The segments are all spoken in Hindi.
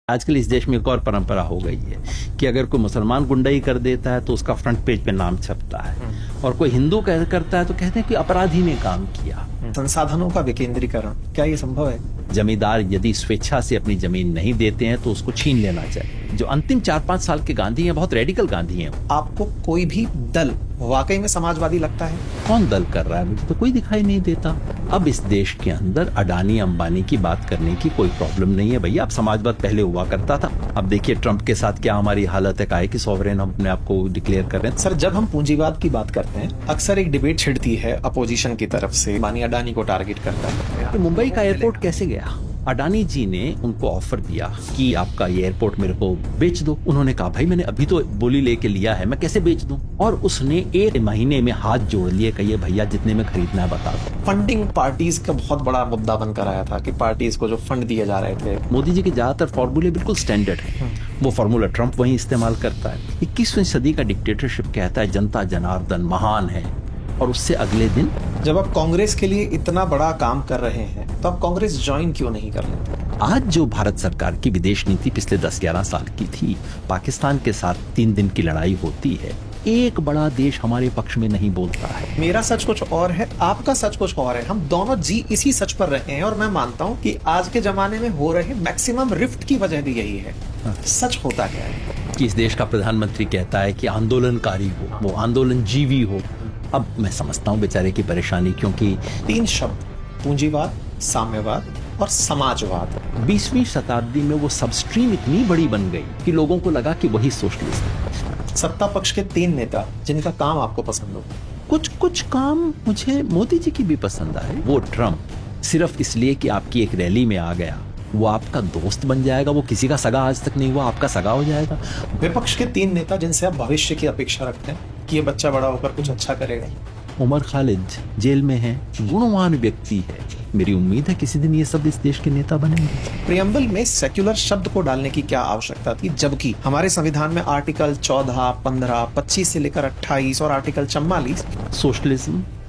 आजकल इस देश में एक और परंपरा हो गई है कि अगर कोई मुसलमान गुंडाई कर देता है तो उसका फ्रंट पेज पे नाम छपता है, और कोई हिंदू करता है तो कहते हैं कि अपराधी ने काम किया। संसाधनों का विकेंद्रीकरण, क्या ये संभव है? जमींदार यदि स्वेच्छा से अपनी जमीन नहीं देते हैं तो उसको छीन लेना चाहिए। जो अंतिम 4-5 साल के गांधी हैं, बहुत रेडिकल गांधी हैं। आपको कोई भी दल वाकई में समाजवादी लगता है? कौन दल कर रहा है? मुझे तो कोई दिखाई नहीं देता। अब इस देश के अंदर अडानी अंबानी की बात करने की कोई प्रॉब्लम नहीं है भैया। अब समाजवाद पहले हुआ करता था। अब देखिए ट्रंप के साथ क्या हमारी हालत है, काहे कि सॉवरेन हम अपने आप को डिक्लेयर कर रहे हैं। सर, जब हम पूंजीवाद की बात करते हैं, अक्सर एक डिबेट छिड़ती है अपोजिशन की तरफ से, अंबानी अडानी को टारगेट करता है। तो मुंबई का एयरपोर्ट कैसे गया? अडानी जी ने उनको ऑफर दिया कि आपका ये एयरपोर्ट मेरे को बेच दो। उन्होंने कहा भाई मैंने अभी तो बोली लेके लिया है, मैं कैसे बेच दूं? और उसने 1 महीने में हाथ जोड़ लिए, कहिए भैया जितने में खरीदना है बता दो। फंडिंग पार्टीज का बहुत बड़ा मुद्दा बनकर आया था कि पार्टीज को जो फंड दिए जा रहे थे। मोदी जी के ज्यादातर फॉर्मूले बिल्कुल स्टैंडर्ड है। वो फॉर्मूला ट्रंप वही इस्तेमाल करता है। 21वीं सदी का डिक्टेटरशिप कहता है जनता जनार्दन महान है, और उससे अगले दिन जब आप कांग्रेस के लिए इतना बड़ा काम कर रहे हैं तो आप कांग्रेस ज्वाइन क्यों नहीं कर लेते? आज जो भारत सरकार की विदेश नीति पिछले 10-11 साल की थी, पाकिस्तान के साथ 3 दिन की लड़ाई होती है, एक बड़ा देश हमारे पक्ष में नहीं बोलता है। मेरा सच कुछ और है, आपका सच कुछ और है। हम दोनों जी इसी सच पर रहे हैं, और मैं मानता हूं कि आज के जमाने में हो रहे मैक्सिमम रिफ्ट की वजह भी यही है। सच होता क्या है कि इस देश का प्रधानमंत्री कहता है कि आंदोलनकारी हो, वो आंदोलन जीवी हो। अब मैं समझता हूँ बेचारे की परेशानी, क्योंकि 3 शब्द, पूंजीवाद, साम्यवाद और समाजवाद, 20वीं शताब्दी में वो सबस्ट्रीम इतनी बड़ी बन गई कि लोगों को लगा कि वही सोशलिस्ट है। सत्ता पक्ष के 3 नेता जिनका काम आपको पसंद हो। कुछ काम मुझे मोदी जी की भी पसंद आए। वो ट्रंप सिर्फ इसलिए कि आपकी एक रैली में आ गया, वो आपका दोस्त बन जाएगा। वो किसी का सगा आज तक नहीं हुआ, आपका सगा हो जाएगा। विपक्ष के 3 नेता जिनसे आप भविष्य की अपेक्षा रखते हैं कि ये बच्चा बड़ा होकर कुछ अच्छा करेगा। उमर खालिद जेल में है, गुणवान व्यक्ति है। मेरी उम्मीद है किसी दिन ये सब इस देश के नेता बनेंगे। प्रियम्बल में सेक्युलर शब्द को डालने की क्या आवश्यकता थी, जबकि हमारे संविधान में आर्टिकल 14, 15, 25 से लेकर 28 और आर्टिकल 44।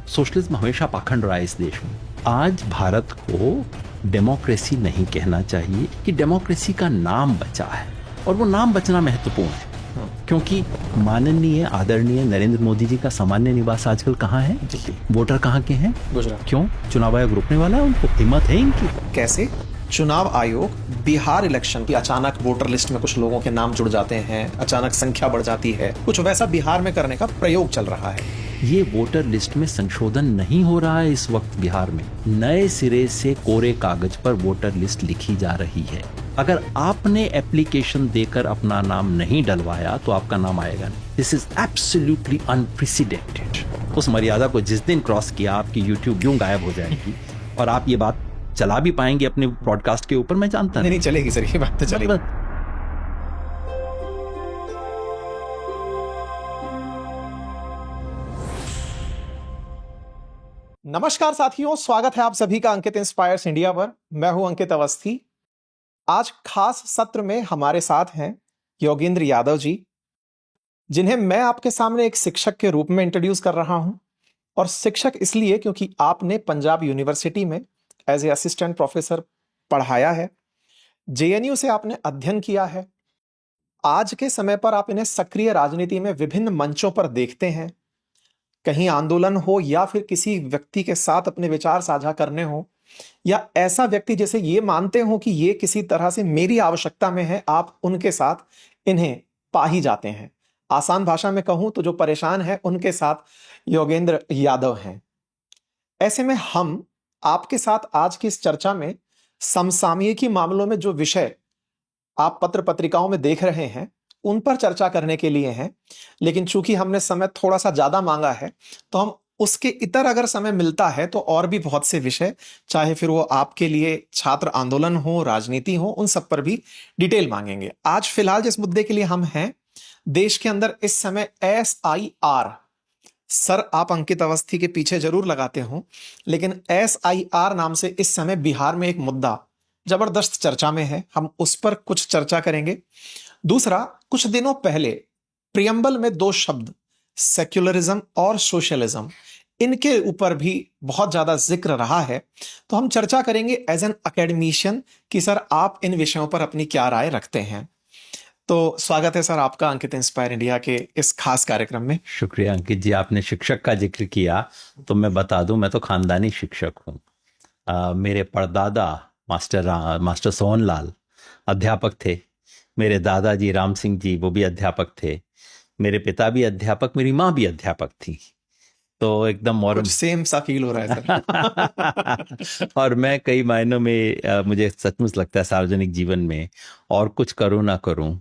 सोशलिज्म हमेशा पाखंड रहा है इस देश में। आज भारत को डेमोक्रेसी नहीं कहना चाहिए कि डेमोक्रेसी का नाम बचा है, और वो नाम बचना महत्वपूर्ण है, क्योंकि माननीय आदरणीय नरेंद्र मोदी जी का सामान्य निवास आजकल कहाँ है? वोटर कहाँ के हैं? गुजरात। क्यों? चुनाव आयोग रोकने वाला है उनको? हिम्मत है इनकी? कैसे? चुनाव आयोग बिहार इलेक्शन की अचानक वोटर लिस्ट में कुछ लोगों के नाम जुड़ जाते हैं, अचानक संख्या बढ़ जाती है, कुछ वैसा बिहार में करने का प्रयोग चल रहा है। ये वोटर लिस्ट में संशोधन नहीं हो रहा है इस वक्त बिहार में। नए सिरे से कोरे कागज पर वोटर लिस्ट लिखी जा रही है। अगर आपने एप्लीकेशन देकर अपना नाम नहीं डलवाया तो आपका नाम आएगा नहीं। This is absolutely unprecedented. उस मर्यादा को जिस दिन क्रॉस किया, आपकी यूट्यूब यूं गायब हो जाएगी, और आप ये बात चला भी पाएंगे अपने ब्रॉडकास्ट के ऊपर, मैं जानता नहीं चलेगी सर, ये बात तो चलेगी। नमस्कार साथियों, स्वागत है आप सभी का अंकित इंस्पायर्स इंडिया पर। मैं हूं अंकित अवस्थी। आज खास सत्र में हमारे साथ हैं योगेंद्र यादव जी, जिन्हें मैं आपके सामने एक शिक्षक के रूप में इंट्रोड्यूस कर रहा हूं। और शिक्षक इसलिए क्योंकि आपने पंजाब यूनिवर्सिटी में एज ए असिस्टेंट प्रोफेसर पढ़ाया है, जेएनयू से आपने अध्ययन किया है। आज के समय पर आप इन्हें सक्रिय राजनीति में विभिन्न मंचों पर देखते हैं, कहीं आंदोलन हो या फिर किसी व्यक्ति के साथ अपने विचार साझा करने हो, या ऐसा व्यक्ति जैसे ये मानते हो कि ये किसी तरह से मेरी आवश्यकता में है, आप उनके साथ इन्हें पा ही जाते हैं। आसान भाषा में कहूं तो जो परेशान है उनके साथ योगेंद्र यादव हैं। ऐसे में हम आपके साथ आज की इस चर्चा में समसामयिकी मामलों में जो विषय आप पत्र पत्रिकाओं में देख रहे हैं उन पर चर्चा करने के लिए हैं। लेकिन चूंकि हमने समय थोड़ा सा ज्यादा मांगा है, तो हम उसके इतर अगर समय मिलता है तो और भी बहुत से विषय, चाहे फिर वो आपके लिए छात्र आंदोलन हो, राजनीति हो, उन सब पर भी डिटेल मांगेंगे। आज फिलहाल जिस मुद्दे के लिए हम हैं, देश के अंदर इस समय SIR, सर आप अंकित अवस्थी के पीछे जरूर लगाते हो, लेकिन SIR नाम से इस समय बिहार में एक मुद्दा जबरदस्त चर्चा में है। हम उस पर कुछ चर्चा करेंगे। दूसरा, कुछ दिनों पहले प्रियम्बल में 2 शब्द सेक्युलरिज्म और सोशलिज्म, इनके ऊपर भी बहुत ज्यादा जिक्र रहा है। तो हम चर्चा करेंगे एज एन एकेडमिशियन कि सर आप इन विषयों पर अपनी क्या राय रखते हैं। तो स्वागत है सर आपका अंकित इंस्पायर इंडिया के इस खास कार्यक्रम में। शुक्रिया अंकित जी, आपने शिक्षक का जिक्र किया तो मैं बता दूं, मैं तो खानदानी शिक्षक हूँ। मेरे परदादा मास्टर सोहनलाल अध्यापक थे। मेरे दादाजी राम सिंह जी वो भी अध्यापक थे। मेरे पिता भी अध्यापक, मेरी माँ भी अध्यापक थी। तो एकदम और कुछ सेम सा फील हो रहा है सर। और मैं कई मायनों में मुझे सचमुच लगता है सार्वजनिक जीवन में और कुछ करूं ना करूं,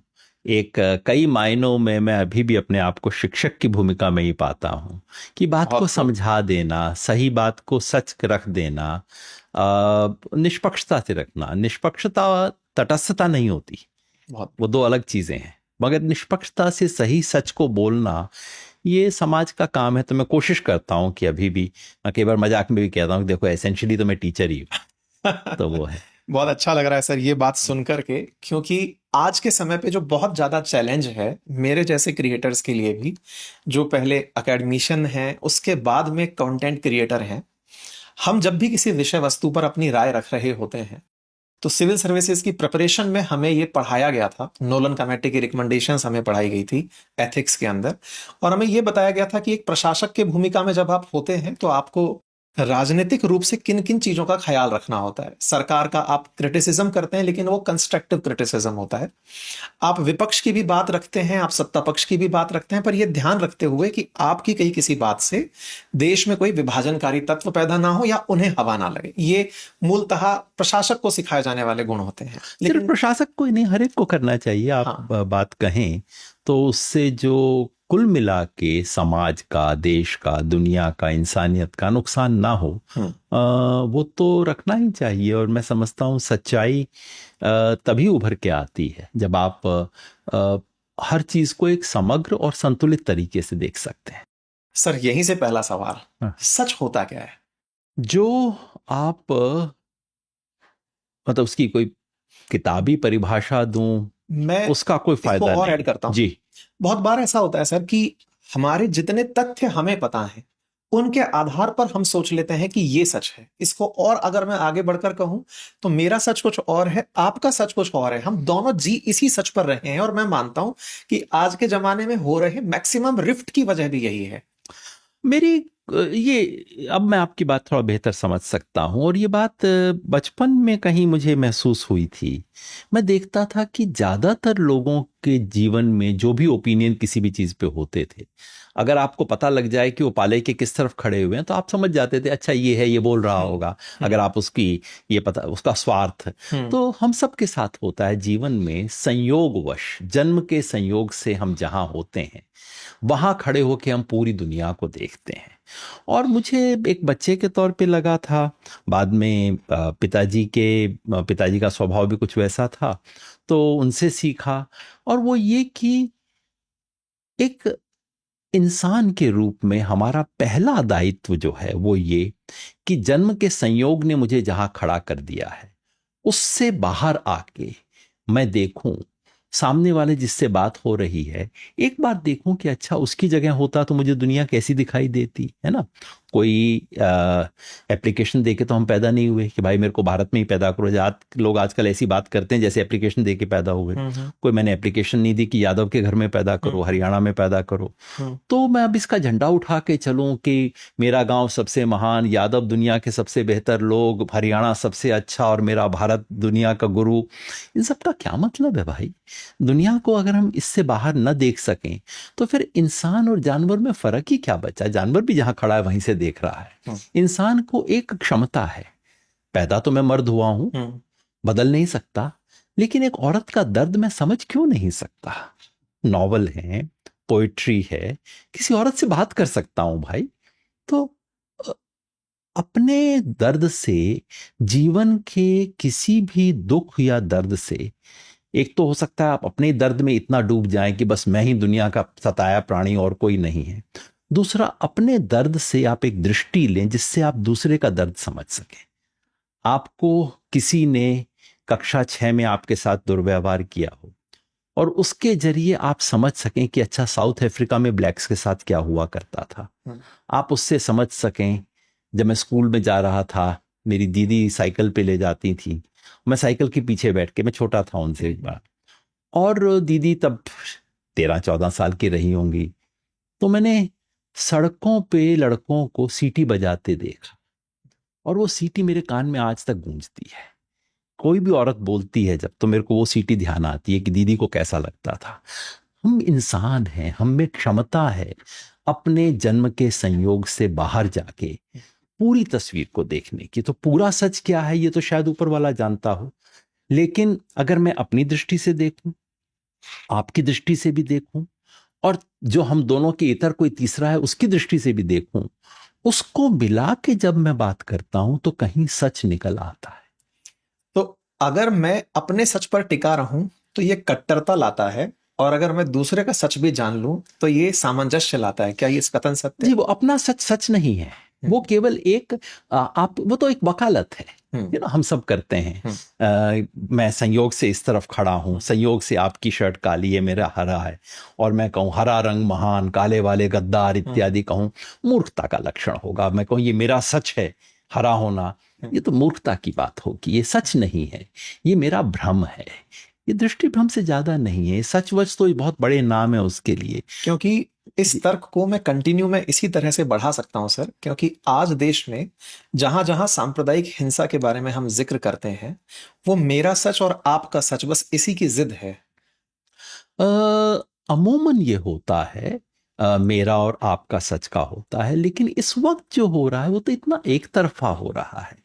कई मायनों में मैं अभी भी अपने आप को शिक्षक की भूमिका में ही पाता हूं कि बात को समझा देना, सही बात को सच रख देना, निष्पक्षता से रखना। निष्पक्षता तटस्थता नहीं होती, वो दो अलग चीजें हैं। मगर निष्पक्षता से सही सच को बोलना ये समाज का काम है। तो मैं कोशिश करता हूं कि अभी भी, मैं कई बार मजाक में भी कहता हूं कि देखो एसेंशियली तो मैं टीचर ही हूं। तो वो है। बहुत अच्छा लग रहा है सर ये बात सुन करके, क्योंकि आज के समय पे जो बहुत ज़्यादा चैलेंज है मेरे जैसे क्रिएटर्स के लिए भी, जो पहले एकेडमिशियन हैं उसके बाद में कंटेंट क्रिएटर हैं, हम जब भी किसी विषय वस्तु पर अपनी राय रख रहे होते हैं तो सिविल सर्विसेज की प्रिपरेशन में हमें ये पढ़ाया गया था, नोलन कमेटी की रिकमेंडेशंस हमें पढ़ाई गई थी एथिक्स के अंदर, और हमें ये बताया गया था कि एक प्रशासक के भूमिका में जब आप होते हैं तो आपको राजनीतिक रूप से किन किन चीजों का ख्याल रखना होता है। सरकार का आप क्रिटिसिज्म करते हैं लेकिन वो कंस्ट्रक्टिव क्रिटिसिज्म होता है। आप विपक्ष की भी बात रखते हैं, आप सत्ता पक्ष की भी बात रखते हैं, पर यह ध्यान रखते हुए कि आपकी कहीं किसी बात से देश में कोई विभाजनकारी तत्व पैदा ना हो या उन्हें हवा ना लगे। ये मूलतः प्रशासक को सिखाए जाने वाले गुण होते हैं। लेकिन प्रशासक को नहीं, हर एक को करना चाहिए। आप हाँ। बात कहें तो उससे जो कुल मिला के समाज का, देश का, दुनिया का, इंसानियत का नुकसान ना हो, वो तो रखना ही चाहिए। और मैं समझता हूँ सच्चाई तभी उभर के आती है जब आप हर चीज को एक समग्र और संतुलित तरीके से देख सकते हैं। सर यहीं से पहला सवाल, सच होता क्या है? जो आप मतलब उसकी कोई किताबी परिभाषा दूं, मैं उसका कोई फायदा नहीं। और ऐड करता हूं जी। बहुत बार ऐसा होता है सर कि हमारे जितने तथ्य हमें पता है उनके आधार पर हम सोच लेते हैं कि ये सच है। इसको और अगर मैं आगे बढ़कर कहूं तो मेरा सच कुछ और है, आपका सच कुछ और है। हम दोनों जी इसी सच पर रहे हैं और मैं मानता हूं कि आज के जमाने में हो रहे मैक्सिमम रिफ्ट की वजह भी यही है। मेरी ये, अब मैं आपकी बात थोड़ा बेहतर समझ सकता हूं। और ये बात बचपन में कहीं मुझे महसूस हुई थी। मैं देखता था कि ज्यादातर लोगों के जीवन में जो भी ओपिनियन किसी भी चीज पे होते थे, अगर आपको पता लग जाए कि वो पाले के किस तरफ खड़े हुए हैं तो आप समझ जाते थे अच्छा ये है, ये बोल रहा होगा। अगर आप उसकी ये पता, उसका स्वार्थ, तो हम सब के साथ होता है जीवन में। संयोगवश, जन्म के संयोग से हम जहां होते हैं वहां खड़े होकर हम पूरी दुनिया को देखते हैं। और मुझे एक बच्चे के तौर पे लगा था, बाद में पिताजी का स्वभाव भी कुछ वैसा था तो उनसे सीखा। और वो ये कि एक इंसान के रूप में हमारा पहला दायित्व जो है वो ये कि जन्म के संयोग ने मुझे जहां खड़ा कर दिया है उससे बाहर आके मैं देखूं सामने वाले जिससे बात हो रही है, एक बार देखूं कि अच्छा उसकी जगह होता तो मुझे दुनिया कैसी दिखाई देती है ना। कोई एप्लीकेशन देके तो हम पैदा नहीं हुए कि भाई मेरे को भारत में ही पैदा करो। लोग आजकल ऐसी बात करते हैं जैसे एप्लीकेशन देके पैदा हुए। कोई मैंने एप्लीकेशन नहीं दी कि यादव के घर में पैदा करो, हरियाणा में पैदा करो। तो मैं अब इसका झंडा उठा के चलूं कि मेरा गांव सबसे महान, यादव दुनिया के सबसे बेहतर लोग, हरियाणा सबसे अच्छा और मेरा भारत दुनिया का गुरु, इन सब का क्या मतलब है भाई? दुनिया को अगर हम इससे बाहर न देख सकें तो फिर इंसान और जानवर में फर्क ही क्या बचा? जानवर भी जहां खड़ा है वहीं से देख रहा है। इंसान को एक क्षमता है, पैदा तो मैं मर्द हुआ हूं, बदल नहीं सकता, लेकिन एक औरत का दर्द मैं समझ क्यों नहीं सकता? नॉवल है, पोइट्री है, किसी औरत से बात कर सकता हूं भाई। तो अपने दर्द से, जीवन के किसी भी दुख या दर्द से, एक तो हो सकता है आप अपने दर्द में इतना डूब जाएं कि बस मैं ही दुनिया का सताया प्राणी और कोई नहीं है। दूसरा, अपने दर्द से आप एक दृष्टि लें जिससे आप दूसरे का दर्द समझ सकें। आपको किसी ने कक्षा 6 में आपके साथ दुर्व्यवहार किया हो और उसके जरिए आप समझ सकें कि अच्छा साउथ अफ्रीका में ब्लैक्स के साथ क्या हुआ करता था। आप उससे समझ सकें, जब मैं स्कूल में जा रहा था, मेरी दीदी साइकिल पे ले जाती थी, मैं साइकिल के पीछे बैठ के, मैं छोटा था उनसे एक बार, और दीदी तब 13-14 साल की रही होंगी, तो मैंने सड़कों पे लड़कों को सीटी बजाते देखा, और वो सीटी मेरे कान में आज तक गूंजती है। कोई भी औरत बोलती है जब, तो मेरे को वो सीटी ध्यान आती है कि दीदी को कैसा लगता था। हम इंसान हैं, हम में क्षमता है अपने जन्म के संयोग से बाहर जाके पूरी तस्वीर को देखने की। तो पूरा सच क्या है ये तो शायद ऊपर वाला जानता हो, लेकिन अगर मैं अपनी दृष्टि से देखूं, आपकी दृष्टि से भी देखूं, और जो हम दोनों के इतर कोई तीसरा है उसकी दृष्टि से भी देखूं, उसको मिला के जब मैं बात करता हूं तो कहीं सच निकल आता है। तो अगर मैं अपने सच पर टिका रहूं तो ये कट्टरता लाता है, और अगर मैं दूसरे का सच भी जान लूं तो ये सामंजस्य लाता है। क्या ये कथन सत्य जी, है? वो अपना सच सच नहीं है, वो केवल एक वो तो एक वकालत है, you know, हम सब करते हैं। मैं संयोग से इस तरफ खड़ा हूं, संयोग से आपकी शर्ट काली है, मेरा हरा है, और मैं कहूं हरा रंग महान, काले वाले गद्दार इत्यादि कहूं, मूर्खता का लक्षण होगा। मैं कहूं ये मेरा सच है, हरा होना, ये तो मूर्खता की बात होगी, ये सच नहीं है, ये मेरा भ्रम है। ये दृष्टि भ्रम से ज्यादा नहीं है, सच वच तो बहुत बड़े नाम है उसके लिए। क्योंकि इस तर्क को मैं कंटिन्यू में इसी तरह से बढ़ा सकता हूं सर, क्योंकि आज देश में जहां जहां सांप्रदायिक हिंसा के बारे में हम जिक्र करते हैं, वो मेरा सच और आपका सच बस इसी की जिद है। अमूमन ये होता है, मेरा और आपका सच का होता है, लेकिन इस वक्त जो हो रहा है वो तो इतना एक तरफा हो रहा है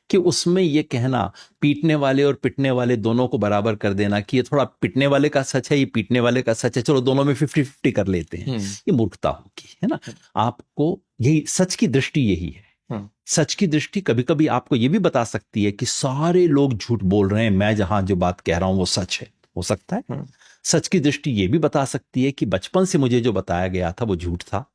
कि उसमें ये कहना, पीटने वाले और पिटने वाले दोनों को बराबर कर देना कि ये थोड़ा पिटने वाले का सच है, ये पीटने वाले का सच है, चलो दोनों में 50-50 कर लेते हैं, ये मूर्खता होगी, है ना। आपको यही सच की दृष्टि यही है। सच की दृष्टि कभी कभी आपको ये भी बता सकती है कि सारे लोग झूठ बोल रहे हैं, मैं जहां जो बात कह रहा हूं वो सच है, हो सकता है। सच की दृष्टि ये भी बता सकती है कि बचपन से मुझे जो बताया गया था वो झूठ था,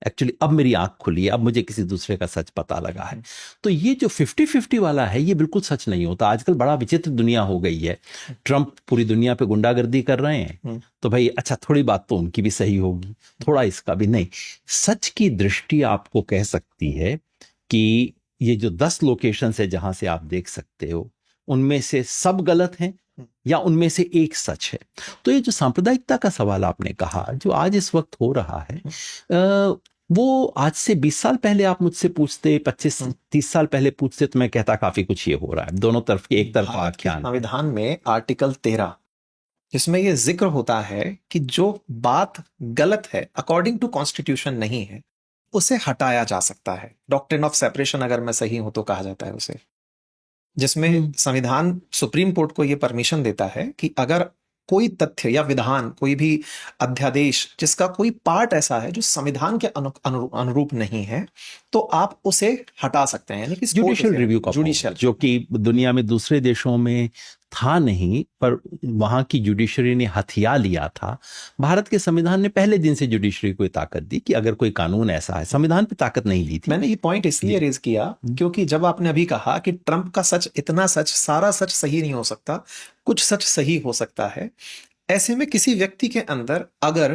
एक्चुअली अब मेरी आंख खुली है, अब मुझे किसी दूसरे का सच पता लगा है। तो ये जो 50-50 वाला है ये बिल्कुल सच नहीं होता। आजकल बड़ा विचित्र दुनिया हो गई है, ट्रंप पूरी दुनिया पे गुंडागर्दी कर रहे हैं, तो भाई अच्छा थोड़ी बात तो उनकी भी सही होगी, थोड़ा इसका भी नहीं। सच की दृष्टि आपको कह सकती है कि ये जो 10 लोकेशन है जहां से आप देख सकते हो, उनमें से सब गलत हैं या उनमें से एक सच है। तो ये जो सांप्रदायिकता का सवाल आपने कहा, जो आज इस वक्त हो रहा है, वो आज से 20 साल पहले आप मुझसे पूछते, 25-30 साल पहले पूछते, तो मैं कहता काफी कुछ ये हो रहा है, दोनों तरफ के एक तरफा आख्यान। संविधान में आर्टिकल 13 जिसमें यह जिक्र होता है कि जो बात गलत है, अकॉर्डिंग टू कॉन्स्टिट्यूशन नहीं है, उसे हटाया जा सकता है। डॉक्ट्रिन ऑफ सेपरेशन अगर मैं सही हूं तो कहा जाता है उसे, जिसमें संविधान सुप्रीम कोर्ट को यह परमिशन देता है कि अगर कोई तथ्य या विधान, कोई भी अध्यादेश जिसका कोई पार्ट ऐसा है जो संविधान के अनुरूप नहीं है, तो आप उसे हटा सकते हैं। यानी कि जुडिशियल रिव्यू का जुडिशियल, जो कि दुनिया में दूसरे देशों में था नहीं, पर वहां की जुडिशरी ने हथिया लिया था। भारत के संविधान ने पहले दिन से जुडिशरी को ताकत दी कि अगर कोई कानून ऐसा है, संविधान पे ताकत नहीं दी थी। मैंने ये पॉइंट इसलिए रेज किया क्योंकि जब आपने अभी कहा कि ट्रंप का सच इतना सच, सारा सच सही नहीं हो सकता, कुछ सच सही हो सकता है, ऐसे में किसी व्यक्ति के अंदर अगर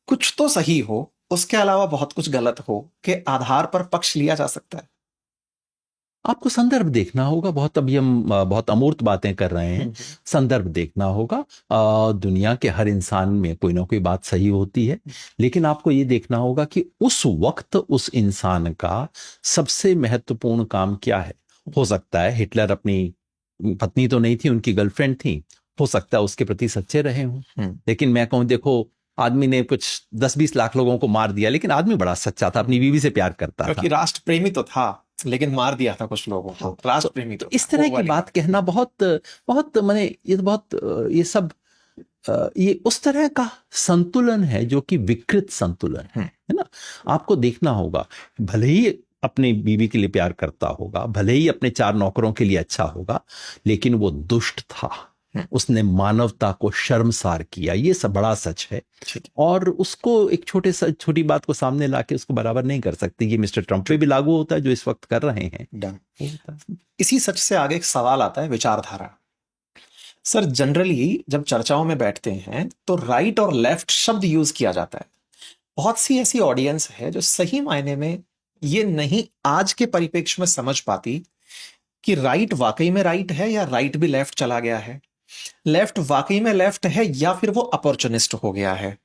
कुछ तो सही हो, उसके अलावा बहुत कुछ गलत हो, के आधार पर पक्ष लिया जा सकता है। आपको संदर्भ देखना होगा। बहुत अभी हम बहुत अमूर्त बातें कर रहे हैं, संदर्भ देखना होगा। दुनिया के हर इंसान में कोई ना कोई बात सही होती है, लेकिन आपको ये देखना होगा कि उस वक्त उस इंसान का सबसे महत्वपूर्ण काम क्या है। हो सकता है हिटलर अपनी पत्नी तो नहीं थी, उनकी गर्लफ्रेंड थी, हो सकता है उसके प्रति सच्चे रहे हों, लेकिन मैं कहूं देखो आदमी ने कुछ 10-20 लाख लोगों को मार दिया, लेकिन आदमी बड़ा सच्चा था, अपनी बीवी से प्यार करता था, क्योंकि राष्ट्र प्रेमी तो था, लेकिन मार दिया था कुछ लोगों को। राष्ट्र प्रेमी तो इस तरह की बात कहना बहुत बहुत माने ये बहुत ये सब ये उस तरह का संतुलन है जो कि विकृत संतुलन है ना। आपको देखना होगा, भले ही अपनी बीवी के लिए प्यार करता होगा, भले ही अपने 4 नौकरों के लिए अच्छा होगा, लेकिन वो दुष्ट था, उसने मानवता को शर्मसार किया, ये सब बड़ा सच है। और उसको एक छोटी बात को सामने लाके उसको बराबर नहीं कर सकते। ये मिस्टर ट्रंप पे भी लागू होता है जो इस वक्त कर रहे हैं। इसी सच से आगे एक सवाल आता है, विचारधारा। सर जनरली जब चर्चाओं में बैठते हैं तो राइट और लेफ्ट शब्द यूज किया जाता है। बहुत सी ऐसी ऑडियंस है जो सही मायने में ये नहीं आज के परिप्रेक्ष्य में समझ पाती कि राइट वाकई में राइट है या राइट भी लेफ्ट चला गया है, लेफ्ट वाकई में लेफ्ट है या फिर वो अपॉर्चुनिस्ट हो गया है।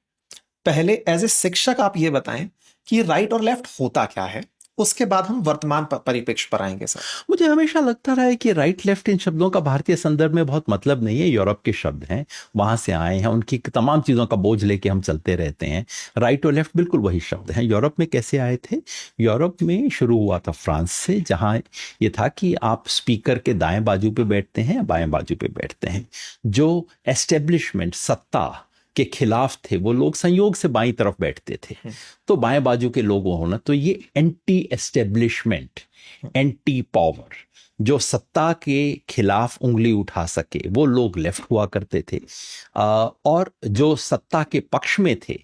पहले एज ए शिक्षक आप ये बताएं कि राइट और लेफ्ट होता क्या है, उसके बाद हम वर्तमान परिप्रेक्ष्य पर आएंगे सर। मुझे हमेशा लगता रहा है कि राइट लेफ्ट इन शब्दों का भारतीय संदर्भ में बहुत मतलब नहीं है। यूरोप के शब्द हैं, वहां से आए हैं, उनकी तमाम चीजों का बोझ लेके हम चलते रहते हैं। राइट और लेफ्ट बिल्कुल वही शब्द हैं। यूरोप में कैसे आए थे? यूरोप में शुरू हुआ था फ्रांस से, जहां ये था कि आप स्पीकर के दाएं बाजू पे बैठते हैं या बाएं बाजू पे बैठते हैं। जो एस्टेब्लिशमेंट सत्ता के खिलाफ थे वो लोग संयोग से बाईं तरफ बैठते थे, तो बाएं बाजू के लोग होना, तो ये एंटी एस्टेब्लिशमेंट, एंटी पावर, जो सत्ता के खिलाफ उंगली उठा सके वो लोग लेफ्ट हुआ करते थे। और जो सत्ता के पक्ष में थे,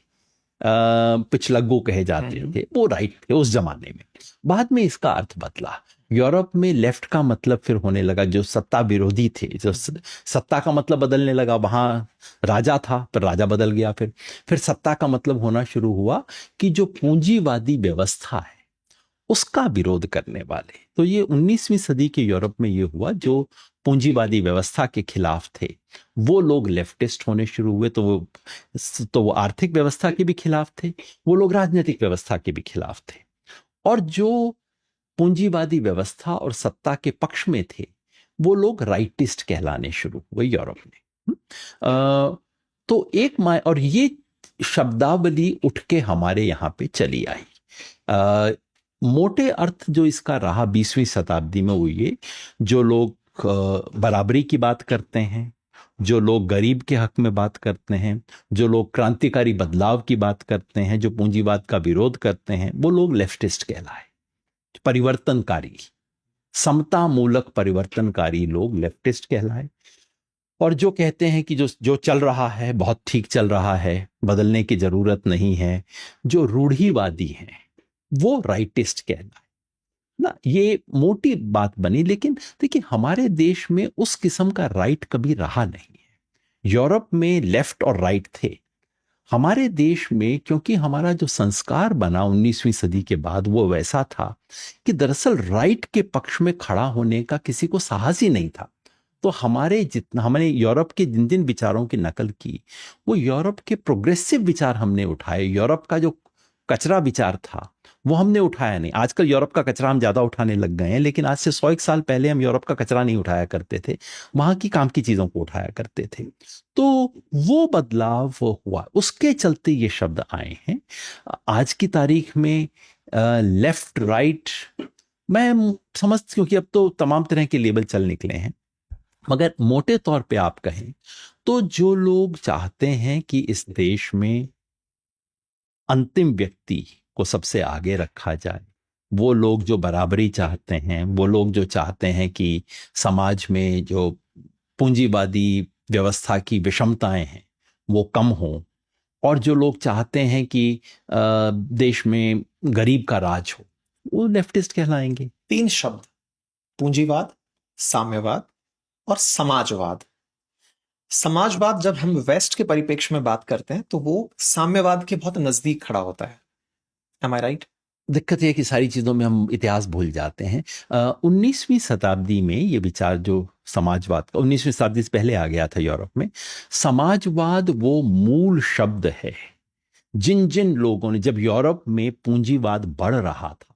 पिछलग्गू कहे जाते थे, वो राइट थे उस जमाने में। बाद में इसका अर्थ बदला। यूरोप में लेफ्ट का मतलब फिर होने लगा जो सत्ता विरोधी थे, जो सत्ता का मतलब बदलने लगा। वहां राजा था पर राजा बदल गया। फिर सत्ता का मतलब होना शुरू हुआ कि जो पूंजीवादी व्यवस्था है उसका विरोध करने वाले। तो ये 19वीं सदी के यूरोप में ये हुआ, जो पूंजीवादी व्यवस्था के खिलाफ थे वो लोग लेफ्टिस्ट होने शुरू हुए। तो वो आर्थिक व्यवस्था के भी खिलाफ थे, वो लोग राजनीतिक व्यवस्था के भी खिलाफ थे। और जो पूंजीवादी व्यवस्था और सत्ता के पक्ष में थे वो लोग राइटिस्ट कहलाने शुरू हुए यूरोप में। तो और ये शब्दावली उठ के हमारे यहाँ पे चली आई। मोटे अर्थ जो इसका रहा 20वीं शताब्दी में वो ये, जो लोग बराबरी की बात करते हैं, जो लोग गरीब के हक में बात करते हैं, जो लोग क्रांतिकारी बदलाव की बात करते हैं, जो पूंजीवाद का विरोध करते हैं, वो लोग लेफ्टिस्ट कहलाए। परिवर्तनकारी, समता मूलक परिवर्तनकारी लोग लेफ्टिस्ट कहलाए। और जो कहते हैं कि जो चल रहा है बहुत ठीक चल रहा है, बदलने की जरूरत नहीं है, जो रूढ़िवादी हैं वो राइटिस्ट कहलाए ना। ये मोटी बात बनी, लेकिन देखिए हमारे देश में उस किस्म का राइट कभी रहा नहीं है। यूरोप में लेफ्ट और राइट थे। हमारे देश में क्योंकि हमारा जो संस्कार बना 19वीं सदी के बाद वो वैसा था कि दरअसल राइट के पक्ष में खड़ा होने का किसी को साहस ही नहीं था। तो हमने यूरोप के जिन जिन विचारों की नकल की, वो यूरोप के प्रोग्रेसिव विचार हमने उठाए। यूरोप का जो कचरा विचार था वो हमने उठाया नहीं। आजकल यूरोप का कचरा हम ज्यादा उठाने लग गए हैं, लेकिन आज से 100 साल पहले हम यूरोप का कचरा नहीं उठाया करते थे, वहां की काम की चीजों को उठाया करते थे। तो वो बदलाव हुआ, उसके चलते ये शब्द आए हैं। आज की तारीख में लेफ्ट राइट मैं समझती, क्योंकि अब तो तमाम तरह के लेबल चल निकले हैं, मगर मोटे तौर पे आप कहें तो जो लोग चाहते हैं कि इस देश में अंतिम व्यक्ति को सबसे आगे रखा जाए, वो लोग जो बराबरी चाहते हैं, वो लोग जो चाहते हैं कि समाज में जो पूंजीवादी व्यवस्था की विषमताएं हैं वो कम हो, और जो लोग चाहते हैं कि देश में गरीब का राज हो, वो लेफ्टिस्ट कहलाएंगे। 3 शब्द, पूंजीवाद, साम्यवाद और समाजवाद। समाजवाद जब हम वेस्ट के परिप्रेक्ष्य में बात करते हैं तो वो साम्यवाद के बहुत नजदीक खड़ा होता है। Am I right? दिक्कत यह कि सारी चीजों में हम इतिहास भूल जाते हैं। 19वीं शताब्दी में ये विचार जो समाजवाद का 19वीं शताब्दी से पहले आ गया था यूरोप में। समाजवाद वो मूल शब्द है जिन जिन लोगों ने, जब यूरोप में पूंजीवाद बढ़ रहा था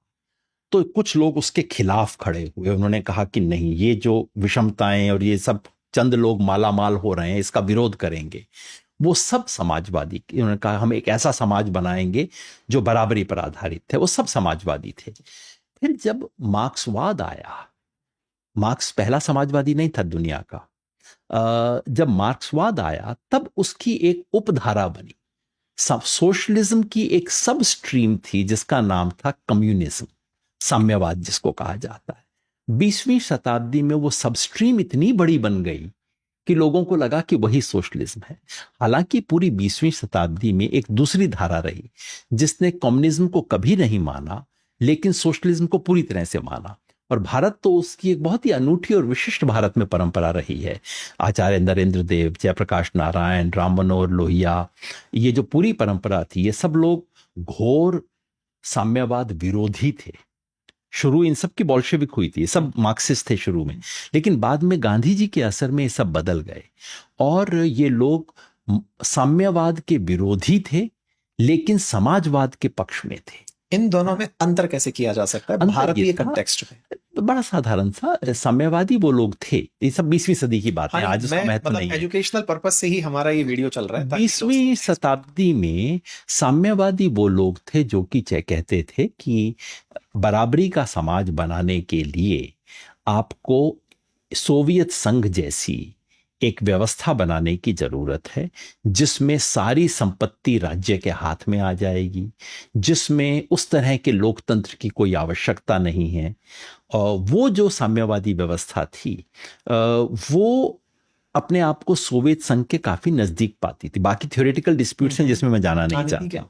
तो कुछ लोग उसके खिलाफ खड़े हुए। उन्होंने कहा कि नहीं, ये जो विषमताएं और ये सब चंद लोग मालामाल हो रहे हैं, इसका विरोध करेंगे। वो सब समाजवादी, उन्होंने कहा हम एक ऐसा समाज बनाएंगे जो बराबरी पर आधारित थे, वो सब समाजवादी थे। फिर जब मार्क्सवाद आया, मार्क्स पहला समाजवादी नहीं था दुनिया का, जब मार्क्सवाद आया तब उसकी एक उपधारा बनी। सोशलिज्म की एक सब स्ट्रीम थी जिसका नाम था कम्युनिज्म, साम्यवाद जिसको कहा जाता है। 20वीं शताब्दी में वो सब स्ट्रीम इतनी बड़ी बन गई कि लोगों को लगा कि वही सोशलिज्म है। हालांकि पूरी 20वीं शताब्दी में एक दूसरी धारा रही जिसने कम्युनिज्म को कभी नहीं माना लेकिन सोशलिज्म को पूरी तरह से माना। और भारत तो उसकी एक बहुत ही अनूठी और विशिष्ट भारत में परंपरा रही है। आचार्य नरेंद्र देव, जयप्रकाश नारायण, राम मनोहर लोहिया, ये जो पूरी परंपरा थी, ये सब लोग घोर साम्यवाद विरोधी थे। शुरू इन सब की बोल्शेविक हुई थी, ये सब मार्क्सिस्ट थे शुरू में, लेकिन बाद में गांधी जी के असर में ये सब बदल गए और ये लोग साम्यवाद के विरोधी थे लेकिन समाजवाद के पक्ष में थे। इन दोनों में अंतर कैसे किया जा सकता है अंतर भारतीय ये था, कंटेक्स्ट में? बड़ा साधारण सा, साम्यवादी वो लोग थे, ये सब 20वीं सदी की बात है, आज उसका महत्व नहीं है। एजुकेशनल पर्पस से ही हमारा ये वीडियो चल रहा है। 20वीं शताब्दी में साम्यवादी वो लोग थे जो कि कहते थे कि बराबरी का समाज बनाने के लिए आपको सोवियत संघ जैसी एक व्यवस्था बनाने की जरूरत है, जिसमें सारी संपत्ति राज्य के हाथ में आ जाएगी, जिसमें उस तरह के लोकतंत्र की कोई आवश्यकता नहीं है। और वो जो साम्यवादी व्यवस्था थी वो अपने आप को सोवियत संघ के काफी नजदीक पाती थी। बाकी थ्योरेटिकल डिस्प्यूट्स हैं जिसमें मैं जाना नहीं चाहता।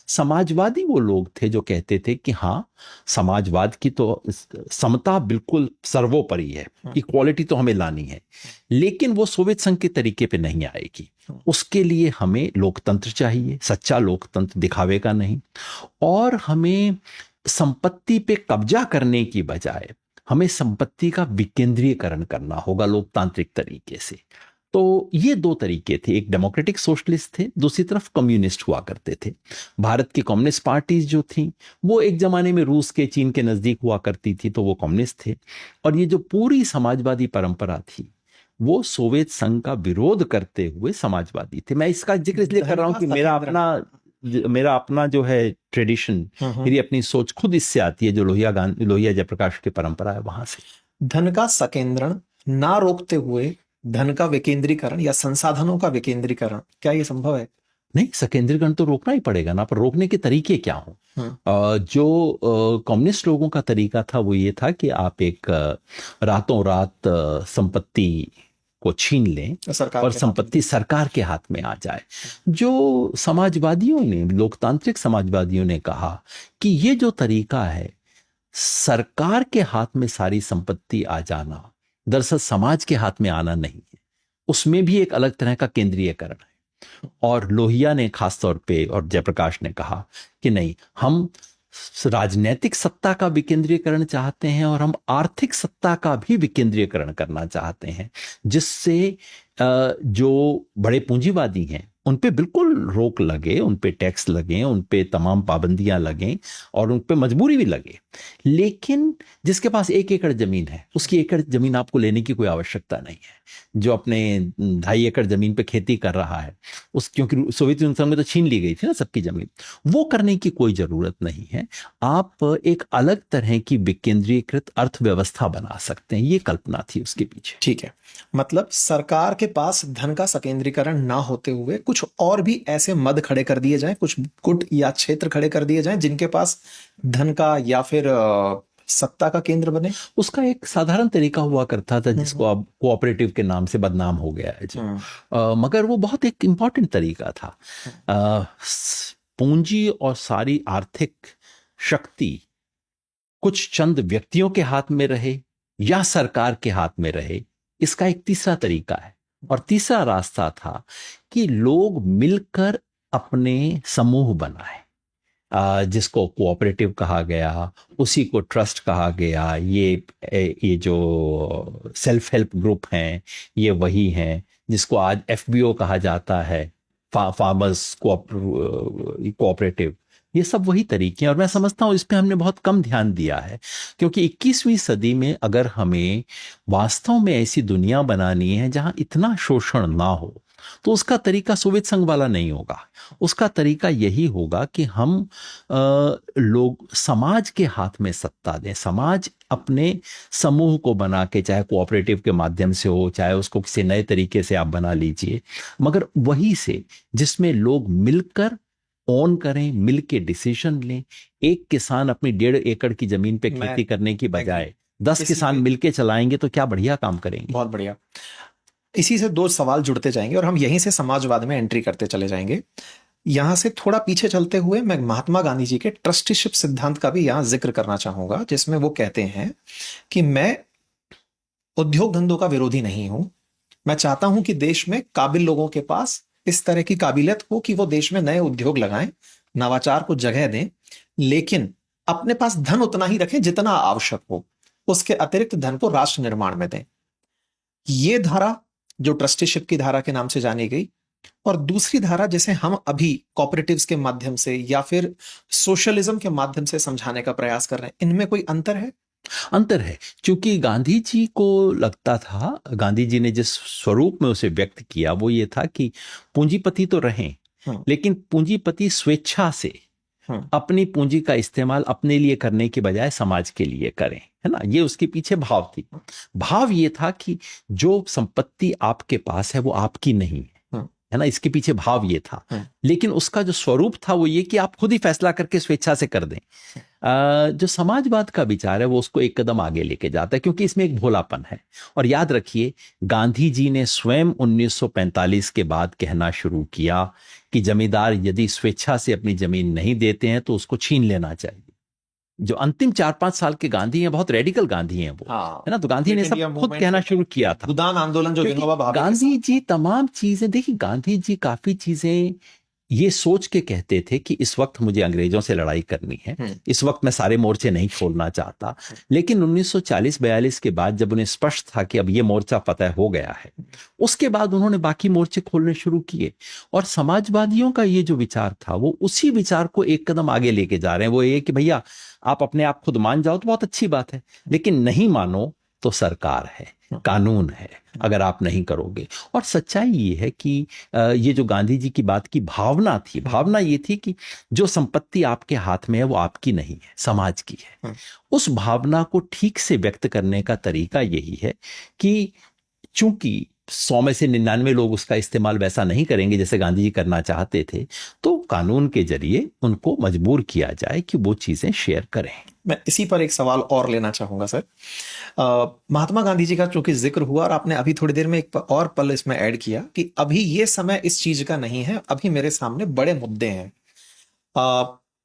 समाजवादी वो लोग थे जो कहते थे कि हाँ, समाजवाद की तो समता बिल्कुल सर्वोपरि है, इक्वालिटी तो हमें लानी है, लेकिन वो सोवियत संघ के तरीके पे नहीं आएगी। उसके लिए हमें लोकतंत्र चाहिए, सच्चा लोकतंत्र, दिखावे का नहीं, और हमें संपत्ति पे कब्जा करने की बजाय हमें संपत्ति का विकेंद्रीकरण करना होगा लोकतांत्रिक तरीके से। तो ये दो तरीके थे, एक डेमोक्रेटिक सोशलिस्ट थे, दूसरी तरफ कम्युनिस्ट हुआ करते थे। भारत की कम्युनिस्ट पार्टीज जो थी वो एक जमाने में रूस के, चीन के नजदीक हुआ करती थी, तो वो कम्युनिस्ट थे। और ये जो पूरी समाजवादी परंपरा थी वो सोवियत संघ का विरोध करते हुए समाजवादी थे। मैं इसका जिक्र इसलिए कर रहा हूं कि मेरा अपना जो है ट्रेडिशन, मेरी अपनी सोच खुद इससे आती है, जो लोहिया जयप्रकाश की परंपरा है वहां से। धन का सकेंद्रण ना रोकते हुए धन का विकेंद्रीकरण या संसाधनों का विकेंद्रीकरण, क्या ये संभव है? नहीं, सकेंद्रीकरण तो रोकना ही पड़ेगा ना, पर रोकने के तरीके क्या हो? जो कम्युनिस्ट लोगों का तरीका था वो ये था कि आप एक रातों रात संपत्ति को छीन लें और संपत्ति सरकार के हाथ में आ जाए। जो समाजवादियों ने, लोकतांत्रिक समाजवादियों ने कहा कि ये जो तरीका है सरकार के हाथ में सारी संपत्ति आ जाना, दरअसल समाज के हाथ में आना नहीं है, उसमें भी एक अलग तरह का केंद्रीयकरण है। और लोहिया ने खासतौर पे और जयप्रकाश ने कहा कि नहीं, हम राजनीतिक सत्ता का विकेंद्रीकरण चाहते हैं और हम आर्थिक सत्ता का भी विकेंद्रीकरण करना चाहते हैं, जिससे जो बड़े पूंजीवादी हैं उन पे बिल्कुल रोक लगे, उन पे टैक्स लगे, उन पे तमाम पाबंदियां लगें और उन पे मजबूरी भी लगे। लेकिन जिसके पास 1 एकड़ जमीन है, उसकी एकड़ जमीन आपको लेने की कोई आवश्यकता नहीं है। जो अपने 2.5 एकड़ जमीन पे खेती कर रहा है, क्योंकि सोवियत यूनियन में तो छीन ली गई थी ना सबकी जमीन, वो करने की कोई जरूरत नहीं है। आप एक अलग तरह की विकेंद्रीकृत अर्थव्यवस्था बना सकते हैं, ये कल्पना थी उसके पीछे। ठीक है, मतलब सरकार के पास धन का सकेंद्रीकरण ना होते हुए कुछ और भी ऐसे मद खड़े कर दिए जाएं, कुछ गुट या क्षेत्र खड़े कर दिए जाएं जिनके पास धन का या फिर सत्ता का केंद्र बने। उसका एक साधारण तरीका हुआ करता था जिसको अब कोऑपरेटिव के नाम से बदनाम हो गया है मगर वो बहुत एक इंपॉर्टेंट तरीका था। पूंजी और सारी आर्थिक शक्ति कुछ चंद व्यक्तियों के हाथ में रहे या सरकार के हाथ में रहे, इसका एक तीसरा तरीका है। और तीसरा रास्ता था कि लोग मिलकर अपने समूह बनाए, जिसको कोऑपरेटिव कहा गया, उसी को ट्रस्ट कहा गया। ये जो सेल्फ हेल्प ग्रुप हैं ये वही हैं जिसको आज FBO कहा जाता है, फार्मर्स कोऑपरेटिव। ये सब वही तरीके हैं और मैं समझता हूँ इस पे हमने बहुत कम ध्यान दिया है, क्योंकि 21वीं सदी में अगर हमें वास्तव में ऐसी दुनिया बनानी है जहां इतना शोषण ना हो, तो उसका तरीका सोवियत संघ वाला नहीं होगा। उसका तरीका यही होगा कि हम लोग समाज के हाथ में सत्ता दें, समाज अपने समूह को बना के, चाहे कोऑपरेटिव के माध्यम से हो, चाहे उसको किसी नए तरीके से आप बना लीजिए, मगर वही से जिसमें लोग मिलकर ओन करें, मिलके डिसीजन लें। एक किसान अपनी 1.5 एकड़ की जमीन पे खेती करने की बजाय 10 किसान मिलके चलाएंगे तो क्या बढ़िया काम करेंगे। बहुत बढ़िया। इसी से 2 सवाल जुड़ते जाएंगे और हम यहीं से समाजवाद में एंट्री करते चले जाएंगे। यहां से थोड़ा पीछे चलते हुए मैं महात्मा गांधी जी के ट्रस्टीशिप सिद्धांत का भी यहां जिक्र करना चाहूंगा, जिसमें वो कहते हैं कि मैं उद्योग धंधों का विरोधी नहीं हूं। मैं चाहता हूं कि देश में काबिल लोगों के पास इस तरह की काबिलियत हो कि वो देश में नए उद्योग लगाएं, नवाचार को जगह दें, लेकिन अपने पास धन उतना ही रखें जितना आवश्यक हो, उसके अतिरिक्त धन को राष्ट्र निर्माण में दें। ये धारा जो ट्रस्टीशिप की धारा के नाम से जानी गई, और दूसरी धारा जिसे हम अभी कॉपरेटिव्स के माध्यम से या फिर सोशलिज्म के माध्यम से समझाने का प्रयास कर रहे हैं, इनमें कोई अंतर है? अंतर है, क्योंकि गांधी जी को लगता था, गांधी जी ने जिस स्वरूप में उसे व्यक्त किया वो ये था कि पूंजीपति तो रहें, लेकिन पूंजीपति स्वेच्छा से अपनी पूंजी का इस्तेमाल अपने लिए करने के बजाय समाज के लिए करें, है ना। ये उसके पीछे भाव थी। भाव ये था कि जो संपत्ति आपके पास है वो आपकी नहीं है ना, इसके पीछे भाव ये था। लेकिन उसका जो स्वरूप था वो ये कि आप खुद ही फैसला करके स्वेच्छा से कर दें। जो समाजवाद का विचार है वो उसको एक कदम आगे लेके जाता है, क्योंकि इसमें एक भोलापन है। और याद रखिए, गांधी जी ने स्वयं 1945 के बाद कहना शुरू किया कि जमींदार यदि स्वेच्छा से अपनी जमीन नहीं देते हैं तो उसको छीन लेना चाहिए। जो अंतिम 4-5 साल के गांधी हैं, बहुत रेडिकल गांधी हैं वो, है ना। तो गांधी ने सब खुद कहना शुरू किया था। गोदान आंदोलन जो विनोबा भावे, गांधी जी तमाम चीजें, देखिए गांधी जी काफी चीजें ये सोच के कहते थे कि इस वक्त मुझे अंग्रेजों से लड़ाई करनी है, इस वक्त मैं सारे मोर्चे नहीं छोड़ना चाहता। लेकिन 1940-42 के बाद जब उन्हें स्पष्ट था कि अब ये मोर्चा फतह हो गया है, उसके बाद उन्होंने बाकी मोर्चे खोलने शुरू किए। और समाजवादियों का ये जो विचार था वो उसी विचार को एक कदम आगे लेके जा रहे हैं। वो ये कि भैया आप अपने आप खुद मान जाओ तो बहुत अच्छी बात है, लेकिन नहीं मानो तो सरकार है, कानून है, अगर आप नहीं करोगे। और सच्चाई ये है कि ये जो गांधी जी की बात की भावना थी, भावना ये थी कि जो संपत्ति आपके हाथ में है वो आपकी नहीं है, समाज की है। उस भावना को ठीक से व्यक्त करने का तरीका यही है कि चूंकि 100 में से 99 लोग उसका इस्तेमाल वैसा नहीं करेंगे जैसे गांधी जी करना चाहते थे, तो कानून के जरिए उनको मजबूर किया जाए कि वो चीजें शेयर करें। मैं इसी पर एक सवाल और लेना चाहूंगा सर। महात्मा गांधी जी का चूंकि जिक्र हुआ और आपने अभी थोड़ी देर में एक और पल इसमें ऐड किया कि अभी ये समय इस चीज का नहीं है, अभी मेरे सामने बड़े मुद्दे हैं।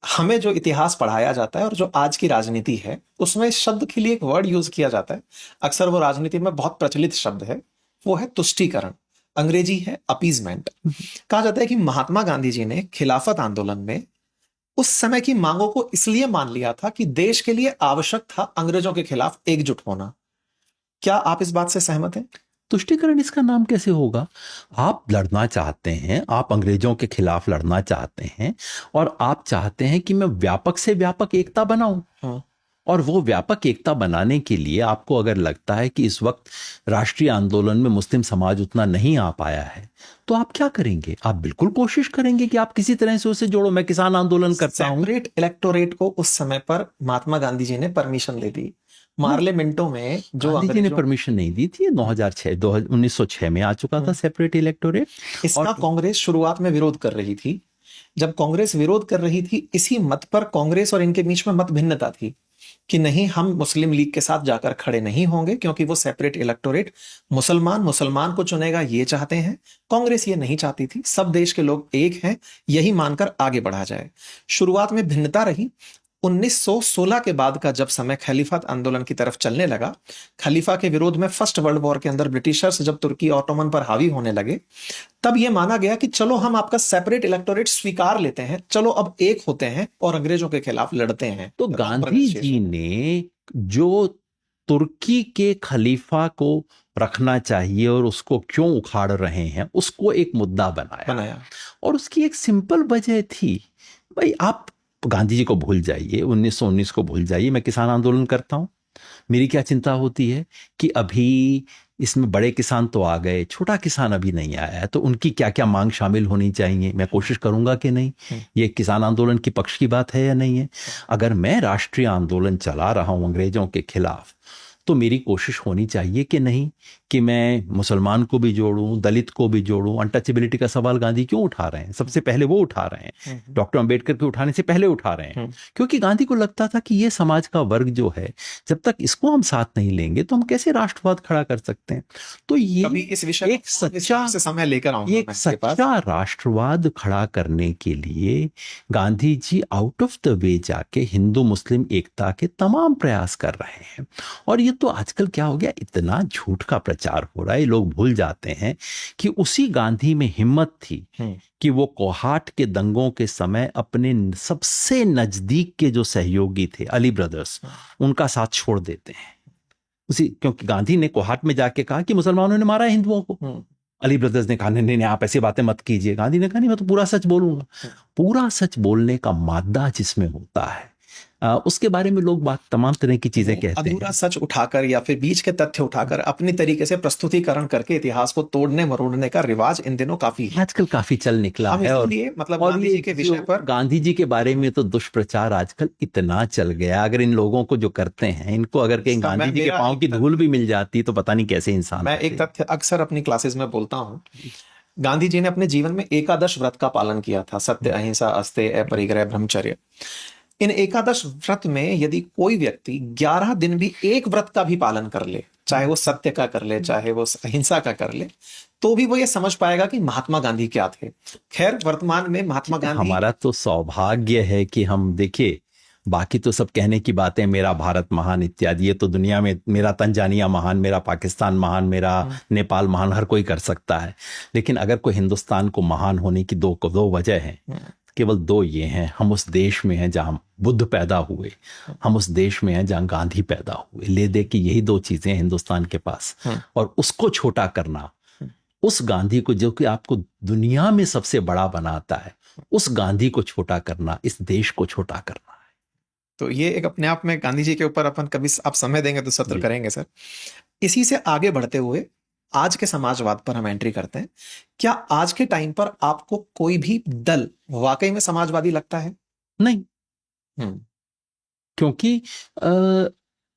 हमें जो इतिहास पढ़ाया जाता है और जो आज की राजनीति है उसमें इस शब्द के लिए एक वर्ड यूज किया जाता है, अक्सर वो राजनीति में बहुत प्रचलित शब्द है, वो है तुष्टीकरण, अंग्रेजी है अपीजमेंट। कहा जाता है कि महात्मा गांधी जी ने खिलाफत आंदोलन में उस समय की मांगों को इसलिए मान लिया था कि देश के लिए आवश्यक था अंग्रेजों के खिलाफ एकजुट होना। क्या आप इस बात से सहमत हैं? तुष्टीकरण इसका नाम कैसे होगा? आप लड़ना चाहते हैं, आप अंग्रेजों के खिलाफ लड़ना चाहते हैं और आप चाहते हैं कि मैं व्यापक से व्यापक एकता बनाऊं। और वो व्यापक एकता बनाने के लिए आपको अगर लगता है कि इस वक्त राष्ट्रीय आंदोलन में मुस्लिम समाज उतना नहीं आ पाया है, तो आप क्या करेंगे? आप बिल्कुल कोशिश करेंगे कि आप किसी तरह से उसे जोड़ो। मैं किसान आंदोलन करता हूं। सेपरेट इलेक्टोरेट को उस समय पर महात्मा गांधी जी ने परमिशन दे दी। पार्लियामेंटों में जो गांधी जी ने परमिशन नहीं दी थी। 1906 में आ चुका था सेपरेट इलेक्टोरेट। इसका कांग्रेस शुरुआत में विरोध कर रही थी। जब कांग्रेस विरोध कर रही थी, इसी मत पर कांग्रेस और इनके बीच में मत भिन्नता थी कि नहीं, हम मुस्लिम लीग के साथ जाकर खड़े नहीं होंगे, क्योंकि वो सेपरेट इलेक्टोरेट मुसलमान को चुनेगा ये चाहते हैं। कांग्रेस ये नहीं चाहती थी, सब देश के लोग एक हैं, यही मानकर आगे बढ़ा जाए। शुरुआत में भिन्नता रही। 1916 के बाद का जब समय खलीफत आंदोलन की तरफ चलने लगा, खलीफा के विरोध में फर्स्ट वर्ल्ड वॉर के अंदर ब्रिटिशर्स जब तुर्की ऑटोमन पर हावी होने लगे, तब यह माना गया कि चलो हम आपका सेपरेट इलेक्टोरेट स्वीकार लेते हैं, चलो अब एक होते हैं और अंग्रेजों के खिलाफ लड़ते हैं। तो गांधी जी ने जो तुर्की के खलीफा को रखना चाहिए और उसको क्यों उखाड़ रहे हैं, उसको एक मुद्दा बनाया। और उसकी एक सिंपल वजह थी, भाई आप गांधी जी को भूल जाइए, 1919 को भूल जाइए, मैं किसान आंदोलन करता हूं। मेरी क्या चिंता होती है कि अभी इसमें बड़े किसान तो आ गए, छोटा किसान अभी नहीं आया है, तो उनकी क्या क्या मांग शामिल होनी चाहिए, मैं कोशिश करूंगा कि नहीं। ये किसान आंदोलन की पक्ष की बात है या नहीं है? अगर मैं राष्ट्रीय आंदोलन चला रहा हूं अंग्रेजों के खिलाफ, तो मेरी कोशिश होनी चाहिए कि नहीं कि मैं मुसलमान को भी जोड़ूं, दलित को भी जोड़ूं। अनटचेबिलिटी का सवाल गांधी क्यों उठा रहे हैं? सबसे पहले वो उठा रहे हैं, डॉक्टर अंबेडकर के उठाने से पहले उठा रहे हैं, क्योंकि गांधी को लगता था कि ये समाज का वर्ग जो है, जब तक इसको हम साथ नहीं लेंगे तो हम कैसे राष्ट्रवाद खड़ा कर सकते हैं। तो ये इस विषय एक सच्चा से समय लेकर आऊंगा, एक सच्चा राष्ट्रवाद खड़ा करने के लिए Gandhi ji out of the way जाके हिंदू मुस्लिम एकता के तमाम प्रयास कर रहे हैं। और ये तो आजकल क्या हो गया, इतना झूठ का प्रचार हो रहा है, लोग भूल जाते हैं कि उसी गांधी में हिम्मत थी कि वो कोहाट के दंगों के समय अपने सबसे नजदीक के जो सहयोगी थे अली ब्रदर्स, उनका साथ छोड़ देते हैं उसी, क्योंकि गांधी ने कोहाट में जाके कहा कि मुसलमानों ने मारा है हिंदुओं को। अली ब्रदर्स ने कहा नहीं नहीं आप ऐसी बातें मत कीजिए। गांधी ने कहा नहीं मैं तो पूरा सच बोलूंगा। पूरा सच बोलने का मादा जिसमें होता है उसके बारे में लोग बात तमाम तरह की चीजें कहते हैं। अधूरा सच उठाकर या फिर बीच के तथ्य उठाकर अपनी तरीके से प्रस्तुतिकरण करके इतिहास को तोड़ने मरोड़ने का रिवाज इन दिनों काफी है, आजकल काफी चल निकला है। और मतलब गांधी जी के विषय पर, गांधी जी के बारे में तो दुष्प्रचार आजकल इतना चल गया, अगर इन लोगों को जो करते हैं इनको अगर कहीं गांधी जी के पांव की धूल भी मिल जाती तो पता नहीं कैसे इंसान। मैं एक तथ्य अक्सर अपनी क्लासेस में बोलता हूँ, गांधी जी ने अपने जीवन में एकादश व्रत का पालन किया था, सत्य अहिंसा अस्तेय अपरिग्रह ब्रह्मचर्य। इन एकादश व्रत में यदि कोई व्यक्ति 11 दिन भी एक व्रत का भी पालन कर ले, चाहे वो सत्य का कर ले चाहे वो अहिंसा का कर ले, तो भी वो ये समझ पाएगा कि महात्मा गांधी क्या थे। खैर वर्तमान में महात्मा गांधी, हमारा तो सौभाग्य है कि हम देखिए, बाकी तो सब कहने की बातें, मेरा भारत महान इत्यादि, ये तो दुनिया में मेरा तंजानिया महान, मेरा पाकिस्तान महान, मेरा नेपाल महान, हर कोई कर सकता है। लेकिन अगर कोई हिंदुस्तान को महान होने की दो वजह है, केवल दो ये हैं, हम उस देश में हैं जहां बुद्ध पैदा हुए, हम उस देश में हैं जहां गांधी पैदा हुए। ले दे कि यही दो चीजें हिंदुस्तान के पास, और उसको छोटा करना, उस गांधी को जो कि आपको दुनिया में सबसे बड़ा बनाता है, उस गांधी को छोटा करना, इस देश को छोटा करना है। तो ये एक अपने आप में गांधी जी के ऊपर अपन कभी आप समय देंगे तो सत्र करेंगे सर। इसी से आगे बढ़ते हुए आज के समाजवाद पर हम एंट्री करते हैं। क्या आज के टाइम पर आपको कोई भी दल वाकई में समाजवादी लगता है? नहीं, क्योंकि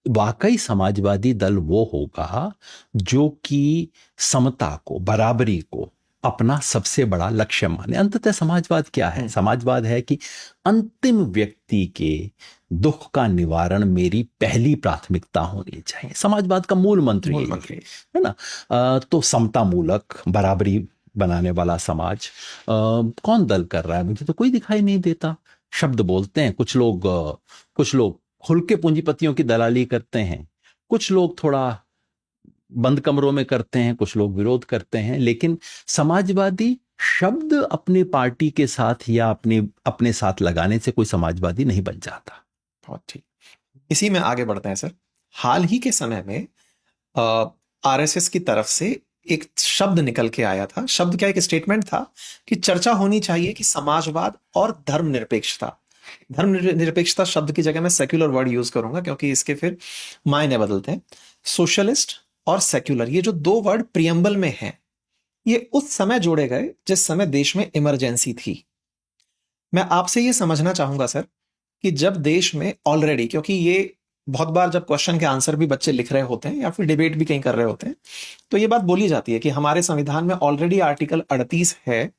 वाकई समाजवादी दल वो होगा जो कि समता को, बराबरी को अपना सबसे बड़ा लक्ष्य माने। अंततः समाजवाद क्या है? समाजवाद है कि अंतिम व्यक्ति के दुख का निवारण मेरी पहली प्राथमिकता होनी चाहिए। समाजवाद का मूल मंत्र यही है ना। तो समता मूलक, बराबरी बनाने वाला समाज कौन दल कर रहा है? मुझे तो कोई दिखाई नहीं देता। शब्द बोलते हैं कुछ लोग खुल के पूंजीपतियों की दलाली करते हैं, कुछ लोग थोड़ा बंद कमरों में करते हैं, कुछ लोग विरोध करते हैं, लेकिन समाजवादी शब्द अपने पार्टी के साथ या अपने साथ लगाने से कोई समाजवादी नहीं बन जाता। बहुत ठीक, इसी में आगे बढ़ते हैं सर। हाल ही के समय में आरएसएस की तरफ से एक शब्द निकल के आया था। शब्द क्या, एक स्टेटमेंट था कि चर्चा होनी चाहिए कि समाजवाद और धर्मनिरपेक्षता। धर्मनिरपेक्षता शब्द की जगह मैं सेक्युलर वर्ड यूज करूंगा क्योंकि इसके फिर मायने बदलते हैं। सोशलिस्ट और सेक्युलर, ये जो दो वर्ड प्रियम्बल में हैं, ये उस समय जोड़े गए जिस समय देश में इमरजेंसी थी। मैं आपसे ये समझना चाहूंगा सर कि जब देश में ऑलरेडी, क्योंकि ये बहुत बार जब क्वेश्चन के आंसर भी बच्चे लिख रहे होते हैं या फिर डिबेट भी कहीं कर रहे होते हैं, तो ये बात बोली जाती है कि हमारे संविधान में ऑलरेडी आर्टिकल 38 है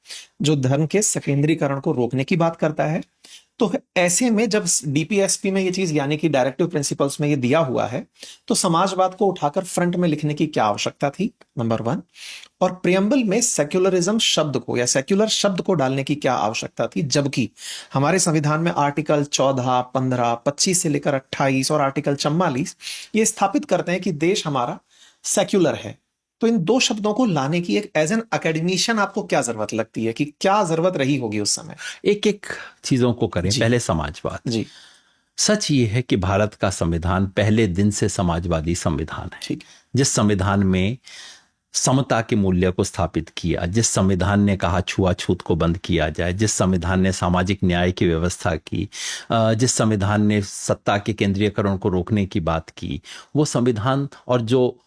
जो धर्म के सकेंद्रीकरण को रोकने की बात करता है। तो ऐसे में जब डीपीएसपी में ये चीज यानी कि डायरेक्टिव प्रिंसिपल्स में ये दिया हुआ है, तो समाजवाद को उठाकर फ्रंट में लिखने की क्या आवश्यकता थी, नंबर 1। और प्रियम्बल में सेक्युलरिज्म शब्द को या सेक्युलर शब्द को डालने की क्या आवश्यकता थी, जबकि हमारे संविधान में आर्टिकल 14, 15, 25 से लेकर 28 और आर्टिकल 44 ये स्थापित करते हैं कि देश हमारा सेक्युलर है। तो इन दो शब्दों को लाने की एक एज एन एकेडमिशियन आपको क्या जरूरत लगती है, कि क्या जरूरत रही होगी उस समय? एक चीजों को करें। पहले समाजवाद जी। सच ये है कि भारत का संविधान पहले दिन से समाजवादी संविधान है। ठीक। जिस संविधान में समता के मूल्य को स्थापित किया, जिस संविधान ने कहा छुआछूत को बंद किया जाए, जिस संविधान ने सामाजिक न्याय की व्यवस्था की, जिस संविधान ने सत्ता के केंद्रीयकरण को रोकने की बात की, वो संविधान, और जो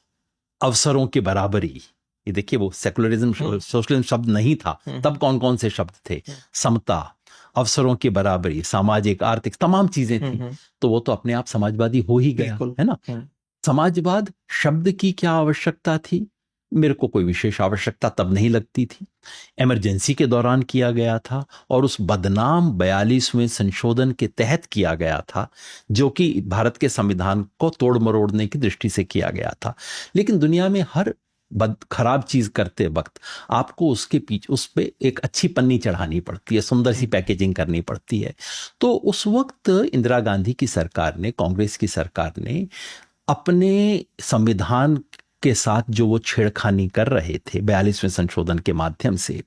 अवसरों की बराबरी, ये देखिए वो सेकुलरिज्म सोशलिज्म शब्द नहीं था तब, कौन कौन से शब्द थे? समता, अवसरों की बराबरी, सामाजिक आर्थिक तमाम चीजें थी। तो वो तो अपने आप समाजवादी हो ही गया, है ना। समाजवाद शब्द की क्या आवश्यकता थी? मेरे को कोई विशेष आवश्यकता तब नहीं लगती थी। इमरजेंसी के दौरान किया गया था और उस बदनाम 42वें संशोधन के तहत किया गया था, जो कि भारत के संविधान को तोड़ मरोड़ने की दृष्टि से किया गया था। लेकिन दुनिया में हर खराब चीज करते वक्त आपको उसके पीछे उस पे एक अच्छी पन्नी चढ़ानी पड़ती है, सुंदर सी पैकेजिंग करनी पड़ती है। तो उस वक्त इंदिरा गांधी की सरकार ने, कांग्रेस की सरकार ने अपने संविधान के साथ जो वो छेड़खानी कर रहे थे 42वें संशोधन के माध्यम से,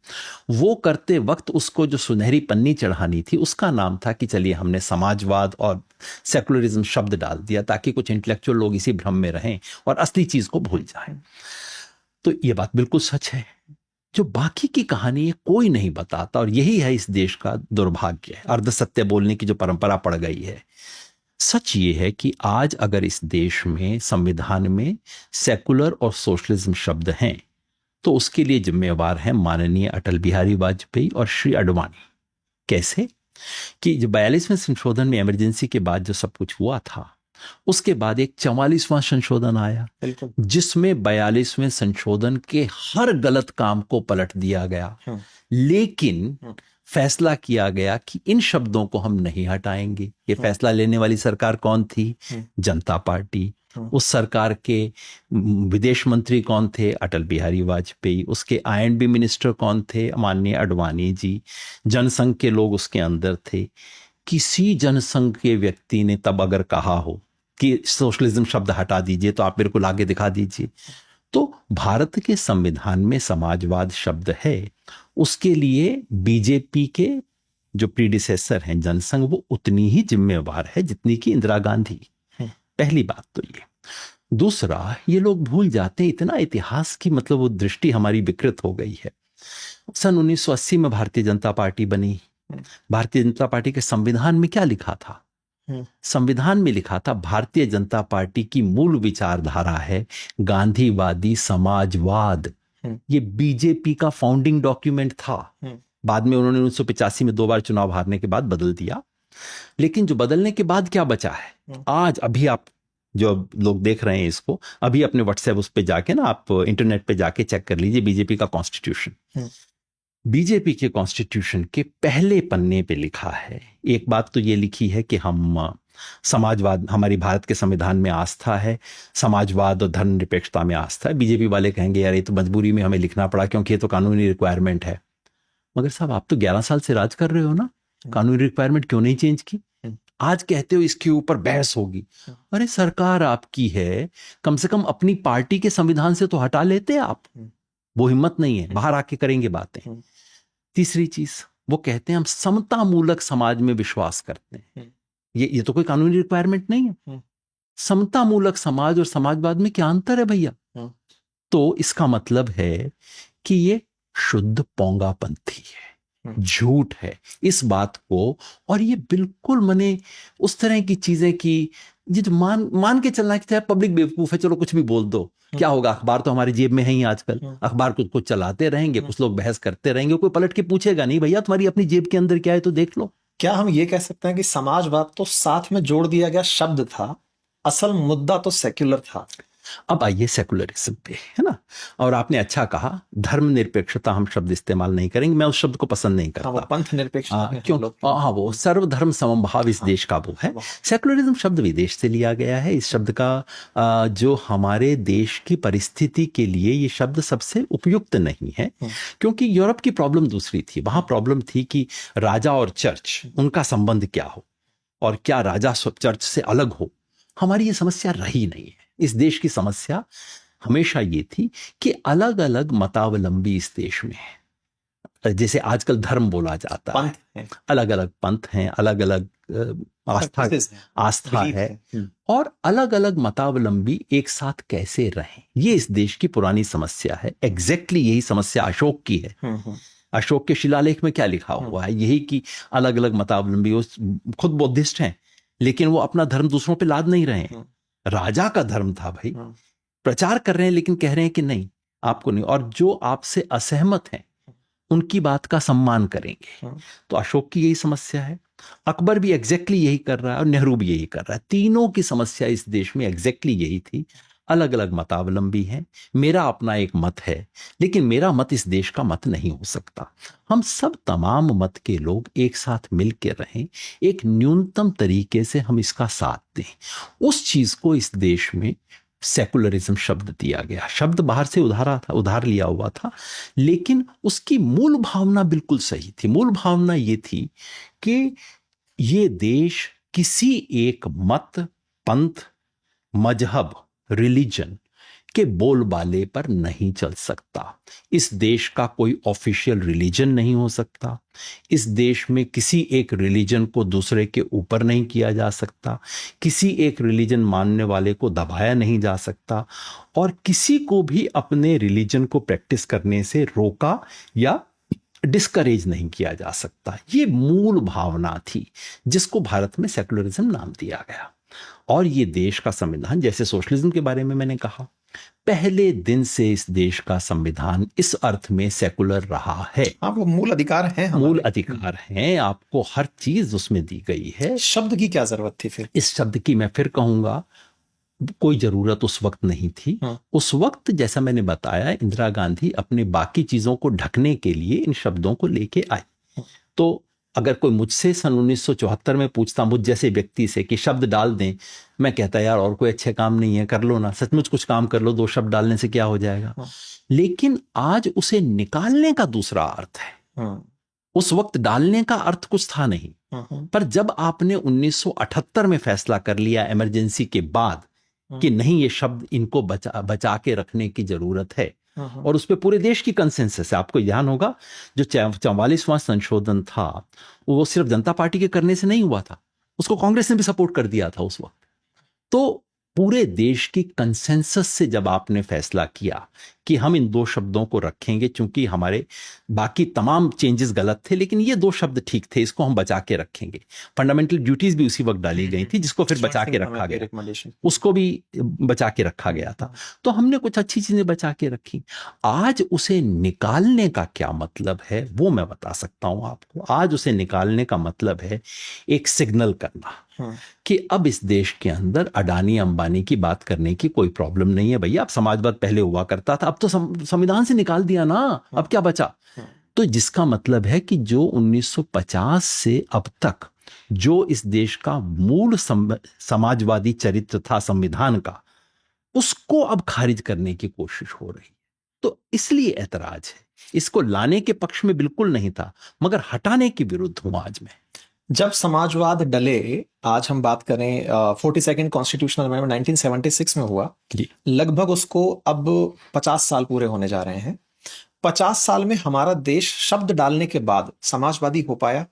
वो करते वक्त उसको जो सुनहरी पन्नी चढ़ानी थी उसका नाम था कि चलिए हमने समाजवाद और सेकुलरिज्म शब्द डाल दिया ताकि कुछ इंटेलेक्चुअल लोग इसी भ्रम में रहें और असली चीज को भूल जाएं। तो ये बात बिल्कुल सच है। जो बाकी की कहानी है कोई नहीं बताता, और यही है इस देश का दुर्भाग्य, अर्धसत्य बोलने की जो परंपरा पड़ गई है। सच ये है कि आज अगर इस देश में संविधान में सेकुलर और सोशलिज्म शब्द हैं तो उसके लिए जिम्मेवार हैं माननीय अटल बिहारी वाजपेयी और श्री आडवाणी। कैसे कि जो 42वें संशोधन में इमरजेंसी के बाद जो सब कुछ हुआ था, उसके बाद एक 44वां संशोधन आया जिसमें 42वें संशोधन के हर गलत काम को पलट दिया गया। लेकिन फैसला किया गया कि इन शब्दों को हम नहीं हटाएंगे। ये फैसला लेने वाली सरकार कौन थी? जनता पार्टी। उस सरकार के विदेश मंत्री कौन थे? अटल बिहारी वाजपेयी। उसके I&B मिनिस्टर कौन थे? माननीय आडवाणी जी। जनसंघ के लोग उसके अंदर थे। किसी जनसंघ के व्यक्ति ने तब अगर कहा हो कि सोशलिज्म शब्द हटा दीजिए तो आप मेरे को लाके दिखा दीजिए। तो भारत के संविधान में समाजवाद शब्द है, उसके लिए बीजेपी के जो प्रीडिसेसर हैं जनसंघ, वो उतनी ही जिम्मेवार है जितनी कि इंदिरा गांधी। पहली बात तो ये। दूसरा, ये लोग भूल जाते हैं इतना इतिहास की, मतलब वो दृष्टि हमारी विकृत हो गई है। सन 1980 में भारतीय जनता पार्टी बनी। भारतीय जनता पार्टी के संविधान में क्या लिखा था? संविधान में लिखा था भारतीय जनता पार्टी की मूल विचारधारा है गांधीवादी समाजवाद। ये बीजेपी का फाउंडिंग डॉक्यूमेंट था। बाद में उन्होंने 1985 में 2 बार चुनाव हारने के बाद बदल दिया। लेकिन जो बदलने के बाद क्या बचा है? आज अभी आप जो लोग देख रहे हैं इसको, अभी अपने व्हाट्सएप उस पे जाके ना, आप इंटरनेट पे जाके चेक कर लीजिए बीजेपी का कॉन्स्टिट्यूशन। बीजेपी के कॉन्स्टिट्यूशन के पहले पन्ने पे लिखा है, एक बात तो ये लिखी है कि हम समाजवाद, हमारी भारत के संविधान में आस्था है, समाजवाद और धर्मनिरपेक्षता में आस्था है। बीजेपी वाले कहेंगे यार ये तो मजबूरी में हमें लिखना पड़ा क्योंकि ये तो कानूनी रिक्वायरमेंट है। मगर साहब आप तो 11 साल से राज कर रहे हो ना, कानूनी रिक्वायरमेंट क्यों नहीं चेंज की? आज कहते हो इसके ऊपर बहस होगी। अरे सरकार आपकी है, कम से कम अपनी पार्टी के संविधान से तो हटा लेते आप। वो हिम्मत नहीं है, बाहर आके करेंगे बातें। तीसरी चीज, वो कहते हैं हम समता मूलक समाज में विश्वास करते हैं। ये तो कोई कानूनी रिक्वायरमेंट नहीं है। समता मूलक समाज और समाजवाद में क्या अंतर है भैया? तो इसका मतलब है कि ये शुद्ध पोंगापंथी है, झूठ है इस बात को। और ये बिल्कुल मने उस तरह की चीजें कि ये जो मान के चलना कि पब्लिक बेवकूफ है, चलो कुछ भी बोल दो, क्या होगा, अखबार तो हमारी जेब में है ही आजकल, अखबार कुछ चलाते रहेंगे, कुछ लोग बहस करते रहेंगे, कोई पलट के पूछेगा नहीं भैया तुम्हारी अपनी जेब के अंदर क्या है तो देख लो। क्या हम ये कह सकते हैं कि समाजवाद तो साथ में जोड़ दिया गया शब्द था, असल मुद्दा तो सेक्युलर था? अब आइए सेकुलरिज्म पे, है ना। और आपने अच्छा कहा, धर्मनिरपेक्षता हम शब्द इस्तेमाल नहीं करेंगे, मैं उस शब्द को पसंद नहीं करता। वो पंथ निरपेक्ष क्यों? हाँ, वो सर्वधर्म समभाव इस देश का वो है। सेकुलरिज्म शब्द विदेश से लिया गया है। इस शब्द का जो हमारे देश की परिस्थिति के लिए ये शब्द सबसे उपयुक्त नहीं है, क्योंकि यूरोप की प्रॉब्लम दूसरी थी। वहां प्रॉब्लम थी कि राजा और चर्च, उनका संबंध क्या हो और क्या राजा चर्च से अलग हो। हमारी ये समस्या रही नहीं है। इस देश की समस्या हमेशा ये थी कि अलग अलग मतावलंबी इस देश में है। जैसे आजकल धर्म बोला जाता है, अलग अलग पंथ हैं, अलग अलग आस्था है, और अलग अलग मतावलंबी एक साथ कैसे रहें, ये इस देश की पुरानी समस्या है। एग्जैक्टली यही समस्या अशोक की है। अशोक के शिलालेख में क्या लिखा हुआ है? यही कि अलग अलग मतावलंबी, खुद बौद्धिस्ट हैं लेकिन वो अपना धर्म दूसरों पे लाद नहीं रहे हैं। राजा का धर्म था भाई, प्रचार कर रहे हैं लेकिन कह रहे हैं कि नहीं आपको नहीं, और जो आपसे असहमत हैं उनकी बात का सम्मान करेंगे। तो अशोक की यही समस्या है, अकबर भी एग्जैक्टली यही कर रहा है और नेहरू भी यही कर रहा है। तीनों की समस्या इस देश में एग्जैक्टली यही थी। अलग अलग मतावलंबी हैं, मेरा अपना एक मत है, लेकिन मेरा मत इस देश का मत नहीं हो सकता। हम सब तमाम मत के लोग एक साथ मिल के रहें, एक न्यूनतम तरीके से हम इसका साथ दें। उस चीज को इस देश में सेकुलरिज्म शब्द दिया गया। शब्द बाहर से उधार लिया हुआ था, लेकिन उसकी मूल भावना बिल्कुल सही थी। मूल भावना ये थी कि ये देश किसी एक मत, पंथ, मजहब, रिलीजन के बोलबाले पर नहीं चल सकता। इस देश का कोई ऑफिशियल रिलीजन नहीं हो सकता। इस देश में किसी एक रिलीजन को दूसरे के ऊपर नहीं किया जा सकता। किसी एक रिलीजन मानने वाले को दबाया नहीं जा सकता, और किसी को भी अपने रिलीजन को प्रैक्टिस करने से रोका या डिस्करेज नहीं किया जा सकता। ये मूल भावना थी जिसको भारत में सेकुलरिज्म नाम दिया गया। और ये देश का संविधान, जैसे सोशलिज्म के बारे में मैंने कहा, पहले दिन से इस देश का संविधान इस अर्थ में सेकुलर रहा है। हाँ, वो मूल अधिकार हैं, मूल अधिकार हैं, आपको हर चीज उसमें दी गई है। शब्द की क्या जरूरत थी फिर? इस शब्द की मैं फिर कहूंगा, कोई जरूरत उस वक्त नहीं थी। उस वक्त जैसा मैंने बताया, इंदिरा गांधी अपने बाकी चीजों को ढकने के लिए इन शब्दों को लेके आई। तो अगर कोई मुझसे सन 1974 में पूछता, मुझ जैसे व्यक्ति से, कि शब्द डाल दें, मैं कहता यार और कोई अच्छे काम नहीं है, कर लो ना, सचमुच कुछ काम कर लो, 2 शब्द डालने से क्या हो जाएगा। लेकिन आज उसे निकालने का दूसरा अर्थ है। उस वक्त डालने का अर्थ कुछ था नहीं, पर जब आपने 1978 में फैसला कर लिया इमरजेंसी के बाद कि नहीं, ये शब्द इनको बचा के रखने की जरूरत है, और उस पर पूरे देश की कंसेंसस है। आपको ध्यान होगा, जो 44वां संशोधन था वो सिर्फ जनता पार्टी के करने से नहीं हुआ था, उसको कांग्रेस ने भी सपोर्ट कर दिया था उस वक्त। तो पूरे देश की कंसेंसस से जब आपने फैसला किया कि हम इन 2 शब्दों को रखेंगे, क्योंकि हमारे बाकी तमाम चेंजेस गलत थे लेकिन ये 2 शब्द ठीक थे, इसको हम बचा के रखेंगे। फंडामेंटल ड्यूटीज भी उसी वक्त डाली गई थी, जिसको फिर बचा के रखा गया, उसको भी बचा के रखा गया था। तो हमने कुछ अच्छी चीजें बचा के रखी। आज उसे निकालने का क्या मतलब है वो मैं बता सकता हूं आपको। आज उसे निकालने का मतलब है एक सिग्नल करना कि अब इस देश के अंदर अडानी अंबानी की बात करने की कोई प्रॉब्लम नहीं है। भैया, अब समाजवाद पहले हुआ करता था, अब तो संविधान से निकाल दिया ना, अब क्या बचा। तो जिसका मतलब है कि जो 1950 से अब तक जो इस देश का मूल समाजवादी चरित्र था संविधान का, उसको अब खारिज करने की कोशिश हो रही है। तो इसलिए ऐतराज है। इसको लाने के पक्ष में बिल्कुल नहीं था, मगर हटाने के विरुद्ध हूं आज मैं। जब समाजवाद डले, आज हम बात करें 42nd कॉन्स्टिट्यूशनल अमेंडमेंट 1976 में हुआ, लगभग उसको अब 50 साल पूरे होने जा रहे हैं। 50 साल में हमारा देश शब्द डालने के बाद समाजवादी हो पाया?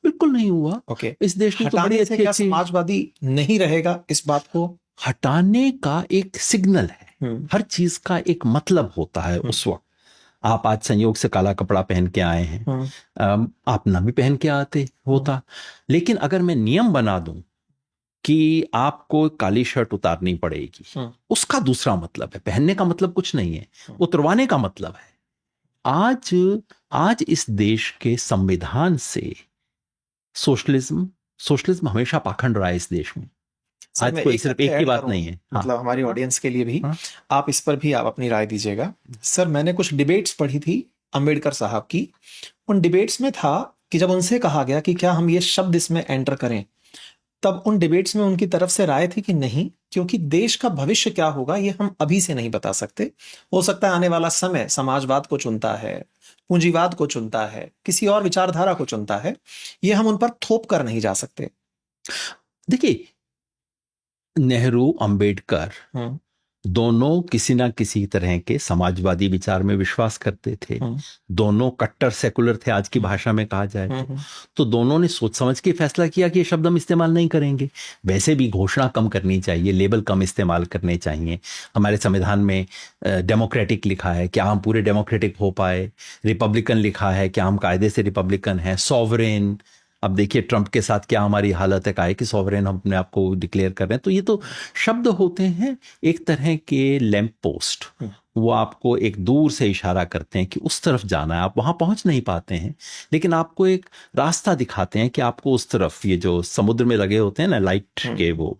बिल्कुल नहीं हुआ। ओके, इस देश में तो बड़ी अच्छी क्या समाजवादी नहीं रहेगा? इस बात को हटाने का एक सिग्नल है। हर चीज का एक मतलब होता है उस वक्त। आप आज संयोग से काला कपड़ा पहन के आए हैं, आप ना भी पहन के आते होता, लेकिन अगर मैं नियम बना दूं कि आपको काली शर्ट उतारनी पड़ेगी, उसका दूसरा मतलब है। पहनने का मतलब कुछ नहीं है, उतरवाने का मतलब है। आज इस देश के संविधान से सोशलिज्म हमेशा पाखंड रहा है इस देश में। आज कोई सिर्फ एक ही बात नहीं है, मतलब हमारी ऑडियंस के लिए भी आप इस पर भी आप अपनी राय दीजिएगा। सर, मैंने कुछ डिबेट्स पढ़ी थी अंबेडकर साहब की। उन डिबेट्स में था कि जब उनसे कहा गया कि क्या हम ये शब्द इसमें एंटर करें, तब उन डिबेट्स में उनकी तरफ से राय थी कि नहीं, क्योंकि देश का भविष्य क्या होगा ये हम अभी से नहीं बता सकते। हो सकता है आने वाला समय समाजवाद को चुनता है, पूंजीवाद को चुनता है, किसी और विचारधारा को चुनता है, ये हम उन पर थोप कर नहीं जा सकते। देखिए, नेहरू, अंबेडकर दोनों किसी ना किसी तरह के समाजवादी विचार में विश्वास करते थे। दोनों कट्टर सेकुलर थे, आज की भाषा में कहा जाए तो दोनों ने सोच समझ के फैसला किया कि ये शब्द हम इस्तेमाल नहीं करेंगे। वैसे भी घोषणा कम करनी चाहिए, लेबल कम इस्तेमाल करने चाहिए। हमारे संविधान में डेमोक्रेटिक लिखा है, क्या हम पूरे डेमोक्रेटिक हो पाए? रिपब्लिकन लिखा है, क्या हम कायदे से रिपब्लिकन हैं? सॉवरेन, अब देखिए ट्रंप के साथ क्या हमारी हालत है, काहे कि सॉवरेन हम अपने आप को डिक्लेयर कर रहे हैं। तो ये तो शब्द होते हैं एक तरह के लैंप पोस्ट, वो आपको एक दूर से इशारा करते हैं कि उस तरफ जाना है। आप वहां पहुंच नहीं पाते हैं, लेकिन आपको एक रास्ता दिखाते हैं कि आपको उस तरफ, ये जो समुद्र में लगे होते हैं ना लाइट के वो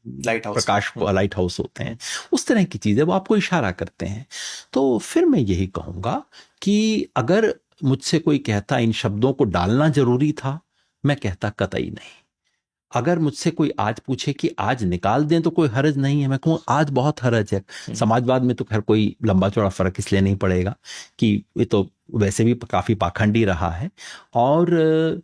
लाइट हाउस, प्रकाश लाइट हाउस होते हैं, उस तरह की चीजें वो आपको इशारा करते हैं। तो फिर मैं यही कहूंगा कि अगर मुझसे कोई कहता इन शब्दों को डालना जरूरी था, मैं कहता कतई नहीं। अगर मुझसे कोई आज पूछे कि आज निकाल दें तो कोई हर्ज नहीं है, मैं कहूँ आज बहुत हर्ज है। समाजवाद में तो खैर कोई लंबा चौड़ा फर्क इसलिए नहीं पड़ेगा कि ये तो वैसे भी काफी पाखंडी रहा है। और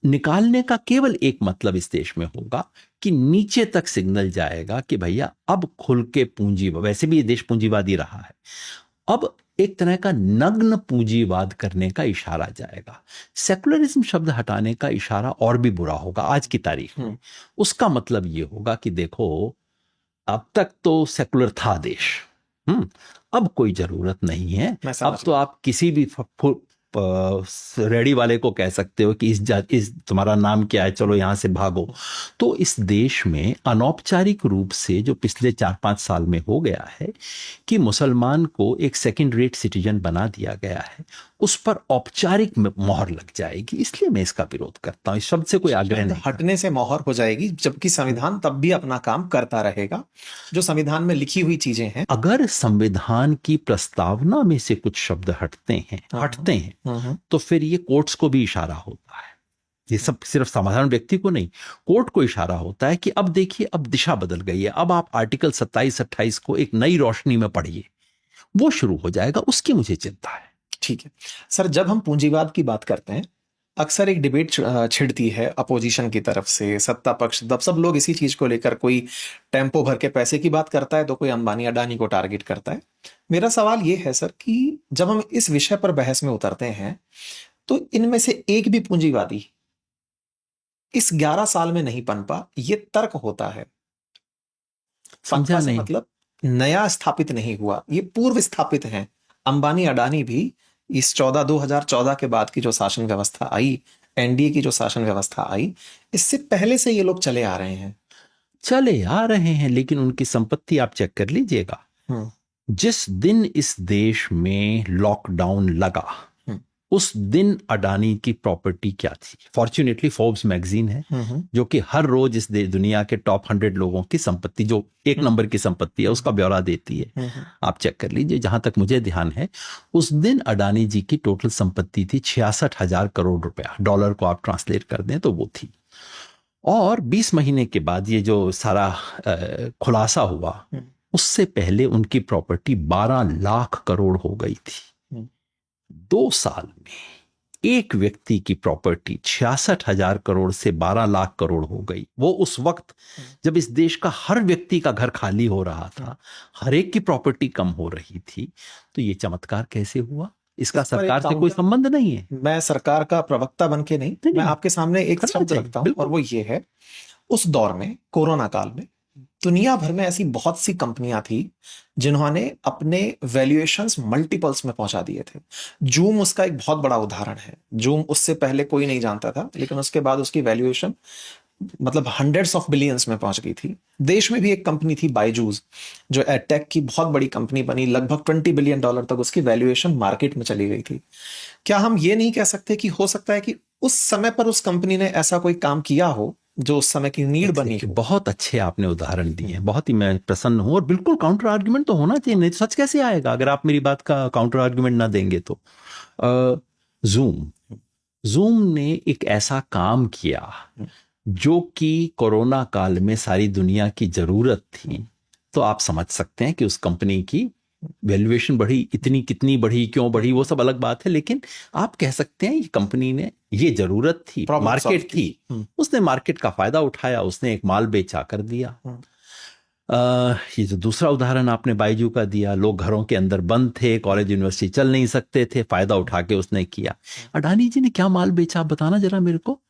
निकालने का केवल एक मतलब इस देश में होगा कि नीचे तक सिग्नल जाएगा कि भैया अब खुल के पूंजी, वैसे भी ये देश पूंजीवादी रहा है, अब एक तरह का नग्न पूंजीवाद करने का इशारा जाएगा। सेकुलरिज्म शब्द हटाने का इशारा और भी बुरा होगा आज की तारीख में। उसका मतलब ये होगा कि देखो अब तक तो सेकुलर था देश, अब कोई जरूरत नहीं है, अब तो आप किसी भी रेडी वाले को कह सकते हो कि इस तुम्हारा नाम क्या है, चलो यहां से भागो। तो इस देश में अनौपचारिक रूप से जो पिछले 4-5 साल में हो गया है कि मुसलमान को एक सेकंड रेट सिटीजन बना दिया गया है, उस पर औपचारिक मोहर लग जाएगी। इसलिए मैं इसका विरोध करता हूं। इस शब्द से कोई आग्रह नहीं, हटने से मोहर हो जाएगी, जबकि संविधान तब भी अपना काम करता रहेगा। जो संविधान में लिखी हुई चीजें हैं, अगर संविधान की प्रस्तावना में से कुछ शब्द हटते हैं तो फिर ये कोर्ट्स को भी इशारा होता है। ये सब सिर्फ साधारण व्यक्ति को नहीं, कोर्ट को इशारा होता है कि अब देखिए अब दिशा बदल गई है, अब आप आर्टिकल 27-28 को एक नई रोशनी में पढ़िए, वो शुरू हो जाएगा। उसकी मुझे चिंता है। ठीक है सर, जब हम पूंजीवाद की बात करते हैं अक्सर एक डिबेट छिड़ती है अपोजिशन की तरफ से, सत्ता पक्ष, तब सब लोग इसी चीज को लेकर, कोई टेम्पो भर के पैसे की बात करता है तो कोई अंबानी अडानी को टारगेट करता है। मेरा सवाल ये है सर कि जब हम इस विषय पर बहस में उतरते हैं तो इनमें से एक भी पूंजीवादी इस 11 साल में नहीं पनपा, ये तर्क होता है। समझा नहीं, मतलब नया स्थापित नहीं हुआ, ये पूर्व स्थापित हैं। अंबानी अडानी भी इस 2014 के बाद की जो शासन व्यवस्था आई, एनडीए की जो शासन व्यवस्था आई, इससे पहले से ये लोग चले आ रहे हैं। लेकिन उनकी संपत्ति आप चेक कर लीजिएगा। जिस दिन इस देश में लॉकडाउन लगा उस दिन अडानी की प्रॉपर्टी क्या थी? फॉर्चुनेटली फोर्ब्स मैगजीन है जो कि हर रोज इस दुनिया के टॉप 100 लोगों की संपत्ति, जो एक नंबर की संपत्ति है, उसका ब्यौरा देती है। आप चेक कर लीजिए। जहां तक मुझे ध्यान है उस दिन अडानी जी की टोटल संपत्ति थी 66,000 करोड़ रुपया। डॉलर को आप ट्रांसलेट कर दें तो वो थी। और 20 महीने के बाद ये जो सारा खुलासा हुआ, उससे पहले उनकी प्रॉपर्टी 12 लाख करोड़ हो गई थी। 2 साल में एक व्यक्ति की प्रॉपर्टी 66,000 करोड़ से 12 लाख करोड़ हो गई। वो उस वक्त जब इस देश का हर व्यक्ति का घर खाली हो रहा था, हर एक की प्रॉपर्टी कम हो रही थी। तो ये चमत्कार कैसे हुआ? इसका सरकार से कोई संबंध नहीं है। मैं सरकार का प्रवक्ता बन के नहीं, मैं आपके सामने एक शब्द रखता हूं, और वो ये है, उस दौर में, कोरोना काल में, दुनिया भर में ऐसी बहुत सी कंपनियां थी जिन्होंने अपने वैल्यूएशंस मल्टीपल्स में पहुंचा दिए थे। जूम उसका एक बहुत बड़ा उदाहरण है। जूम उससे पहले कोई नहीं जानता था, लेकिन उसके बाद उसकी वैल्यूएशन मतलब हंड्रेड्स ऑफ बिलियंस में पहुंच गई थी। देश में भी एक कंपनी थी बायजूस, जो एडटेक की बहुत बड़ी कंपनी बनी, लगभग $20 बिलियन तक उसकी वैल्यूएशन मार्केट में चली गई थी। क्या हम ये नहीं कह सकते कि हो सकता है कि उस समय पर उस कंपनी ने ऐसा कोई काम किया हो जो उस समय की नीड बनी? बहुत अच्छे आपने उदाहरण दिए हैं, बहुत ही मैं प्रसन्न हूं। और बिल्कुल काउंटर आर्ग्यूमेंट तो होना चाहिए, नहीं तो सच कैसे आएगा अगर आप मेरी बात का काउंटर आर्ग्यूमेंट ना देंगे तो। जूम ने एक ऐसा काम किया जो कि कोरोना काल में सारी दुनिया की जरूरत थी। तो आप समझ सकते हैं कि उस कंपनी की वैल्यूएशन बढ़ी, इतनी कितनी बढ़ी, क्यों बढ़ी, वो सब अलग बात है। लेकिन आप कह सकते हैं ये कंपनी ने, ये जरूरत थी, मार्केट थी, उसने मार्केट का फायदा उठाया, उसने एक माल बेचा कर दिया। ये जो दूसरा उदाहरण आपने बायजू का दिया, लोग घरों के अंदर बंद थे, कॉलेज यूनिवर्सिटी चल नहीं सकते थे, फायदा उठा के उसने किया। अडानी जी ने क्या माल बेचा, आप बताना जरा मेरे को।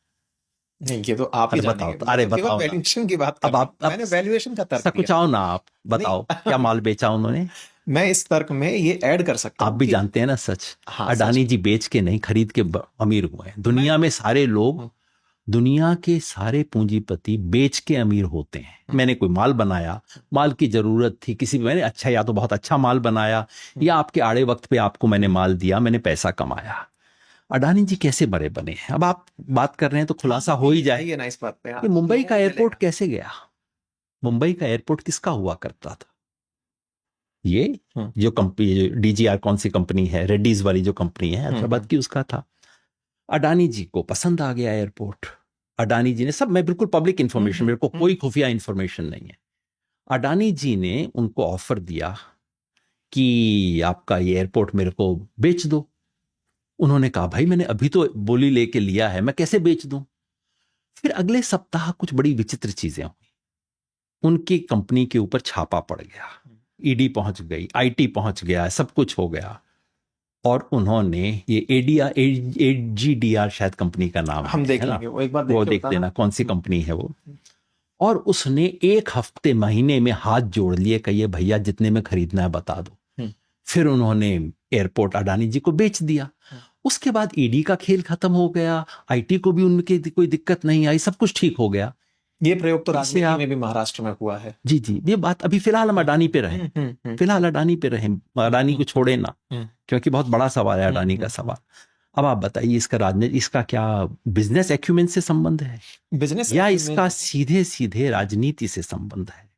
नहीं, ये तो आप ही बताओ। अरे बताओ, वैल्यूएशन की बात अब आप मैंने वैल्यूएशन का तर्क कुछ आओ ना, आप बताओ क्या माल बेचा उन्होंने। मैं इस तर्क में ये ऐड कर सकता हूं, आप भी जानते हैं ना सच। हाँ, अडानी जी बेच के नहीं, खरीद के अमीर हुए हैं। दुनिया में सारे लोग, दुनिया के सारे पूंजीपति बेच के अमीर होते हैं। मैंने कोई माल बनाया, माल की जरूरत थी किसी, मैंने अच्छा, या तो बहुत अच्छा माल बनाया, या आपके आड़े वक्त पे आपको मैंने माल दिया, मैंने पैसा कमाया। अडानी जी कैसे बड़े बने हैं? अब आप बात कर रहे हैं तो खुलासा हो ही जाए ना इस बात पे। कि मुंबई का एयरपोर्ट कैसे गया, मुंबई का एयरपोर्ट किसका हुआ करता था? ये हम्म। जो कंपनी, जो डीजीआर कौन सी कंपनी है, रेड्डीज वाली जो कंपनी है हैदराबाद की, उसका था। अडानी जी को पसंद आ गया एयरपोर्ट। अडानी जी ने, सब मैं बिल्कुल पब्लिक इंफॉर्मेशन, मेरे को कोई खुफिया इंफॉर्मेशन नहीं है। अडानी जी ने उनको ऑफर दिया कि आपका ये एयरपोर्ट मेरे को बेच दो। उन्होंने कहा भाई मैंने अभी तो बोली लेके लिया है, मैं कैसे बेच दूं? फिर अगले सप्ताह कुछ बड़ी विचित्र चीजें हुई। उनकी कंपनी के ऊपर छापा पड़ गया, ईडी पहुंच गई, आईटी पहुंच गया, सब कुछ हो गया। और उन्होंने ये एजीडीआर शायद कंपनी का नाम हम देख है ना, लेंगे, वो एक बार वो के देख बताना। लेना कौन सी कंपनी है वो। और उसने एक हफ्ते महीने में हाथ जोड़ लिए, कहिए भैया जितने में खरीदना है बता दो। फिर उन्होंने एयरपोर्ट अडानी जी को बेच दिया। उसके बाद ईडी का खेल खत्म हो गया, आईटी को भी उनके कोई दिक्कत नहीं आई, सब कुछ ठीक हो गया। ये प्रयोग तो इससे राजनीति में भी महाराष्ट्र में हुआ है। जी जी, ये बात अभी फिलहाल हम अडानी पे रहे, फिलहाल अडानी पे रहे, अडानी को छोड़े ना, क्योंकि बहुत बड़ा सवाल है अडानी का सवाल। अब आप बताइए इसका राजनीति, इसका क्या बिजनेस एक्यूमेंट से संबंध है, बिजनेस या इसका सीधे सीधे राजनीति से संबंध है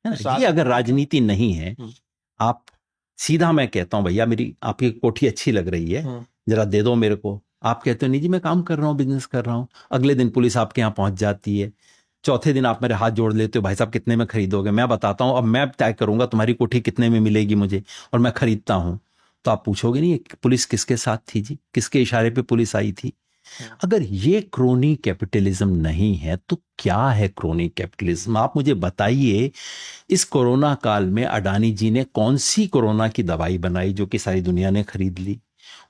ना? ये अगर राजनीति नहीं है, आप सीधा, मैं कहता हूं भैया मेरी आपकी कोठी अच्छी लग रही है, जरा दे दो मेरे को। आप कहते हो नहीं जी मैं काम कर रहा हूँ, बिजनेस कर रहा हूँ। अगले दिन पुलिस आपके यहाँ पहुंच जाती है, चौथे दिन आप मेरे हाथ जोड़ लेते हो, भाई साहब कितने में खरीदोगे? मैं बताता हूं, अब मैं तय करूंगा तुम्हारी कोठी कितने में मिलेगी मुझे, और मैं खरीदता हूं। तो आप पूछोगे नहीं पुलिस किसके साथ थी जी, किसके इशारे पे पुलिस आई थी? अगर ये क्रोनी कैपिटलिज्म नहीं है तो क्या है क्रोनी कैपिटलिज्म? आप मुझे बताइए, इस कोरोना काल में अडानी जी ने कौन सी कोरोना की दवाई बनाई जो कि सारी दुनिया ने खरीद ली?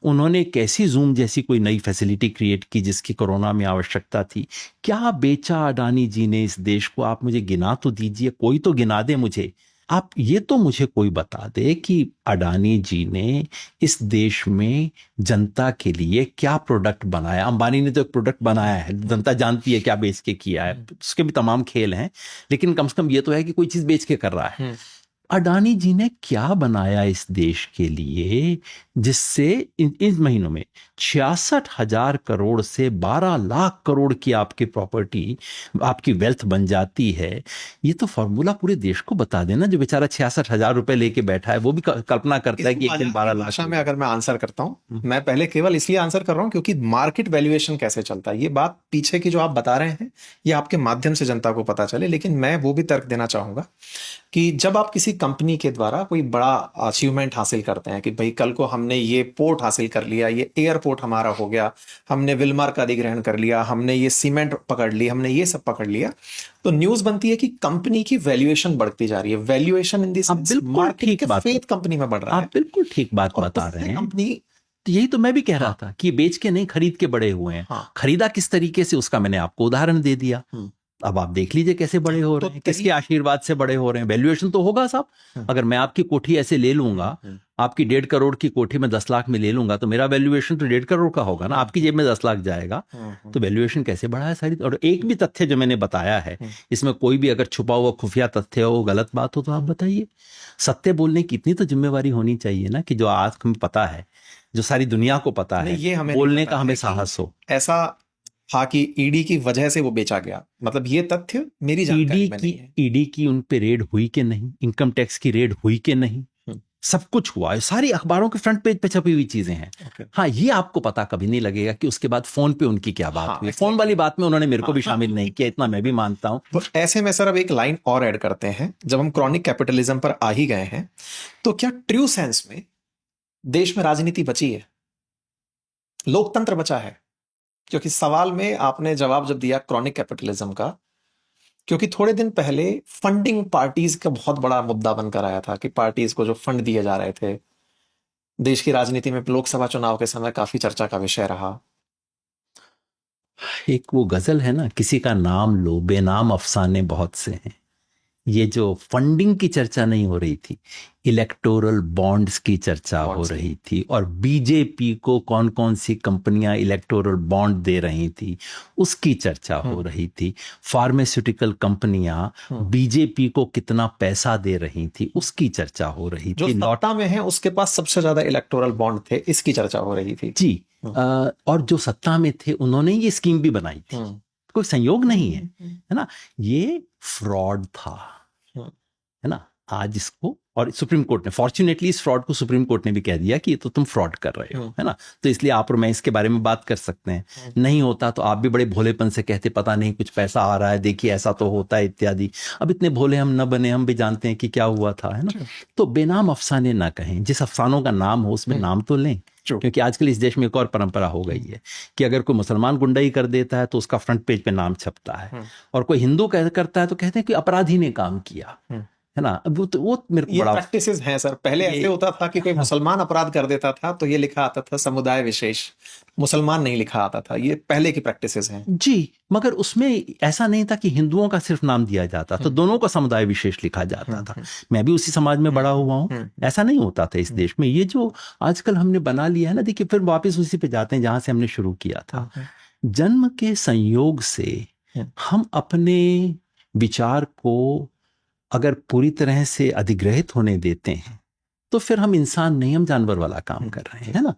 उन्होंने कैसी जूम जैसी कोई नई फैसिलिटी क्रिएट की जिसकी कोरोना में आवश्यकता थी? क्या बेचा अडानी जी ने इस देश को? आप मुझे गिना तो दीजिए, कोई तो गिना दे मुझे। आप ये तो मुझे कोई बता दे कि अडानी जी ने इस देश में जनता के लिए क्या प्रोडक्ट बनाया। अंबानी ने तो एक प्रोडक्ट बनाया है, जनता जानती है क्या बेच के किया है, उसके भी तमाम खेल हैं, लेकिन कम से कम ये तो है कि कोई चीज बेच के कर रहा है। अडानी जी ने क्या बनाया इस देश के लिए जिससे इन महीनों में 66,000 करोड़ से 12 लाख करोड़ की आपकी प्रॉपर्टी, आपकी वेल्थ बन जाती है? ये तो फॉर्मूला पूरे देश को बता देना। जो बेचारा 66,000 रुपए लेके बैठा है वो भी कल्पना करता है कि एक दिन 12 लाख में। अगर मैं आंसर करता हूं, मैं पहले केवल इसलिए आंसर कर रहा हूं क्योंकि मार्केट वैल्यूएशन कैसे चलता है, ये बात पीछे की जो आप बता रहे हैं ये आपके माध्यम से जनता को पता चले। लेकिन मैं वो भी तर्क देना चाहूंगा कि जब आप किसी कंपनी के द्वारा कोई बड़ा अचीवमेंट हासिल करते हैं कि भाई कल को हमने ये पोर्ट हासिल कर लिया, ये एयरपोर्ट हमारा हो गया, हमने विलमार का अधिग्रहण कर लिया, हमने ये सीमेंट पकड़ ली, हमने ये सब पकड़ लिया, तो न्यूज बनती है कि कंपनी की वैल्यूएशन बढ़ती जा रही है। वैल्यूएशन इन दिस मार्केट के फेथ कंपनी में बढ़ रहा है। आप बिल्कुल ठीक बात बता रहे हैं। कंपनी, यही तो मैं भी कह रहा था कि बेच के नहीं खरीद के बड़े हुए हैं। खरीदा किस तरीके से उसका मैंने आपको उदाहरण दे दिया। अब आप देख लीजिए कैसे बड़े हो रहे हैं, किसके आशीर्वाद से बड़े हो रहे हैं। वैल्यूएशन तो होगा साहब। अगर मैं आपकी कोठी ऐसे ले लूंगा, आपकी 1.5 करोड़ की कोठी में 10 लाख में ले लूंगा, तो मेरा वैल्यूएशन तो 1.5 करोड़ का होगा ना, आपकी जेब में 10 लाख जाएगा। तो वैल्यूएशन कैसे बढ़ा है सारी। और एक भी तथ्य जो मैंने बताया है, इसमें कोई भी अगर छुपा हुआ खुफिया तथ्य हो, गलत बात हो, तो आप बताइए। सत्य बोलने की इतनी तो जिम्मेवारी होनी चाहिए ना कि जो आज हमें पता है, जो सारी दुनिया को पता है, ये हमें बोलने का हमें साहस हो। ऐसा हाँ कि ईडी की वजह से वो बेचा गया, मतलब ये तथ्य मेरी जानकारी में नहीं है। ईडी की उन पे रेड हुई कि नहीं, इनकम टैक्स की रेड हुई कि नहीं, सब कुछ हुआ है, सारी अखबारों के फ्रंट पेज पे छपी हुई चीजें हैं। हाँ, ये आपको पता कभी नहीं लगेगा कि उसके बाद फोन पे उनकी क्या बात हुई। फोन वाली बात में उन्होंने मेरे को भी शामिल नहीं किया, इतना मैं भी मानता हूं। तो ऐसे में सर अब एक लाइन और ऐड करते हैं, जब हम क्रॉनिक कैपिटलिज्म पर आ ही गए हैं, तो क्या ट्रू सेंस में देश में राजनीति बची है, लोकतंत्र बचा है? क्योंकि सवाल में आपने जवाब जब दिया क्रॉनिक कैपिटलिज्म का, क्योंकि थोड़े दिन पहले फंडिंग पार्टीज का बहुत बड़ा मुद्दा बनकर आया था कि पार्टीज को जो फंड दिए जा रहे थे, देश की राजनीति में लोकसभा चुनाव के समय काफी चर्चा का विषय रहा। एक वो गजल है ना, किसी का नाम लो बेनाम अफसाने बहुत से हैं। ये जो फंडिंग की चर्चा नहीं हो रही थी, इलेक्टोरल बॉन्ड्स की चर्चा हो रही थी, और बीजेपी को कौन कौन सी कंपनियां इलेक्टोरल बॉन्ड दे रही थी उसकी चर्चा हो रही थी। फार्मास्यूटिकल कंपनियां बीजेपी को कितना पैसा दे रही थी उसकी चर्चा हो रही थी। जो सत्ता में है उसके पास सबसे ज्यादा इलेक्टोरल बॉन्ड थे, इसकी चर्चा हो रही थी जी। और जो सत्ता में थे उन्होंने ये स्कीम भी बनाई थी। कोई संयोग नहीं है ना, ये फ्रॉड था, है ना। आज इसको, और सुप्रीम कोर्ट ने फॉर्चुनेटली इस फ्रॉड को सुप्रीम कोर्ट ने भी कह दिया कि ये तो तुम फ्रॉड कर रहे हो, है ना। तो इसलिए आप और मैं इसके बारे में बात कर सकते हैं। नहीं होता तो आप भी बड़े भोलेपन से कहते पता नहीं कुछ पैसा आ रहा है, देखिए ऐसा तो होता है इत्यादि। अब इतने भोले हम न बने, हम भी जानते हैं कि क्या हुआ था, है ना। तो बेनाम अफसाने ना कहें, जिस अफसानों का नाम हो उसमें नाम तो लें, क्योंकि आजकल इस देश में एक और परंपरा हो गई है कि अगर कोई मुसलमान गुंडाई कर देता है तो उसका फ्रंट पेज पे नाम छपता है, और कोई हिंदू करता है तो कहते हैं कि अपराधी ने काम किया, है ना। वो मेरे को बड़ा प्रैक्टिसेस हैं सर। पहले ऐसे होता था कि कोई मुसलमान अपराध कर देता था तो ये लिखा आता था समुदाय विशेष, मुसलमान नहीं लिखा आता था। ये पहले की प्रैक्टिसेस हैं जी, मगर उसमें ऐसा नहीं था कि हिंदुओं का सिर्फ नाम दिया जाता, तो दोनों का समुदाय विशेष लिखा जाता था। मैं भी उसी समाज में बड़ा हुआ हूँ, ऐसा नहीं होता था इस देश में। ये जो आजकल हमने बना लिया है ना, देखिए फिर वापस उसी पे जाते हैं जहां से हमने शुरू किया था। जन्म के संयोग से हम अपने विचार को अगर पूरी तरह से अधिग्रहित होने देते हैं तो फिर हम इंसान नहीं, हम जानवर वाला काम कर रहे हैं, है ना।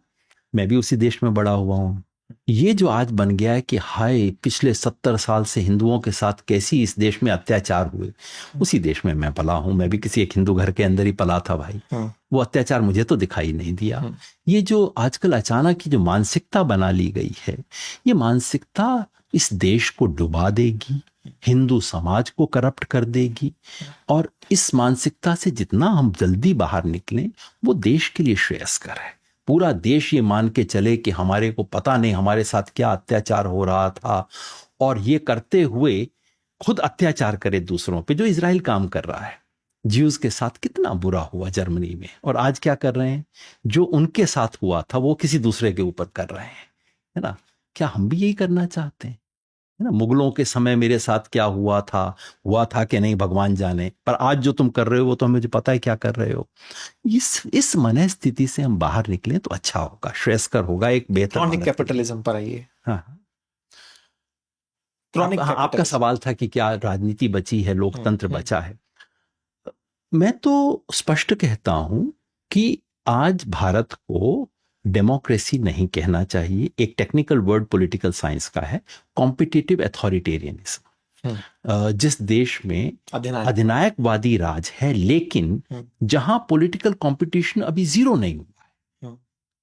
मैं भी उसी देश में बड़ा हुआ हूँ। ये जो आज बन गया है कि हाय पिछले 70 साल से हिंदुओं के साथ कैसी इस देश में अत्याचार हुए, उसी देश में मैं पला हूँ। मैं भी किसी एक हिंदू घर के अंदर ही पला था भाई। वो अत्याचार मुझे तो दिखाई नहीं दिया। ये जो आजकल अचानक की जो मानसिकता बना ली गई है, ये मानसिकता इस देश को डुबा देगी, हिंदू समाज को करप्ट कर देगी, और इस मानसिकता से जितना हम जल्दी बाहर निकलें वो देश के लिए श्रेयस्कर है। पूरा देश ये मान के चले कि हमारे को पता नहीं हमारे साथ क्या अत्याचार हो रहा था, और ये करते हुए खुद अत्याचार करे दूसरों पे, जो इजराइल काम कर रहा है। ज्यूज के साथ कितना बुरा हुआ जर्मनी में, और आज क्या कर रहे हैं, जो उनके साथ हुआ था वो किसी दूसरे के ऊपर कर रहे हैं, है ना। क्या हम भी यही करना चाहते हैं, है ना। मुगलों के समय मेरे साथ क्या हुआ था कि नहीं भगवान जाने, पर आज जो तुम कर रहे हो वो तो मुझे पता है क्या कर रहे हो। इस मन स्थिति से हम बाहर निकलें तो अच्छा होगा, श्रेयस्कर होगा, एक बेहतर। क्रॉनिक कैपिटलिज्म पर आइए। हाँ, आपका सवाल था कि क्या राजनीति बची है, लोकतंत्र बचा है। मैं तो स्पष्ट कहता हूं कि आज भारत को डेमोक्रेसी नहीं कहना चाहिए। एक टेक्निकल वर्ड पॉलिटिकल साइंस का है, कॉम्पिटिटिव अथॉरिटेरियनिज्म। जिस देश में अधिनायकवादी राज है, लेकिन जहां पॉलिटिकल कंपटीशन अभी जीरो नहीं हुआ है,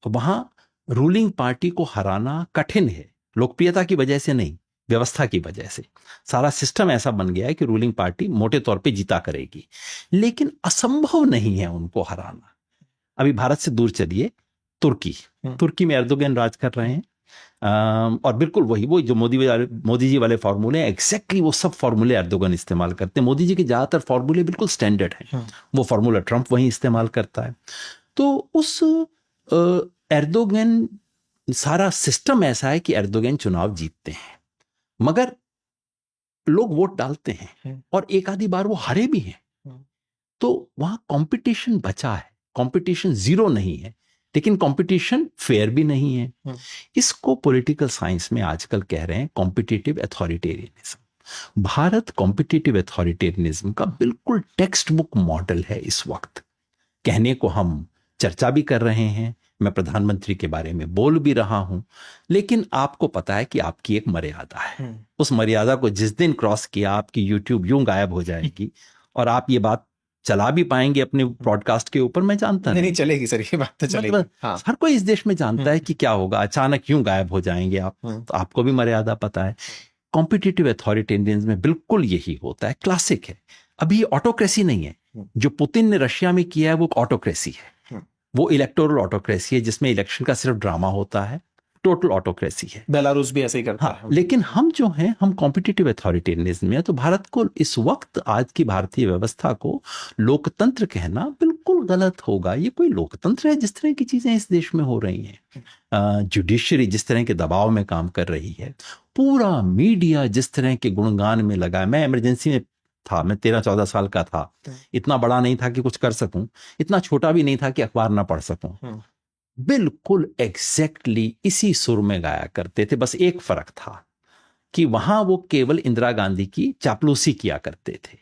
वहां रूलिंग पार्टी को हराना कठिन है। लोकप्रियता की वजह से नहीं, व्यवस्था की वजह से। सारा सिस्टम ऐसा बन गया है कि रूलिंग पार्टी मोटे तौर पे जीता करेगी, लेकिन असंभव नहीं है उनको हराना। अभी भारत से दूर चलिए, तुर्की में एर्दोगन राज कर रहे हैं, और बिल्कुल वही जो मोदी जी वाले फॉर्मूले हैं, एग्जैक्टली वो सब फॉर्मूले एर्दोगन इस्तेमाल करते हैं। मोदी जी के ज्यादातर फॉर्मूले बिल्कुल स्टैंडर्ड हैं, वो फॉर्मूला ट्रंप वही इस्तेमाल करता है। तो उस एर्दोगन, सारा सिस्टम ऐसा है कि एर्दोगन चुनाव जीतते हैं, मगर लोग वोट डालते हैं और एक आधी बार वो हारे भी हैं। तो वहां कंपटीशन बचा है, कंपटीशन जीरो नहीं है, लेकिन कंपटीशन फेयर भी नहीं है। इसको पॉलिटिकल साइंस में आजकल कह रहे हैं competitive authoritarianism. Bharat competitive authoritarianism का बिल्कुल टेक्स्ट बुक मॉडल है इस वक्त। कहने को हम चर्चा भी कर रहे हैं, मैं प्रधानमंत्री के बारे में बोल भी रहा हूं, लेकिन आपको पता है कि आपकी एक मर्यादा है। उस मर्यादा को जिस दिन क्रॉस किया, आपकी यूट्यूब यूं गायब हो जाएगी, और आप ये बात चला भी पाएंगे अपने ब्रॉडकास्ट के ऊपर, मैं जानता नहीं चलेगी सर, ये बात तो चलेगी। हाँ। हर कोई इस देश में जानता है कि क्या होगा, अचानक यूं गायब हो जाएंगे आप, तो आपको भी मर्यादा पता है। कॉम्पिटिटिव अथॉरिटेरियनिज्म में बिल्कुल यही होता है, क्लासिक है। अभी ऑटोक्रेसी नहीं है, जो पुतिन ने रशिया में किया है वो ऑटोक्रेसी है, वो इलेक्टोरल ऑटोक्रेसी है, जिसमें इलेक्शन का सिर्फ ड्रामा होता है, टोटल ऑटोक्रेसी है। बेलारूस भी ऐसे ही करता है। लेकिन हम जो हैं, हम कॉम्पिटिटिव अथॉरिटेरियनिज्म में, तो भारत को इस वक्त, आज की भारतीय व्यवस्था को लोकतंत्र कहना बिल्कुल गलत होगा। ये कोई लोकतंत्र है जिस तरह की चीजें इस देश में हो रही हैं, जुडिशरी जिस तरह के दबाव में काम कर रही है, पूरा मीडिया जिस तरह के गुणगान में लगा है। मैं इमरजेंसी में था, मैं 13-14 साल का था, इतना बड़ा नहीं था कि कुछ कर सकूं, इतना छोटा भी नहीं था कि अखबार ना पढ़ सकूं। बिल्कुल एग्जैक्टली इसी सुर में गाया करते थे। बस एक फर्क था कि वहां वो केवल इंदिरा गांधी की चापलूसी किया करते थे,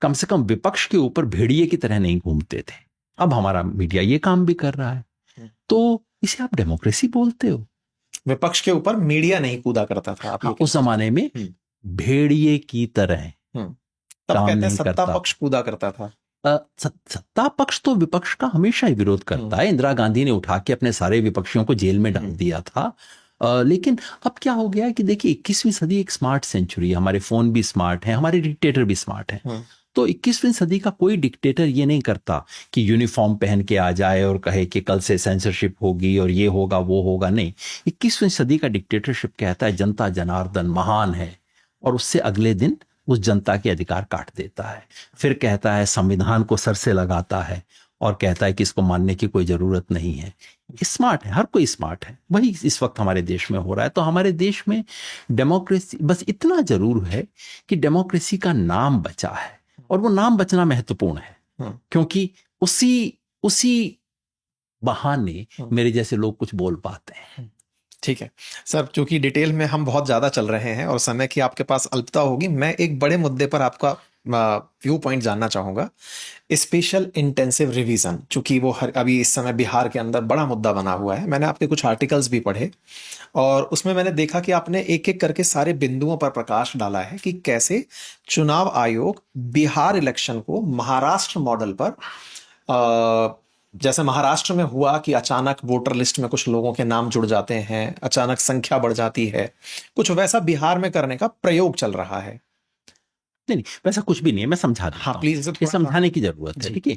कम से कम विपक्ष के ऊपर भेड़िए की तरह नहीं घूमते थे। अब हमारा मीडिया ये काम भी कर रहा है, तो इसे आप डेमोक्रेसी बोलते हो? विपक्ष के ऊपर मीडिया नहीं कूदा करता था, आप ये उस जमाने में भेड़िए की तरह तब काम कहते हैं नहीं सत्ता करता। पक्ष कूदा करता था। सत्ता पक्ष तो विपक्ष का हमेशा ही विरोध करता है। इंदिरा गांधी ने उठा के अपने सारे विपक्षियों को जेल में डाल दिया था। लेकिन अब क्या हो गया है कि देखिए 21वीं सदी एक स्मार्ट सेंचुरी है, हमारे फोन भी स्मार्ट हैं, हमारे डिक्टेटर भी स्मार्ट हैं। तो 21वीं सदी का कोई डिक्टेटर ये नहीं करता कि यूनिफॉर्म पहन के आ जाए और कहे कि कल से सेंसरशिप होगी और ये होगा वो होगा। नहीं, 21वीं सदी का डिक्टेटरशिप कहता है जनता जनार्दन महान है, और उससे अगले दिन उस जनता के अधिकार काट देता है। फिर कहता है संविधान को सर से लगाता है और कहता है कि इसको मानने की कोई जरूरत नहीं है। स्मार्ट है, हर कोई स्मार्ट है। वही इस वक्त हमारे देश में हो रहा है। तो हमारे देश में डेमोक्रेसी, बस इतना जरूर है कि डेमोक्रेसी का नाम बचा है, और वो नाम बचना महत्वपूर्ण है, क्योंकि उसी बहाने मेरे जैसे लोग कुछ बोल पाते हैं। ठीक है सर, चूंकि डिटेल में हम बहुत ज़्यादा चल रहे हैं और समय की आपके पास अल्पता होगी, मैं एक बड़े मुद्दे पर आपका व्यू पॉइंट जानना चाहूँगा। स्पेशल इंटेंसिव रिवीजन, चूंकि वो अभी इस समय बिहार के अंदर बड़ा मुद्दा बना हुआ है। मैंने आपके कुछ आर्टिकल्स भी पढ़े और उसमें मैंने देखा कि आपने एक एक करके सारे बिंदुओं पर प्रकाश डाला है कि कैसे चुनाव आयोग बिहार इलेक्शन को महाराष्ट्र मॉडल पर, जैसे महाराष्ट्र में हुआ कि अचानक वोटर लिस्ट में कुछ लोगों के नाम जुड़ जाते हैं, अचानक संख्या बढ़ जाती है, कुछ वैसा बिहार में करने का प्रयोग चल रहा है। नहीं, वैसा कुछ भी नहीं है, मैं समझा देता हूं। प्लीज, ये समझाने की जरूरत है। ठीक है,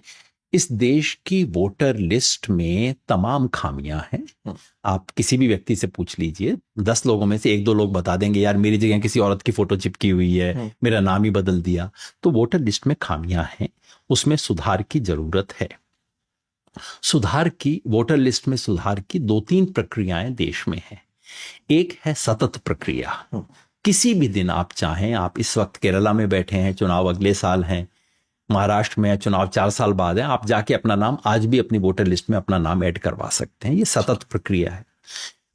इस देश की वोटर लिस्ट में तमाम खामियां हैं। आप किसी भी व्यक्ति से पूछ लीजिए, 10 लोगों में से 1-2 लोग बता देंगे यार मेरी जगह किसी औरत की फोटो चिपकी हुई है, मेरा नाम ही बदल दिया। तो वोटर लिस्ट में खामियां हैं, उसमें सुधार की जरूरत है। वोटर लिस्ट में सुधार की 2-3 प्रक्रियाएं देश में हैं। एक है सतत प्रक्रिया। किसी भी दिन आप चाहें, आप इस वक्त केरला में बैठे हैं, चुनाव अगले साल हैं, महाराष्ट्र में चुनाव 4 साल बाद है, आप जाके अपना नाम आज भी अपनी वोटर लिस्ट में अपना नाम ऐड करवा सकते हैं। ये सतत प्रक्रिया है।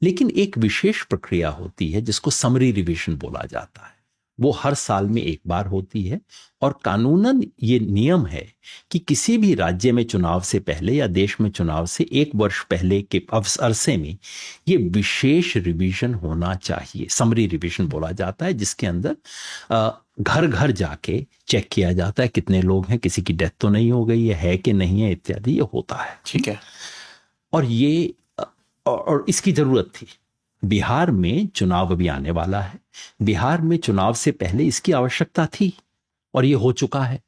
लेकिन एक विशेष प्रक्रिया होती है जिसको समरी रिवीजन बोला जाता है। वो हर साल में एक बार होती है, और कानूनन ये नियम है कि किसी भी राज्य में चुनाव से पहले या देश में चुनाव से 1 वर्ष पहले के अरसे में ये विशेष रिवीजन होना चाहिए। समरी रिवीजन बोला जाता है, जिसके अंदर घर घर जाके चेक किया जाता है कितने लोग हैं, किसी की डेथ तो नहीं हो गई है कि नहीं है, इत्यादि ये होता है। ठीक है, और इसकी जरूरत थी। बिहार में चुनाव अभी आने वाला है, बिहार में चुनाव से पहले इसकी आवश्यकता थी और ये हो चुका है।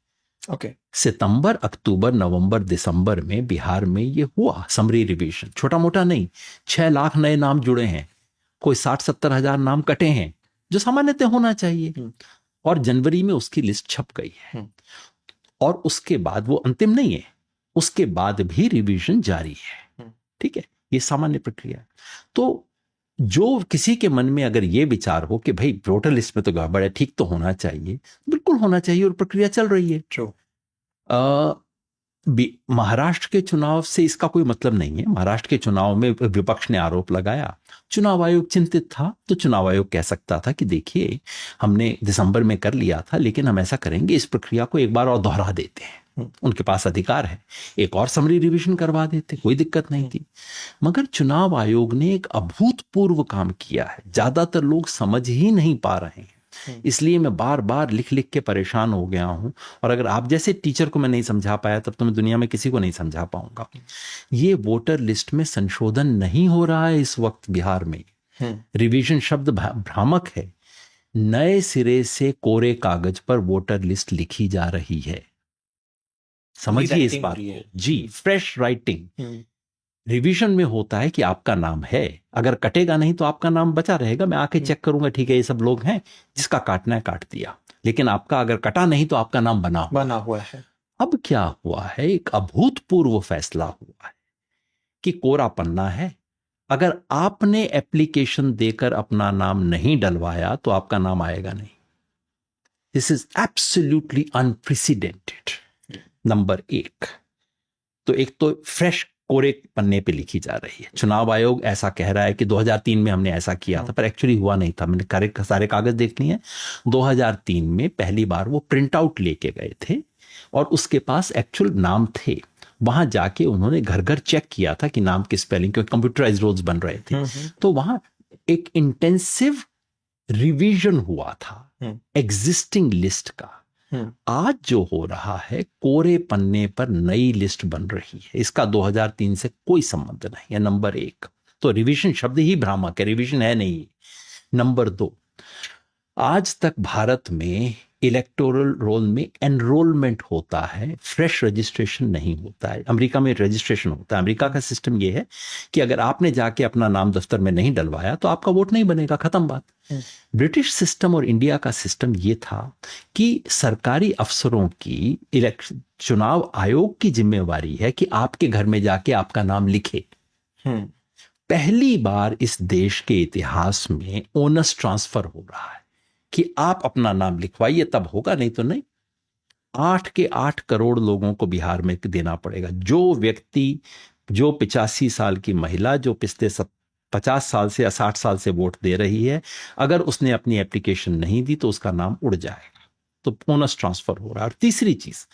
ओके। सितंबर, अक्टूबर, नवंबर, दिसंबर में बिहार में ये हुआ समरी रिवीजन। छोटा मोटा नहीं, 6 लाख नए नाम जुड़े हैं, कोई 60-70 हजार नाम कटे हैं, जो सामान्यतः होना चाहिए। और जनवरी में उसकी लिस्ट छप गई है, और उसके बाद वो अंतिम नहीं है, उसके बाद भी रिवीजन जारी है। ठीक है, ये सामान्य प्रक्रिया है। तो जो किसी के मन में अगर ये विचार हो कि भाई वोटर लिस्ट में तो गड़बड़ है, ठीक तो होना चाहिए, बिल्कुल होना चाहिए, और प्रक्रिया चल रही है। ट्रू। महाराष्ट्र के चुनाव से इसका कोई मतलब नहीं है। महाराष्ट्र के चुनाव में विपक्ष ने आरोप लगाया, चुनाव आयोग चिंतित था, तो चुनाव आयोग कह सकता था कि देखिए हमने दिसंबर में कर लिया था, लेकिन हम ऐसा करेंगे, इस प्रक्रिया को एक बार और दोहरा देते हैं। उनके पास अधिकार है, एक और समरी रिवीजन करवा देते, कोई दिक्कत नहीं थी। मगर चुनाव आयोग ने एक अभूतपूर्व काम किया है, ज्यादातर लोग समझ ही नहीं पा रहे हैं। इसलिए मैं बार बार लिख लिख के परेशान हो गया हूं, और अगर आप जैसे टीचर को मैं नहीं समझा पाया, तब तो मैं दुनिया में किसी को नहीं समझा पाऊंगा। ये वोटर लिस्ट में संशोधन नहीं हो रहा है इस वक्त बिहार में। रिवीजन शब्द भ्रामक है। नए सिरे से कोरे कागज पर वोटर लिस्ट लिखी जा रही है। समझिए इस बात को जी, फ्रेश राइटिंग। रिवीजन में होता है कि आपका नाम है, अगर कटेगा नहीं तो आपका नाम बचा रहेगा, मैं आके चेक करूंगा, ठीक है ये सब लोग हैं, जिसका काटना है काट दिया, लेकिन आपका अगर कटा नहीं तो आपका नाम बना हुआ है। अब क्या हुआ है, एक अभूतपूर्व फैसला हुआ है कि कोरा पन्ना है, अगर आपने एप्लीकेशन देकर अपना नाम नहीं डलवाया तो आपका नाम आएगा नहीं। This is absolutely unprecedented. Number 1 तो एक तो फ्रेश कोरे पन्ने पे लिखी जा रही है। चुनाव आयोग ऐसा कह रहा है कि 2003 में हमने ऐसा किया था, पर एक्चुअली हुआ नहीं था। मैंने सारे कागज देख लिए हैं। 2003 में पहली बार वो प्रिंट आउट लेके गए थे और उसके पास एक्चुअल नाम थे। वहां जाके उन्होंने घर घर चेक किया था कि नाम की स्पेलिंग, क्योंकि कंप्यूटराइज रोल्स बन रहे थे, तो वहां एक इंटेंसिव रिवीजन हुआ था एग्जिस्टिंग लिस्ट का। आज जो हो रहा है, कोरे पन्ने पर नई लिस्ट बन रही है। इसका 2003 से कोई संबंध नहीं है। नंबर एक तो रिवीजन शब्द ही भ्रामक है, रिवीजन है नहीं। नंबर दो, आज तक भारत में इलेक्टोरल रोल में एनरोलमेंट होता है, फ्रेश रजिस्ट्रेशन नहीं होता है। अमेरिका में रजिस्ट्रेशन होता है। अमेरिका का सिस्टम यह है कि अगर आपने जाके अपना नाम दफ्तर में नहीं डलवाया तो आपका वोट नहीं बनेगा, खत्म बात। ब्रिटिश सिस्टम और इंडिया का सिस्टम यह था कि सरकारी अफसरों की चुनाव आयोग की जिम्मेवारी है कि आपके घर में जाके आपका नाम लिखे। पहली बार इस देश के इतिहास में ओनस ट्रांसफर हो रहा है कि आप अपना नाम लिखवाइए, तब होगा, नहीं तो नहीं। 8 के 8 करोड़ लोगों को बिहार में देना पड़ेगा। जो व्यक्ति, जो 85 साल की महिला, जो पिछले 50 साल से या 60 साल से वोट दे रही है, अगर उसने अपनी एप्लीकेशन नहीं दी तो उसका नाम उड़ जाएगा। तो ओनस ट्रांसफर हो रहा है। और तीसरी चीज,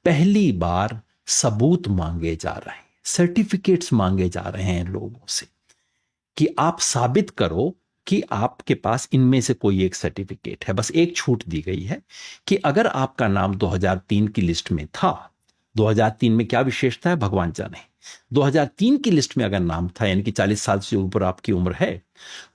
पहली बार सबूत मांगे जा रहे हैं, सर्टिफिकेट्स मांगे जा रहे हैं लोगों से कि आप साबित करो कि आपके पास इनमें से कोई एक सर्टिफिकेट है। बस एक छूट दी गई है कि अगर आपका नाम 2003 की लिस्ट में था, 2003 में क्या विशेषता है भगवान जाने, 2003 की लिस्ट में अगर नाम था, यानी कि 40 साल से ऊपर आपकी उम्र है,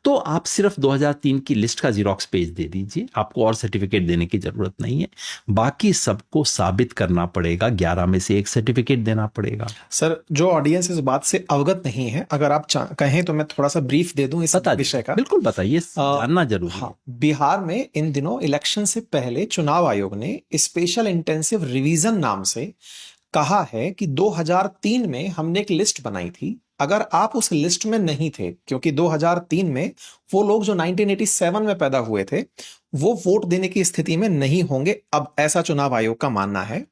तो आप सिर्फ 2003 की लिस्ट का जीरोक्स पेज दे दीजिए, आपको और सर्टिफिकेट देने की जरूरत नहीं है। बाकी सबको साबित करना पड़ेगा, 11 में से एक सर्टिफिकेट देना पड़ेगा। सर, जो ऑडियंस इस बात से अवगत नहीं है, अगर आप कहें तो मैं थोड़ा सा ब्रीफ दे दूं इस विषय का। बिल्कुल बताइए, जानना जरूरी है। बिहार में इन दिनों इलेक्शन से पहले चुनाव आयोग ने स्पेशल इंटेंसिव रिवीजन नाम से कहा है कि 2003 में हमने एक लिस्ट बनाई थी। अगर आप उस लिस्ट में नहीं थे, क्योंकि 2003 में वो लोग जो 1987 में पैदा हुए थे वो वोट देने की स्थिति में नहीं होंगे, अब ऐसा चुनाव आयोग का मानना है।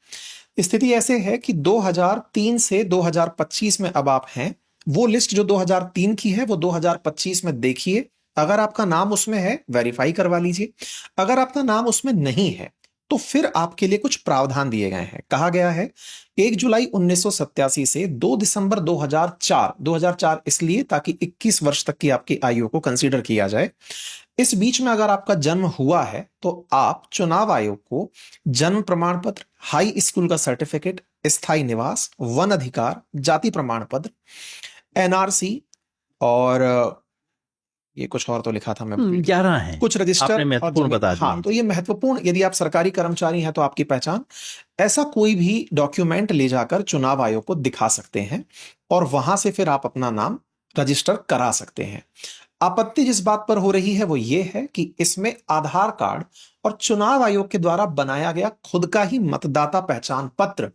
स्थिति ऐसे है कि 2003 से 2025 में अब आप हैं, वो लिस्ट जो 2003 की है वो 2025 में देखिए। अगर आपका नाम उसमें है, वेरीफाई करवा लीजिए। अगर आपका नाम उसमें नहीं है तो फिर आपके लिए कुछ प्रावधान दिए गए हैं। कहा गया है 1 जुलाई 1987 से 2 दिसंबर 2004 इसलिए ताकि 21 वर्ष तक की आपकी आयु को कंसीडर किया जाए। इस बीच में अगर आपका जन्म हुआ है तो आप चुनाव आयोग को जन्म प्रमाण पत्र, हाई स्कूल का सर्टिफिकेट, स्थायी निवास, वन अधिकार, जाति प्रमाण पत्र, एनआरसी और ये कुछ और तो लिखा था, मैं 11 है, कुछ रजिस्टर, महत्वपूर्ण बता दिया। हाँ, तो ये महत्वपूर्ण, यदि आप सरकारी कर्मचारी हैं तो आपकी पहचान, ऐसा कोई भी डॉक्यूमेंट ले जाकर चुनाव आयोग को दिखा सकते हैं और वहां से फिर आप अपना नाम रजिस्टर करा सकते हैं। आपत्ति जिस बात पर हो रही है वो ये है कि इसमें आधार कार्ड और चुनाव आयोग के द्वारा बनाया गया खुद का ही मतदाता पहचान पत्र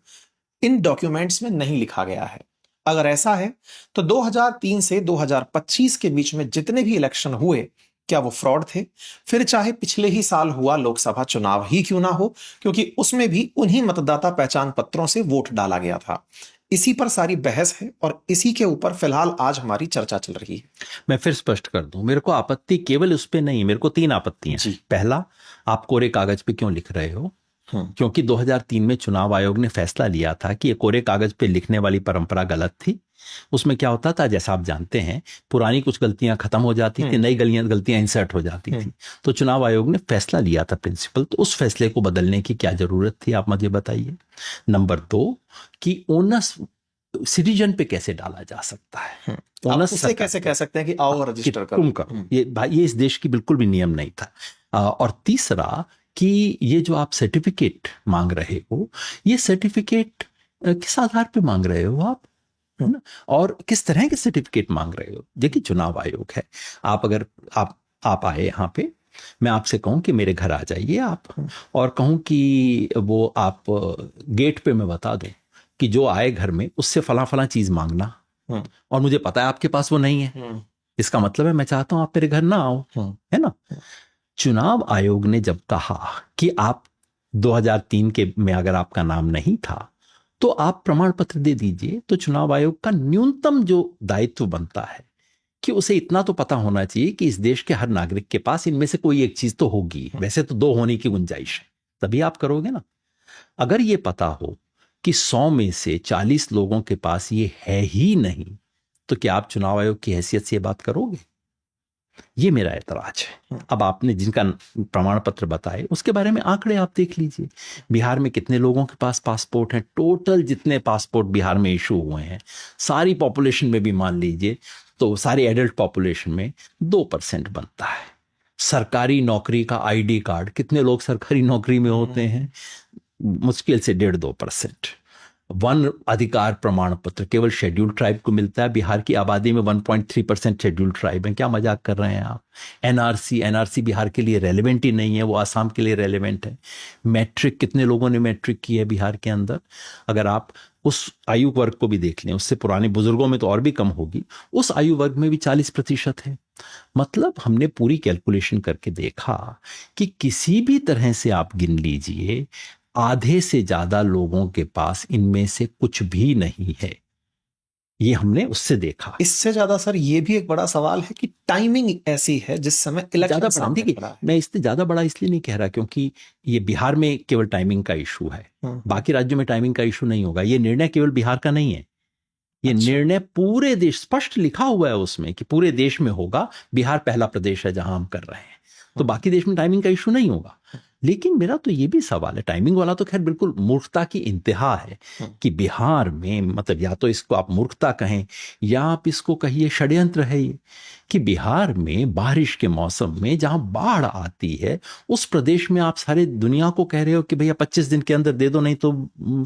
इन डॉक्यूमेंट्स में नहीं लिखा गया है। अगर ऐसा है तो 2003 से 2025 के बीच में जितने भी इलेक्शन हुए, क्या वो फ्रॉड थे? फिर चाहे पिछले ही साल हुआ लोकसभा चुनाव ही क्यों ना हो, क्योंकि उसमें भी उन्हीं मतदाता पहचान पत्रों से वोट डाला गया था। इसी पर सारी बहस है और इसी के ऊपर फिलहाल आज हमारी चर्चा चल रही है। मैं फिर स्पष्ट कर दूं, मेरे को आपत्ति केवल उस पे नहीं, मेरे को 3 आपत्तियां हैं। पहला, आप कोरे कागज पे क्यों लिख रहे हो? क्योंकि 2003 में चुनाव आयोग ने फैसला लिया था कि ये कोरे कागज पे लिखने वाली परंपरा गलत थी। उसमें क्या होता था, जैसा आप जानते हैं, पुरानी कुछ गलतियां खत्म हो जाती थी, नई गलतियां इंसर्ट हो जाती थी। तो चुनाव आयोग ने फैसला लिया था प्रिंसिपल, तो उस फैसले को बदलने की क्या जरूरत थी, आप मुझे बताइए। नंबर 2, कि ओनस सिटीजन पे कैसे डाला जा सकता है? ओनस उसे कैसे कह सकते हैं कि आओ रजिस्टर करो, तुम करो, ये भाई, ये इस देश की बिल्कुल भी नियम नहीं था। और तीसरा, कि ये जो आप सर्टिफिकेट मांग रहे हो, ये सर्टिफिकेट किस आधार पे मांग रहे हो आप, है ना? और किस तरह के सर्टिफिकेट मांग रहे हो? देखिए, चुनाव आयोग है, आप अगर आप आए यहाँ पे, मैं आपसे कहूं कि मेरे घर आ जाइए आप, और कहूं कि वो आप गेट पे मैं बता दूं कि जो आए घर में उससे फला फला चीज मांगना, और मुझे पता है आपके पास वो नहीं है, इसका मतलब है मैं चाहता हूं आप मेरे घर ना आओ, है ना? चुनाव आयोग ने जब कहा कि आप 2003 के में अगर आपका नाम नहीं था तो आप प्रमाण पत्र दे दीजिए, तो चुनाव आयोग का न्यूनतम जो दायित्व बनता है कि उसे इतना तो पता होना चाहिए कि इस देश के हर नागरिक के पास इनमें से कोई एक चीज तो होगी। वैसे तो 2 होने की गुंजाइश है, तभी आप करोगे ना। अगर ये पता हो कि 100 में से 40 लोगों के पास ये है ही नहीं, तो क्या आप चुनाव आयोग की हैसियत से ये बात करोगे? ये मेरा ऐतराज है। अब आपने जिनका प्रमाण पत्र बताए उसके बारे में आंकड़े आप देख लीजिए। बिहार में कितने लोगों के पास पासपोर्ट हैं? टोटल जितने पासपोर्ट बिहार में इशू हुए हैं सारी पॉपुलेशन में भी मान लीजिए तो सारी एडल्ट पॉपुलेशन में 2% बनता है। सरकारी नौकरी का आईडी कार्ड, कितने लोग सरकारी नौकरी में होते हैं? मुश्किल से 1.5-2%। वन अधिकार प्रमाण पत्र केवल शेड्यूल्ड ट्राइब को मिलता है। बिहार की आबादी में 1.3% शेड्यूल्ड ट्राइब है। क्या मजाक कर रहे हैं आप? एनआरसी बिहार के लिए रेलेवेंट ही नहीं है, वो आसाम के लिए रेलेवेंट है। मैट्रिक, कितने लोगों ने मैट्रिक की है बिहार के अंदर? अगर आप उस आयु वर्ग को भी देख लें, उससे पुराने बुजुर्गों में तो और भी कम होगी, उस आयु वर्ग में भी 40% है। मतलब हमने पूरी कैलकुलेशन करके देखा कि किसी भी तरह से आप गिन लीजिए, आधे से ज्यादा लोगों के पास इनमें से कुछ भी नहीं है। ये हमने उससे देखा। इससे ज्यादा सर ये भी एक बड़ा सवाल है कि टाइमिंग ऐसी है जिस समय इलेक्शन सामने खड़ा है। मैं इससे ज्यादा बड़ा इसलिए नहीं कह रहा क्योंकि ये बिहार में केवल टाइमिंग का इशू है, बाकी राज्यों में टाइमिंग का इशू नहीं होगा। ये निर्णय केवल बिहार का नहीं है, ये निर्णय पूरे देश, स्पष्ट लिखा हुआ है उसमें कि पूरे देश में होगा। बिहार पहला प्रदेश है जहां हम कर रहे हैं, तो बाकी देश में टाइमिंग का इशू नहीं होगा। लेकिन मेरा तो ये भी सवाल है, टाइमिंग वाला तो खैर बिल्कुल मूर्खता की इंतहा है कि बिहार में, मतलब या तो इसको आप मूर्खता कहें या आप इसको कहिए षड्यंत्र है ये, कि बिहार में बारिश के मौसम में जहां बाढ़ आती है उस प्रदेश में आप सारे दुनिया को कह रहे हो कि भैया 25 दिन के अंदर दे दो, नहीं तो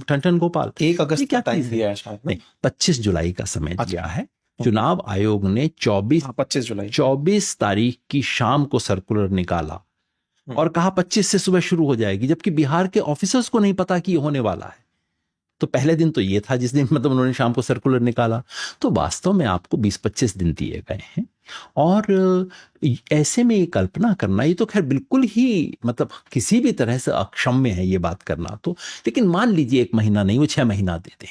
ठन गोपाल। 1 अगस्त क्या टाइम दिया है शायद? नहीं, 25 जुलाई का समय दिया है। चुनाव आयोग ने 24 तारीख की शाम को सर्कुलर निकाला और कहा 25 से सुबह शुरू हो जाएगी, जबकि बिहार के ऑफिसर्स को नहीं पता कि ये होने वाला है। तो पहले दिन तो ये था जिस दिन मतलब उन्होंने शाम को सर्कुलर निकाला। तो वास्तव में आपको 20-25 दिन दिए गए हैं और ऐसे में ये कल्पना करना, ये तो खैर बिल्कुल ही मतलब किसी भी तरह से अक्षम्य है ये बात करना। तो लेकिन मान लीजिए 1 महीना नहीं, वो 6 महीना दे दें।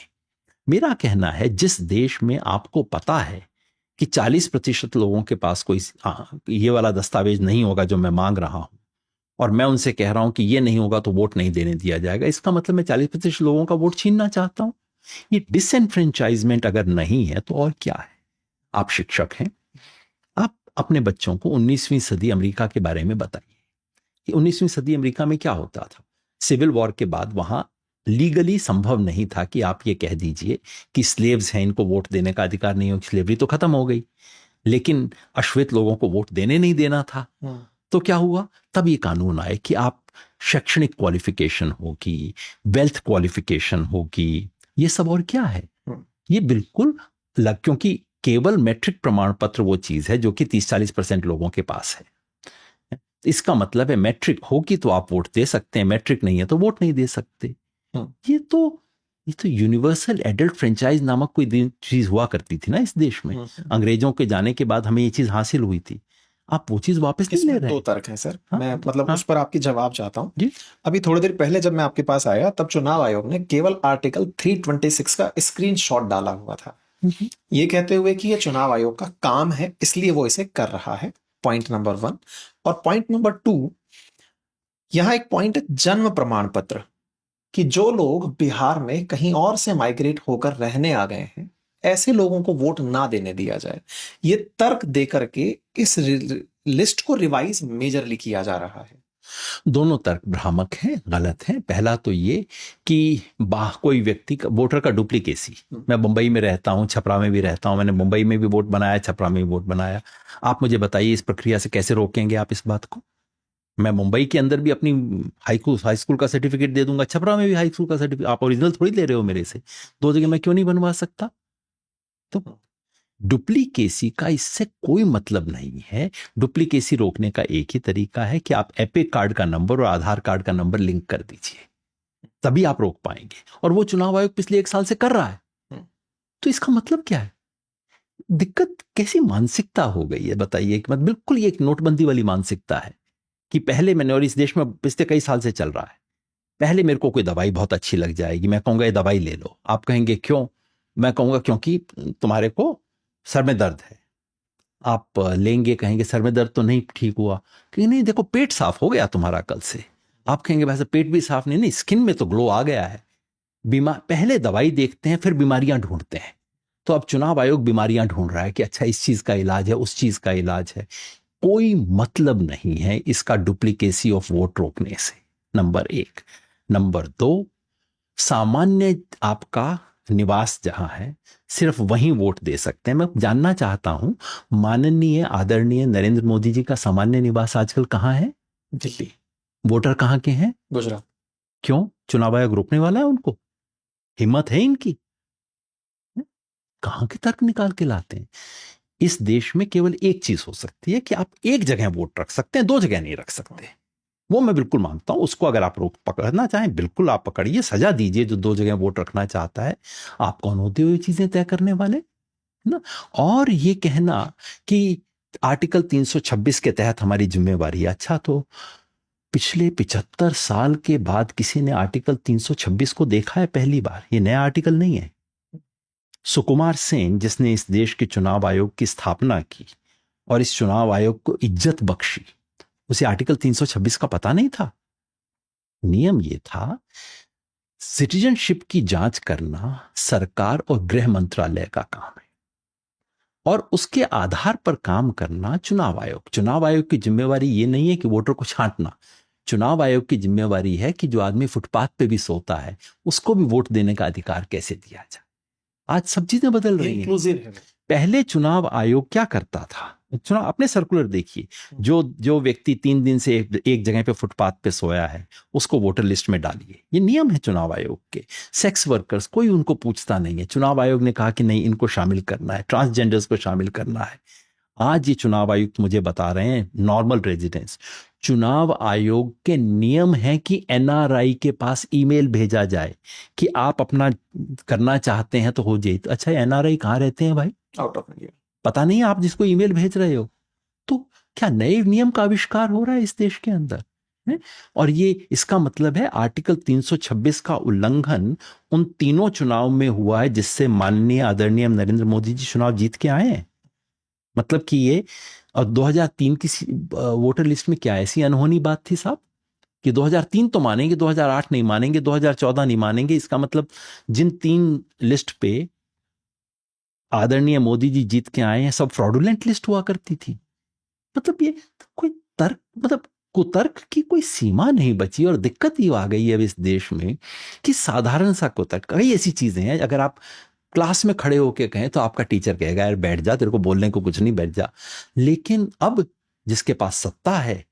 मेरा कहना है जिस देश में आपको पता है कि 40% लोगों के पास कोई ये वाला दस्तावेज नहीं होगा जो मैं मांग रहा हूं, और मैं उनसे कह रहा हूं कि ये नहीं होगा तो वोट नहीं देने दिया जाएगा, इसका मतलब मैं 40% लोगों का वोट छीनना चाहता हूं। ये डिसएनफ्रेंचाइजमेंट अगर नहीं है तो और क्या है? आप शिक्षक हैं, आप अपने बच्चों को 19वीं सदी अमेरिका के बारे में बताइए कि 19वीं सदी अमेरिका में क्या होता था। सिविल वॉर के बाद वहां लीगली संभव नहीं था कि आप ये कह दीजिए कि स्लेव्स हैं, इनको वोट देने का अधिकार नहीं हो। स्लेवरी तो खत्म हो गई, लेकिन अश्वेत लोगों को वोट देने नहीं देना था। तो क्या हुआ? तब ये कानून आए कि आप शैक्षणिक क्वालिफिकेशन होगी, वेल्थ क्वालिफिकेशन होगी, ये सब और क्या है? ये बिल्कुल क्योंकि केवल मैट्रिक प्रमाण पत्र वो चीज है जो कि 30-40% लोगों के पास है। इसका मतलब है मैट्रिक होगी तो आप वोट दे सकते हैं, मैट्रिक नहीं है तो वोट नहीं दे सकते। ये तो यूनिवर्सल एडल्ट फ्रेंचाइज नामक कोई चीज हुआ करती थी ना इस देश में। अंग्रेजों के जाने के बाद हमें ये चीज हासिल हुई थी। आप वो चीज वापस नहीं ले रहे। 2 तर्क हैं सर। मैं मतलब उस पर आपकी जवाब चाहता हूं। अभी थोड़ी देर पहले जब मैं आपके पास आया तब चुनाव आयोग ने केवल आर्टिकल 326 का स्क्रीनशॉट डाला हुआ था, ये कहते हुए कि ये चुनाव आयोग का काम है इसलिए वो इसे कर रहा है। Point number 1। और पॉइंट नंबर 2, यहां एक पॉइंट है जन्म प्रमाण पत्र, कि जो लोग बिहार में कहीं और से माइग्रेट होकर रहने आ गए हैं ऐसे लोगों को वोट ना देने दिया जाए। ये तर्क देकर के इस लिस्ट को रिवाइज मेजरली किया जा रहा है। दोनों तर्क भ्रामक हैं, गलत हैं। पहला तो ये कि कोई व्यक्ति का वोटर का डुप्लीकेसी, मैं मुंबई में रहता हूं, छपरा में भी रहता हूं, मैंने मुंबई में भी वोट बनाया, छपरा में भी वोट बनाया। आप मुझे बताइए इस प्रक्रिया से कैसे रोकेंगे आप इस बात को? मैं मुंबई के अंदर भी अपनी हाई स्कूल का सर्टिफिकेट दे दूंगा, छपरा में भी हाई स्कूल का सर्टिफिकेट, आप ओरिजिनल थोड़ी ले रहे हो मेरे से, 2 जगह मैं क्यों नहीं बनवा सकता? तो डुप्लीकेसी का इससे कोई मतलब नहीं है। डुप्लीकेसी रोकने का एक ही तरीका है कि आप एपिक कार्ड का नंबर और आधार कार्ड का नंबर लिंक कर दीजिए, तभी आप रोक पाएंगे। और वो चुनाव आयोग पिछले 1 साल से कर रहा है। तो इसका मतलब क्या है? दिक्कत कैसी मानसिकता हो गई है बताइए? कि बिल्कुल ये एक नोटबंदी वाली मानसिकता है कि पहले मैंने, और इस देश में पिछले कई साल से चल रहा है, पहले मेरे को कोई दवाई बहुत अच्छी लग जाएगी, मैं कहूंगा ये दवाई ले लो, आप कहेंगे क्यों? मैं कहूंगा क्योंकि तुम्हारे को सर में दर्द है। आप लेंगे, कहेंगे सर में दर्द तो नहीं ठीक हुआ, कहेंगे नहीं देखो पेट साफ हो गया तुम्हारा कल से। आप कहेंगे वैसे पेट भी साफ नहीं, स्किन में तो ग्लो आ गया है। पहले दवाई देखते हैं फिर बीमारियां ढूंढते हैं। तो अब चुनाव आयोग बीमारियां ढूंढ रहा है कि अच्छा इस चीज का इलाज है, उस चीज का इलाज है। कोई मतलब नहीं है इसका डुप्लीकेसी ऑफ वोट रोकने से, नंबर 1। नंबर 2, सामान्य आपका निवास जहां है सिर्फ वहीं वोट दे सकते हैं। मैं जानना चाहता हूं माननीय आदरणीय नरेंद्र मोदी जी का सामान्य निवास आजकल कहां है? दिल्ली। वोटर कहां के हैं? गुजरात। क्यों? चुनाव आयोग रोकने वाला है उनको? हिम्मत है इनकी? कहां के तर्क निकाल के लाते हैं? इस देश में केवल एक चीज हो सकती है कि आप एक जगह वोट रख सकते हैं, 2 जगह नहीं रख सकते। वो मैं बिल्कुल मानता हूं, उसको अगर आप रोक पकड़ना चाहें बिल्कुल आप पकड़िए, सजा दीजिए जो 2 जगह वोट रखना चाहता है। आप कौन होते हो ये चीजें तय करने वाले, ना? और ये कहना कि आर्टिकल 326 के तहत हमारी जिम्मेवारी, अच्छा तो पिछले 75 साल के बाद किसी ने आर्टिकल 326 को देखा है पहली बार? ये नया आर्टिकल नहीं है। सुकुमार सेन जिसने इस देश के चुनाव आयोग की स्थापना की और इस चुनाव आयोग को इज्जत बख्शी, उसे आर्टिकल 326 का पता नहीं था। नियम यह था, सिटीजनशिप की जांच करना सरकार और गृह मंत्रालय का काम है और उसके आधार पर काम करना चुनाव आयोग। चुनाव आयोग की जिम्मेवारी यह नहीं है कि वोटर को छांटना। चुनाव आयोग की जिम्मेवारी है कि जो आदमी फुटपाथ पे भी सोता है उसको भी वोट देने का अधिकार कैसे दिया जाए। आज सब चीजें बदल रही हैं। पहले चुनाव आयोग क्या करता था? चुनाव अपने सर्कुलर देखिए, जो व्यक्ति 3 दिन से एक जगह पे फुटपाथ पे सोया है उसको वोटर लिस्ट में डालिए। ये नियम है चुनाव आयोग के। सेक्स वर्कर्स, कोई उनको पूछता नहीं है। चुनाव आयोग ने कहा कि नहीं, इनको शामिल करना है, ट्रांसजेंडर्स को शामिल करना है। आज ये चुनाव आयुक्त मुझे बता रहे हैं नॉर्मल रेजिडेंट्स, चुनाव आयोग के नियम है कि एनआरआई के पास ईमेल भेजा जाए कि आप अपना करना चाहते हैं तो हो जाए। तो अच्छा, एनआरआई कहाँ रहते हैं भाई? Out of India. पता नहीं आप जिसको ईमेल भेज रहे हो। तो क्या नए नियम का आविष्कार हो रहा है इस देश के अंदर है? और ये इसका मतलब है आर्टिकल 326 का उल्लंघन उन तीनों चुनाव में हुआ है जिससे माननीय आदरणीय नरेंद्र मोदी जी चुनाव जीत के आए हैं। मतलब कि ये, और 2003 की वोटर लिस्ट में क्या ऐसी अनहोनी बात थी साहब कि 2003 तो मानेंगे, 2008 नहीं मानेंगे, 2014 नहीं मानेंगे। इसका मतलब जिन 3 लिस्ट पे आदरणीय मोदी जी जीत के आए हैं सब फ्रॉडुलेंट लिस्ट हुआ करती थी। मतलब ये कोई तर्क, मतलब कुतर्क की कोई सीमा नहीं बची। और दिक्कत ये आ गई है अब इस देश में कि साधारण सा कुतर्क, कई ऐसी चीजें हैं अगर आप क्लास में खड़े होके कहें तो आपका टीचर कहेगा यार बैठ जा, तेरे को बोलने को कुछ नहीं, बैठ जा। लेकिन अब जिसके पास सत्ता है,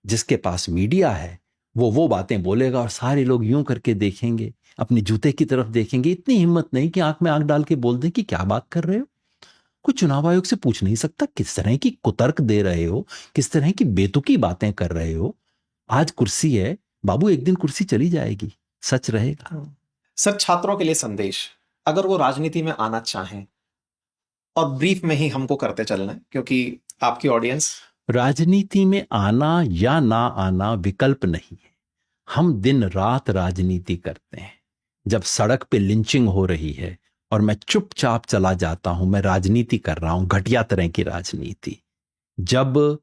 जिसके पास मीडिया है, वो बातें बोलेगा और सारे लोग यूं करके देखेंगे, अपने जूते की तरफ देखेंगे। इतनी हिम्मत नहीं कि आंख में आंख डाल के बोल दें कि क्या बात कर रहे हो। कोई चुनाव आयोग से पूछ नहीं सकता किस तरह की कुतर्क दे रहे हो, किस तरह की बेतुकी बातें कर रहे हो। आज कुर्सी है बाबू, एक दिन कुर्सी चली जाएगी, सच रहेगा। सर, छात्रों के लिए संदेश, अगर वो राजनीति में आना चाहें, और ब्रीफ में ही हमको करते चलना है क्योंकि आपकी ऑडियंस। राजनीति में आना या ना आना विकल्प नहीं है। हम दिन रात राजनीति करते हैं। जब सड़क पे लिंचिंग हो रही है और मैं चुपचाप चला जाता हूं, मैं राजनीति कर रहा हूं, घटिया तरह की राजनीति। जब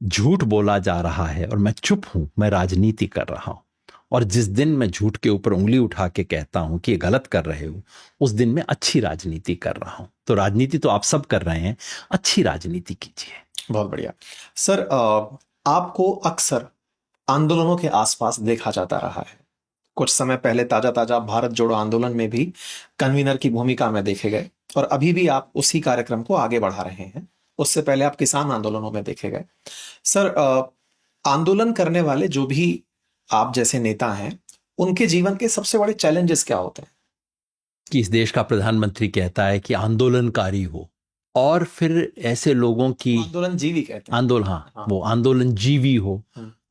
झूठ बोला जा रहा है और मैं चुप हूं, मैं राजनीति कर रहा हूं। और जिस दिन मैं झूठ के ऊपर उंगली उठा के कहता हूं कि ये गलत कर रहे हो, उस दिन मैं अच्छी राजनीति कर रहा हूं। तो राजनीति तो आप सब कर रहे हैं, अच्छी राजनीति कीजिए। बहुत बढ़िया सर। आपको अक्सर आंदोलनों के आसपास देखा जाता रहा है। कुछ समय पहले ताजा ताजा भारत जोड़ो आंदोलन में भी कन्वीनर की भूमिका में देखे गए और अभी भी आप उसी कार्यक्रम को आगे बढ़ा रहे हैं। उससे पहले आप किसान आंदोलनों में देखे गए। सर, आंदोलन करने वाले जो भी आप जैसे नेता हैं, उनके जीवन के सबसे बड़े चैलेंजेस क्या होते हैं? कि इस देश का प्रधानमंत्री कहता है कि आंदोलनकारी हो, और फिर ऐसे लोगों की आंदोलन जीवी कहते हैं। आंदोलन, हाँ, वो आंदोलन जीवी हो।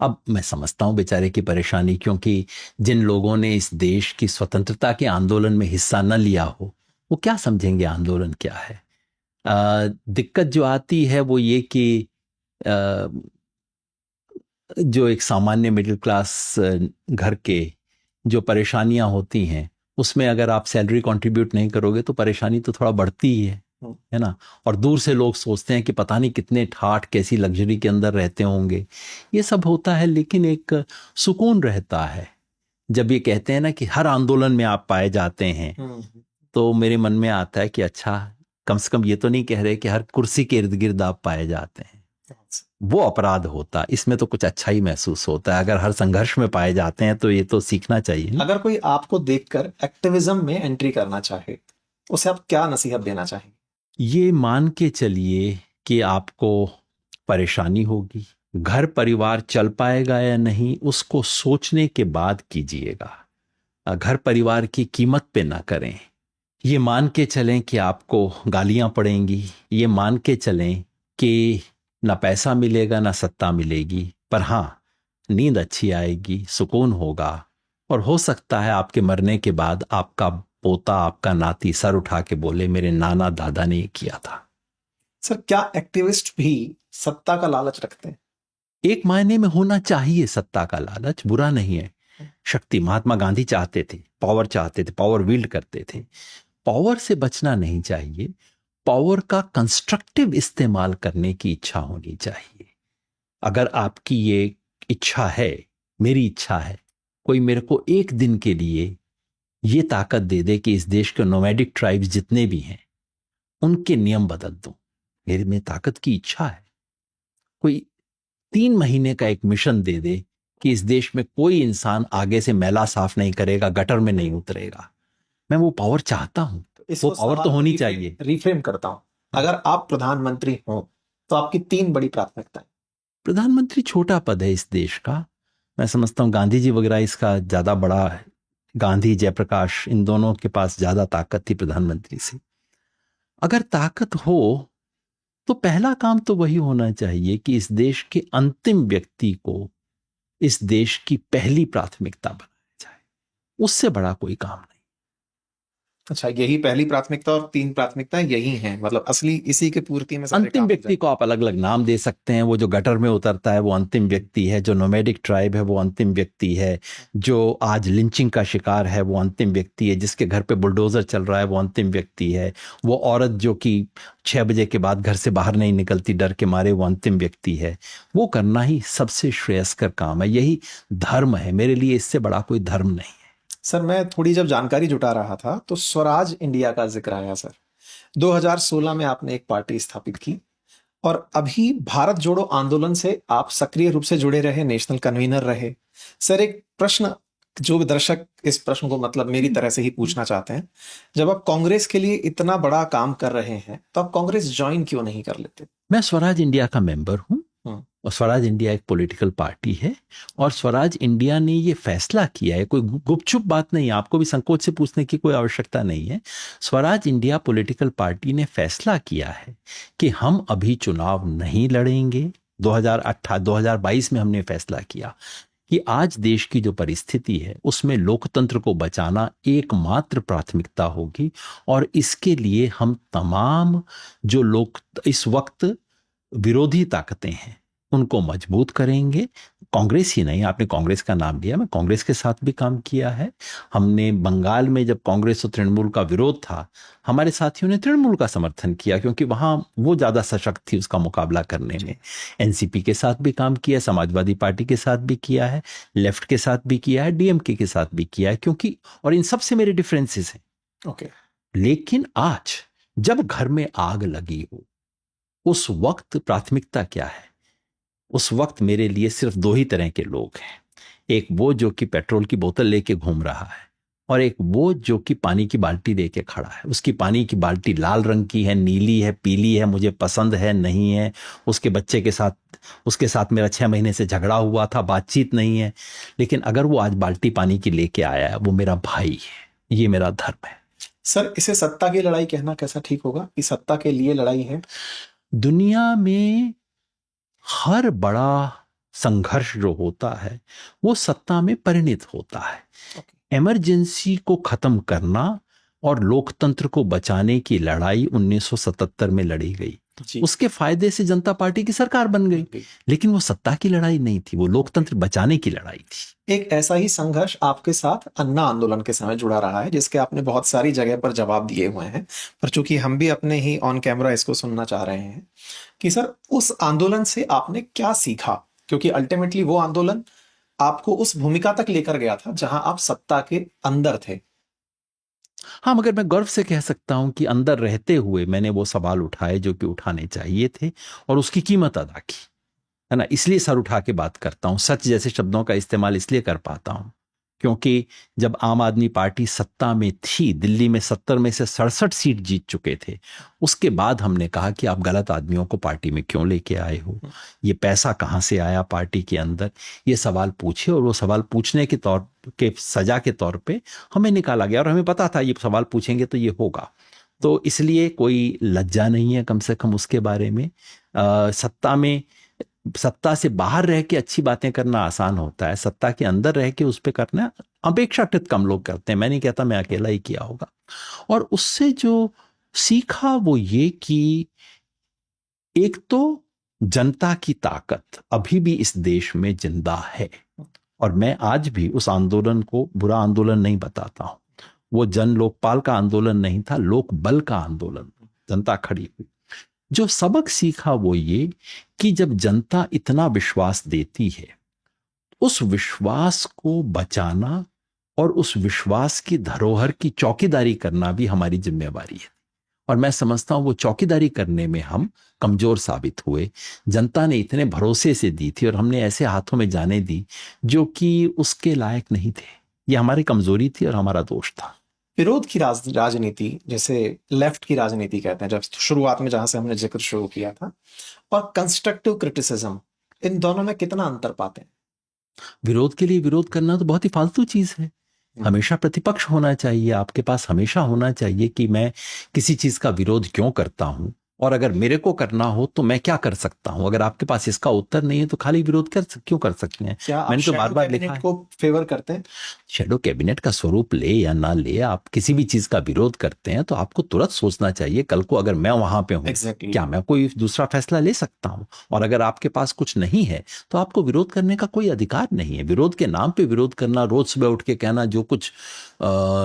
अब मैं समझता हूं बेचारे की परेशानी, क्योंकि जिन लोगों ने इस देश की स्वतंत्रता के आंदोलन में हिस्सा न लिया हो, वो क्या समझेंगे आंदोलन क्या है। दिक्कत जो आती है वो ये कि जो एक सामान्य मिडिल क्लास घर के जो परेशानियां होती हैं, उसमें अगर आप सैलरी कंट्रीब्यूट नहीं करोगे तो परेशानी तो थोड़ा बढ़ती ही है ना। और दूर से लोग सोचते हैं कि पता नहीं कितने ठाठ कैसी लग्जरी के अंदर रहते होंगे, ये सब होता है। लेकिन एक सुकून रहता है जब ये कहते हैं ना कि हर आंदोलन में आप पाए जाते हैं, तो मेरे मन में आता है कि अच्छा, कम से कम ये तो नहीं कह रहे कि हर कुर्सी के इर्द गिर्द आप पाए जाते हैं। वो अपराध होता, इसमें तो कुछ अच्छा ही महसूस होता है। अगर हर संघर्ष में पाए जाते हैं तो ये तो सीखना चाहिए ना। अगर कोई आपको देखकर एक्टिविज्म में एंट्री करना चाहे, उसे आप क्या नसीहत देना चाहेंगे? ये मान के चलिए कि आपको परेशानी होगी, घर परिवार चल पाएगा या नहीं उसको सोचने के बाद कीजिएगा। घर परिवार की कीमत पे ना करें। ये मान के चलें कि आपको गालियां पड़ेंगी, ये मान के चलें कि ना पैसा मिलेगा ना सत्ता मिलेगी, पर हाँ नींद अच्छी आएगी, सुकून होगा, और हो सकता है आपके मरने के बाद आपका पोता, आपका नाती सर उठा के बोले मेरे नाना दादा ने ये किया था। सर, क्या एक्टिविस्ट भी सत्ता का लालच रखते हैं? एक मायने में होना चाहिए सत्ता का लालच, बुरा नहीं है। शक्ति, महात्मा गांधी चाहते थे, पावर चाहते थे, पावर विल्ड करते थे। पावर से बचना नहीं चाहिए, पावर का कंस्ट्रक्टिव इस्तेमाल करने की इच्छा होनी चाहिए। अगर आपकी ये इच्छा है, मेरी इच्छा है, कोई मेरे को एक दिन के लिए ये ताकत दे दे कि इस देश के नोमैडिक ट्राइब्स जितने भी हैं उनके नियम बदल दूं, मेरे में ताकत की इच्छा है। कोई 3 महीने का एक मिशन दे दे कि इस देश में कोई इंसान आगे से मैला साफ नहीं करेगा, गटर में नहीं उतरेगा, मैं वो पावर चाहता हूं। वो पावर तो होनी चाहिए। रिफ्रेम करता हूं, अगर आप प्रधानमंत्री हो तो आपकी 3 बड़ी प्राथमिकताएं। प्रधानमंत्री छोटा पद है इस देश का, मैं समझता हूं गांधी जी वगैरह इसका ज्यादा बड़ा है। गांधी, जयप्रकाश, इन दोनों के पास ज्यादा ताकत थी प्रधानमंत्री से। अगर ताकत हो तो पहला काम तो वही होना चाहिए कि इस देश के अंतिम व्यक्ति को इस देश की पहली प्राथमिकता बनाया जाए। उससे बड़ा कोई काम नहीं। अच्छा, यही पहली प्राथमिकता और 3 प्राथमिकताएं यही हैं, मतलब असली इसी के पूर्ति में सारे अंतिम काम हो व्यक्ति को आप अलग अलग नाम दे सकते हैं। वो जो गटर में उतरता है वो अंतिम व्यक्ति है, जो नोमैडिक ट्राइब है वो अंतिम व्यक्ति है, जो आज लिंचिंग का शिकार है वो अंतिम व्यक्ति है, जिसके घर पे बुलडोजर चल रहा है वो अंतिम व्यक्ति है, वो औरत जो कि 6 बजे के बाद घर से बाहर नहीं निकलती डर के मारे वो अंतिम व्यक्ति है। वो करना ही सबसे श्रेयस्कर काम है, यही धर्म है मेरे लिए, इससे बड़ा कोई धर्म नहीं है। सर, मैं थोड़ी जब जानकारी जुटा रहा था तो स्वराज इंडिया का जिक्र आया। सर, 2016 में आपने एक पार्टी स्थापित की और अभी भारत जोड़ो आंदोलन से आप सक्रिय रूप से जुड़े रहे, नेशनल कन्वीनर रहे। सर, एक प्रश्न जो भी दर्शक इस प्रश्न को मतलब मेरी तरह से ही पूछना चाहते हैं, जब आप कांग्रेस के लिए इतना बड़ा काम कर रहे हैं तो आप कांग्रेस ज्वाइन क्यों नहीं कर लेते? मैं स्वराज इंडिया का मेंबर हूं और स्वराज इंडिया एक पॉलिटिकल पार्टी है और स्वराज इंडिया ने ये फैसला किया है, कोई गुपचुप बात नहीं है, आपको भी संकोच से पूछने की कोई आवश्यकता नहीं है। स्वराज इंडिया पॉलिटिकल पार्टी ने फैसला किया है कि हम अभी चुनाव नहीं लड़ेंगे। 2022 में हमने फैसला किया कि आज देश की जो परिस्थिति है उसमें लोकतंत्र को बचाना एकमात्र प्राथमिकता होगी और इसके लिए हम तमाम जो लोग इस वक्त विरोधी ताकतें हैं उनको मजबूत करेंगे। कांग्रेस ही नहीं, आपने कांग्रेस का नाम लिया, मैं कांग्रेस के साथ भी काम किया है। हमने बंगाल में जब कांग्रेस और तृणमूल का विरोध था, हमारे साथियों ने तृणमूल का समर्थन किया क्योंकि वहां वो ज्यादा सशक्त थी उसका मुकाबला करने में। एनसीपी के साथ भी काम किया, समाजवादी पार्टी के साथ भी किया है, लेफ्ट के साथ भी किया है, डीएमके के साथ भी किया है, क्योंकि और इन सब से मेरे डिफरेंसेस हैं। ओके। लेकिन आज जब घर में आग लगी हो उस वक्त प्राथमिकता क्या है? उस वक्त मेरे लिए सिर्फ 2 ही तरह के लोग हैं, एक वो जो कि पेट्रोल की बोतल लेके घूम रहा है और एक वो जो कि पानी की बाल्टी लेके खड़ा है। उसकी पानी की बाल्टी लाल रंग की है, नीली है, पीली है, मुझे पसंद है नहीं है, उसके बच्चे के साथ उसके साथ मेरा 6 महीने से झगड़ा हुआ था, बातचीत नहीं है, लेकिन अगर वो आज बाल्टी पानी की लेके आया है वो मेरा भाई है, ये मेरा धर्म है। सर, इसे सत्ता की लड़ाई कहना कैसा ठीक होगा कि सत्ता के लिए लड़ाई है? दुनिया में हर बड़ा संघर्ष जो होता है वो सत्ता में परिणित होता है। इमरजेंसी को खत्म करना और लोकतंत्र को बचाने की लड़ाई 1977 में लड़ी गई, उसके फायदे से जनता पार्टी की सरकार बन गई, लेकिन वो सत्ता की लड़ाई नहीं थी, वो लोकतंत्र बचाने की लड़ाई थी। एक ऐसा ही संघर्ष आपके साथ अन्ना आंदोलन के समय जुड़ा रहा है, जिसके आपने बहुत सारी जगह पर जवाब दिए हुए हैं, पर चूंकि हम भी अपने ही ऑन कैमरा इसको सुनना चाह रहे हैं कि सर उस आंदोलन से आपने क्या सीखा, क्योंकि अल्टीमेटली वो आंदोलन आपको उस भूमिका तक लेकर गया था जहां आप सत्ता के अंदर थे। हाँ, मगर मैं गर्व से कह सकता हूं कि अंदर रहते हुए मैंने वो सवाल उठाए जो कि उठाने चाहिए थे और उसकी कीमत अदा की, है ना। इसलिए सर उठा के बात करता हूं, सच जैसे शब्दों का इस्तेमाल इसलिए कर पाता हूं क्योंकि जब आम आदमी पार्टी सत्ता में थी, दिल्ली में 70 में से 67 सीट जीत चुके थे, उसके बाद हमने कहा कि आप गलत आदमियों को पार्टी में क्यों लेके आए हो, ये पैसा कहाँ से आया पार्टी के अंदर, ये सवाल पूछे। और वो सवाल पूछने के तौर के सजा के तौर पे हमें निकाला गया और हमें पता था ये सवाल पूछेंगे तो ये होगा। तो इसलिए कोई लज्जा नहीं है कम से कम उसके बारे में। सत्ता से बाहर रह के अच्छी बातें करना आसान होता है, सत्ता के अंदर रह के उस पर करना अपेक्षाकृत कम लोग करते हैं। मैं नहीं कहता मैं अकेला ही किया होगा। और उससे जो सीखा वो ये कि एक तो जनता की ताकत अभी भी इस देश में जिंदा है और मैं आज भी उस आंदोलन को बुरा आंदोलन नहीं बताता हूं। वो जन लोकपाल का आंदोलन नहीं था, लोक बल का आंदोलन, जनता खड़ी हुई। जो सबक सीखा वो ये कि जब जनता इतना विश्वास देती है, उस विश्वास को बचाना और उस विश्वास की धरोहर की चौकीदारी करना भी हमारी जिम्मेवारी है। और मैं समझता हूं वो चौकीदारी करने में हम कमजोर साबित हुए। जनता ने इतने भरोसे से दी थी और हमने ऐसे हाथों में जाने दी जो कि उसके लायक नहीं थे। ये हमारी कमजोरी थी और हमारा दोष था। विरोध की राजनीति, जैसे लेफ्ट की राजनीति कहते हैं, जब शुरुआत में जहां से हमने जिक्र शुरू किया था, और कंस्ट्रक्टिव क्रिटिसिज्म, इन दोनों में कितना अंतर पाते हैं? विरोध के लिए विरोध करना तो बहुत ही फालतू चीज है। हमेशा प्रतिपक्ष होना चाहिए, आपके पास हमेशा होना चाहिए कि मैं किसी चीज का विरोध क्यों करता हूं और अगर मेरे को करना हो तो मैं क्या कर सकता हूं। अगर आपके पास इसका उत्तर नहीं है तो खाली विरोध क्यों कर सकते हैं। क्या मैंने तो बार बार लिखा कैबिनेट है, को फेवर करते हैं? शैडो कैबिनेट का स्वरूप ले या ना ले, आप किसी भी चीज का विरोध करते हैं तो आपको तुरंत सोचना चाहिए कल को अगर मैं वहां पे हूं क्या मैं कोई दूसरा फैसला ले सकता हूं। और अगर आपके पास कुछ नहीं है तो आपको विरोध करने का कोई अधिकार नहीं है। विरोध के नाम पे विरोध करना, रोज सुबह उठ के कहना जो कुछ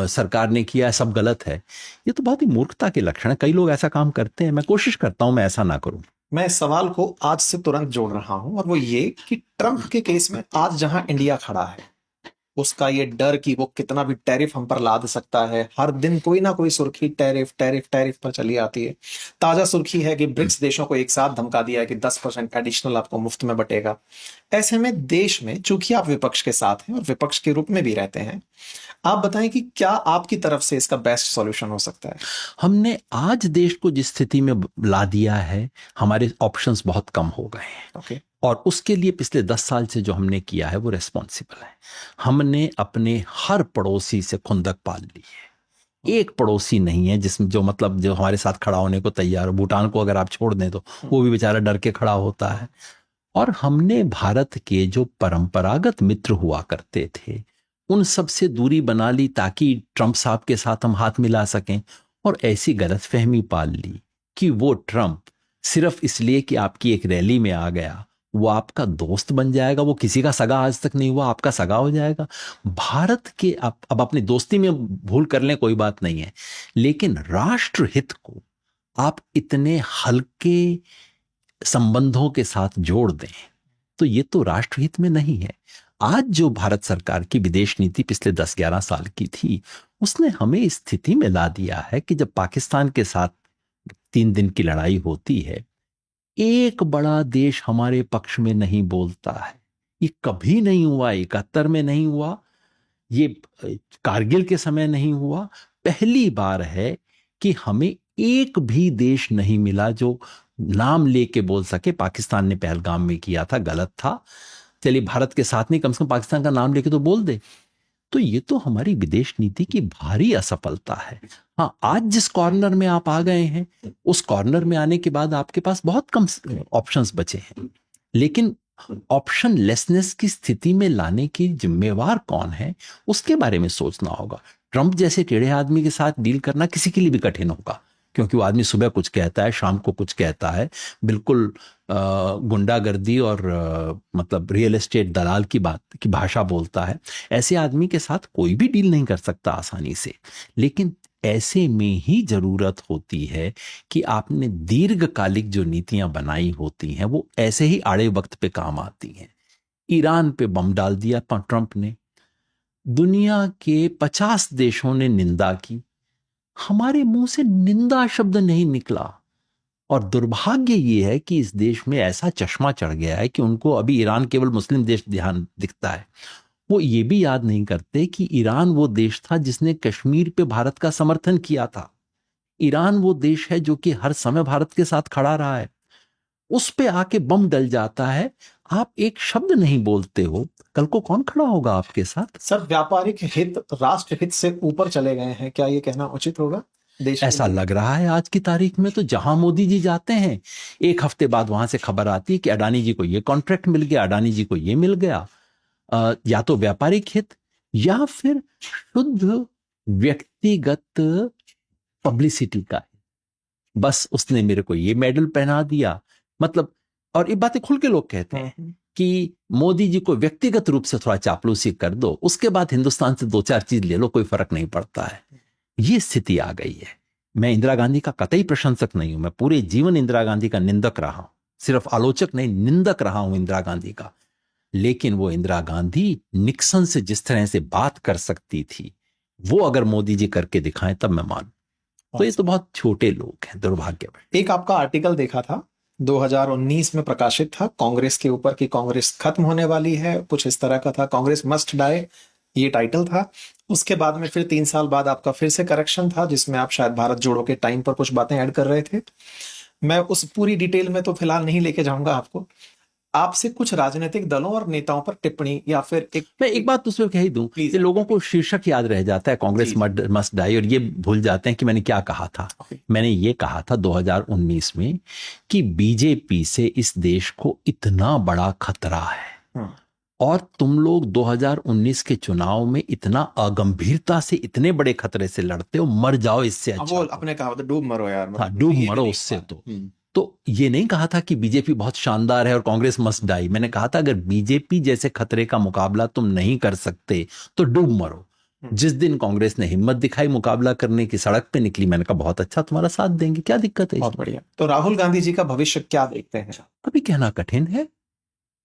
सरकार ने किया है सब गलत है, ये तो बहुत ही मूर्खता के लक्षण है। कई लोग ऐसा काम करते हैं, मैं कोशिश करता हूं मैं ऐसा ना करूं। मैं इस सवाल को आज से तुरंत जोड़ रहा हूं और वो ये कि ट्रंप के केस में आज जहां इंडिया खड़ा है, उसका ये डर कि वो कितना भी टैरिफ हम पर लाद सकता है, हर दिन कोई ना कोई सुर्खी टैरिफ टैरिफ टैरिफ पर चली आती है। ताजा सुर्खी है कि ब्रिक्स देशों को एक साथ धमका दिया है कि 10% एडिशनल आपको मुफ्त में बटेगा। ऐसे में देश में, चूंकि आप विपक्ष के साथ हैं और विपक्ष के रूप में भी रहते हैं, आप बताएं कि क्या आपकी तरफ से इसका बेस्ट सॉल्यूशन हो सकता है? हमने आज देश को जिस स्थिति में ला दिया है, हमारे ऑप्शंस बहुत कम हो गए हैं। ओके। और उसके लिए पिछले 10 साल से जो हमने किया है वो रेस्पॉन्सिबल है। हमने अपने हर पड़ोसी से खुंदक पाल ली है। एक पड़ोसी नहीं है जिसमें जो हमारे साथ खड़ा होने को तैयार हो। भूटान को अगर आप छोड़ दें तो वो भी बेचारा डर के खड़ा होता है। और हमने भारत के जो परंपरागत मित्र हुआ करते थे उन सब से दूरी बना ली ताकि ट्रंप साहब के साथ हम हाथ मिला सकें। और ऐसी गलतफहमी पाल ली कि वो ट्रंप सिर्फ इसलिए कि आपकी एक रैली में आ गया वो आपका दोस्त बन जाएगा, वो किसी का सगा आज तक नहीं हुआ, आपका सगा हो जाएगा। भारत के अब अपनी दोस्ती में भूल कर लें कोई बात नहीं है, लेकिन राष्ट्र हित को आप इतने हल्के संबंधों के साथ जोड़ दें तो ये तो राष्ट्रहित में नहीं है। आज जो भारत सरकार की विदेश नीति पिछले 10-11 साल की थी उसने हमें इस स्थिति में ला दिया है कि जब पाकिस्तान के साथ 3 दिन की लड़ाई होती है, एक बड़ा देश हमारे पक्ष में नहीं बोलता है। ये कभी नहीं हुआ, 71 में नहीं हुआ, ये कारगिल के समय नहीं हुआ। पहली बार है कि हमें एक भी देश नहीं मिला जो नाम लेके बोल सके पाकिस्तान ने पहलगाम में किया था गलत था, चलिए भारत के साथ नहीं कम से कम पाकिस्तान का नाम लेके तो बोल दे। तो ये तो हमारी विदेश नीति की भारी असफलता है। हाँ, आज जिस कॉर्नर में आप आ गए हैं उस कॉर्नर में आने के बाद आपके पास बहुत कम ऑप्शंस बचे हैं, लेकिन ऑप्शन लेसनेस की स्थिति में लाने की जिम्मेवार कौन है उसके बारे में सोचना होगा। ट्रंप जैसे टेढ़े आदमी के साथ डील करना किसी के लिए भी कठिन होगा क्योंकि वो आदमी सुबह कुछ कहता है, शाम को कुछ कहता है, बिल्कुल गुंडागर्दी और मतलब रियल एस्टेट दलाल की भाषा बोलता है। ऐसे आदमी के साथ कोई भी डील नहीं कर सकता आसानी से। लेकिन ऐसे में ही जरूरत होती है कि आपने दीर्घकालिक जो नीतियां बनाई होती हैं वो ऐसे ही आड़े वक्त पे काम आती हैं। ईरान पे बम डाल दिया ट्रंप ने, दुनिया के 50 देशों ने निंदा की, हमारे मुंह से निंदा शब्द नहीं निकला। और दुर्भाग्य ये है कि इस देश में ऐसा चश्मा चढ़ गया है कि उनको अभी ईरान केवल मुस्लिम देश ध्यान दिखता है। वो ये भी याद नहीं करते कि ईरान वो देश था जिसने कश्मीर पे भारत का समर्थन किया था। ईरान वो देश है जो कि हर समय भारत के साथ खड़ा रहा है। उस पे आके बम डल जाता है, आप एक शब्द नहीं बोलते हो, कल को कौन खड़ा होगा आपके साथ? सर, व्यापारिक हित राष्ट्र हित से ऊपर चले गए हैं, क्या ये कहना उचित होगा देश के ऐसा लिए? लग रहा है आज की तारीख में। तो जहां मोदी जी जाते हैं, एक हफ्ते बाद वहां से खबर आती है कि अडानी जी को ये कॉन्ट्रैक्ट मिल गया, अडानी जी को ये मिल गया। या तो व्यापारिक हित या फिर शुद्ध व्यक्तिगत पब्लिसिटी का है। बस उसने मेरे को ये मेडल पहना दिया, मतलब। और ये बातें खुल के लोग कहते हैं कि मोदी जी को व्यक्तिगत रूप से थोड़ा चापलूसी कर दो, उसके बाद हिंदुस्तान से दो चार चीज ले लो, कोई फर्क नहीं पड़ता है। ये स्थिति आ गई है। मैं इंदिरा गांधी का कतई प्रशंसक नहीं हूं, मैं पूरे जीवन इंदिरा गांधी का निंदक रहा हूं, सिर्फ आलोचक नहीं, निंदक रहा हूं इंदिरा गांधी का। लेकिन वो इंदिरा गांधी निक्सन से जिस तरह से बात कर सकती थी, वो अगर मोदी जी करके दिखाएं तब मैं मानूं। तो ये तो बहुत छोटे लोग हैं, दुर्भाग्य। एक आपका आर्टिकल देखा था 2019 में प्रकाशित था कांग्रेस के ऊपर कि कांग्रेस खत्म होने वाली है, कुछ इस तरह का था, कांग्रेस मस्ट डाई, ये टाइटल था। उसके बाद में फिर 3 साल बाद आपका फिर से करेक्शन था जिसमें आप शायद भारत जोड़ो के टाइम पर कुछ बातें ऐड कर रहे थे। मैं उस पूरी डिटेल में तो फिलहाल नहीं लेके जाऊंगा आपको। आपसे कुछ राजनीतिक दलों और नेताओं पर टिप्पणी या फिर मैं एक बात उसमें कह ही दूं कि लोगों को शीर्षक याद रह जाता है, कांग्रेस मस्ट डाई, और ये भूल जाते हैं कि मैंने क्या कहा था। मैंने ये कहा था 2019 में कि बीजेपी से इस देश को इतना बड़ा खतरा है, और तुम लोग 2019 के चुनाव में इतना अगंभीरता से इतने बड़े खतरे से लड़ते हो, मर जाओ इससे अच्छा। वो अपने कहा था डूब मरो यार, हाँ, डूब मरो उससे। तो ये नहीं कहा था कि बीजेपी बहुत शानदार है और कांग्रेस मस्ट डाई। मैंने कहा था अगर बीजेपी जैसे खतरे का मुकाबला तुम नहीं कर सकते तो डूब मरो। जिस दिन कांग्रेस ने हिम्मत दिखाई मुकाबला करने की, सड़क पे निकली, मैंने कहा बहुत अच्छा, तुम्हारा साथ देंगे, क्या दिक्कत है? बहुत बढ़िया। तो राहुल गांधी जी का भविष्य क्या देखते हैं? अभी कहना कठिन है।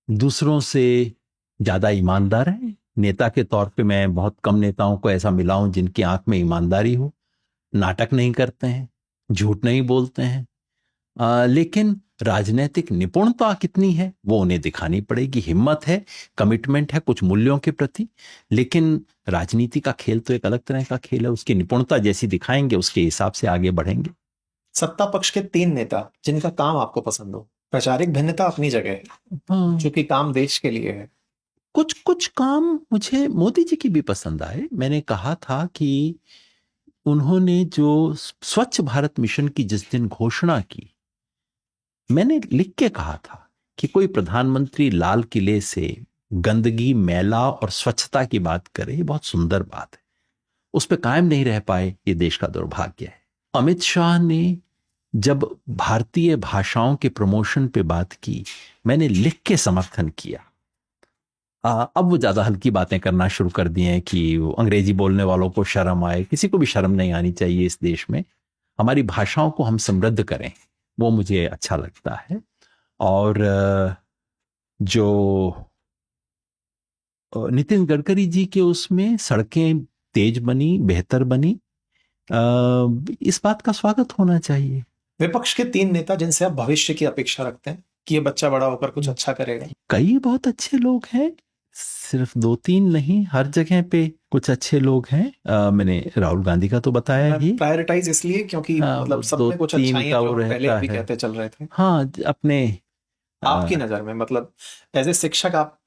दूसरों से ज्यादा ईमानदार है। नेता के तौर पे मैं बहुत कम नेताओं को ऐसा मिला हूं जिनकी आंख में ईमानदारी हो, नाटक नहीं करते हैं, झूठ नहीं बोलते हैं। लेकिन राजनीतिक निपुणता कितनी है वो उन्हें दिखानी पड़ेगी। हिम्मत है, कमिटमेंट है कुछ मूल्यों के प्रति, लेकिन राजनीति का खेल तो एक अलग तरह का खेल है। उसकी निपुणता जैसी दिखाएंगे उसके हिसाब से आगे बढ़ेंगे। सत्ता पक्ष के 3 नेता जिनका काम आपको पसंद हो, वैचारिक भिन्नता अपनी जगह है, क्योंकि काम देश के लिए है। कुछ काम मुझे मोदी जी की भी पसंद आए। मैंने कहा था कि उन्होंने जो स्वच्छ भारत मिशन की जिस दिन घोषणा की, मैंने लिख के कहा था कि कोई प्रधानमंत्री लाल किले से गंदगी, मैला और स्वच्छता की बात करे, ये बहुत सुंदर बात है। उस पर कायम नहीं रह पाए, ये देश का दुर्भाग्य है। अमित शाह ने जब भारतीय भाषाओं के प्रमोशन पे बात की, मैंने लिख के समर्थन किया। अब वो ज्यादा हल्की बातें करना शुरू कर दिए हैं कि अंग्रेजी बोलने वालों को शर्म आए। किसी को भी शर्म नहीं आनी चाहिए इस देश में। हमारी भाषाओं को हम समृद्ध करें, वो मुझे अच्छा लगता है। और जो नितिन गडकरी जी के उसमें सड़कें तेज बनी, बेहतर बनी, इस बात का स्वागत होना चाहिए। विपक्ष के 3 नेता जिनसे आप भविष्य की अपेक्षा रखते हैं कि ये बच्चा बड़ा होकर कुछ अच्छा करेगा? कई बहुत अच्छे लोग हैं, सिर्फ 2-3 नहीं, हर जगह पे कुछ अच्छे लोग हैं। मैंने राहुल गांधी का तो बताया ही। प्रायोरिटाइज इसलिए क्योंकि मतलब सब में कुछ अच्छाइयां जो पहले भी कहते चल रहे थे। हाँ, अपने आपकी नजर में, मतलब एज ए शिक्षक, आप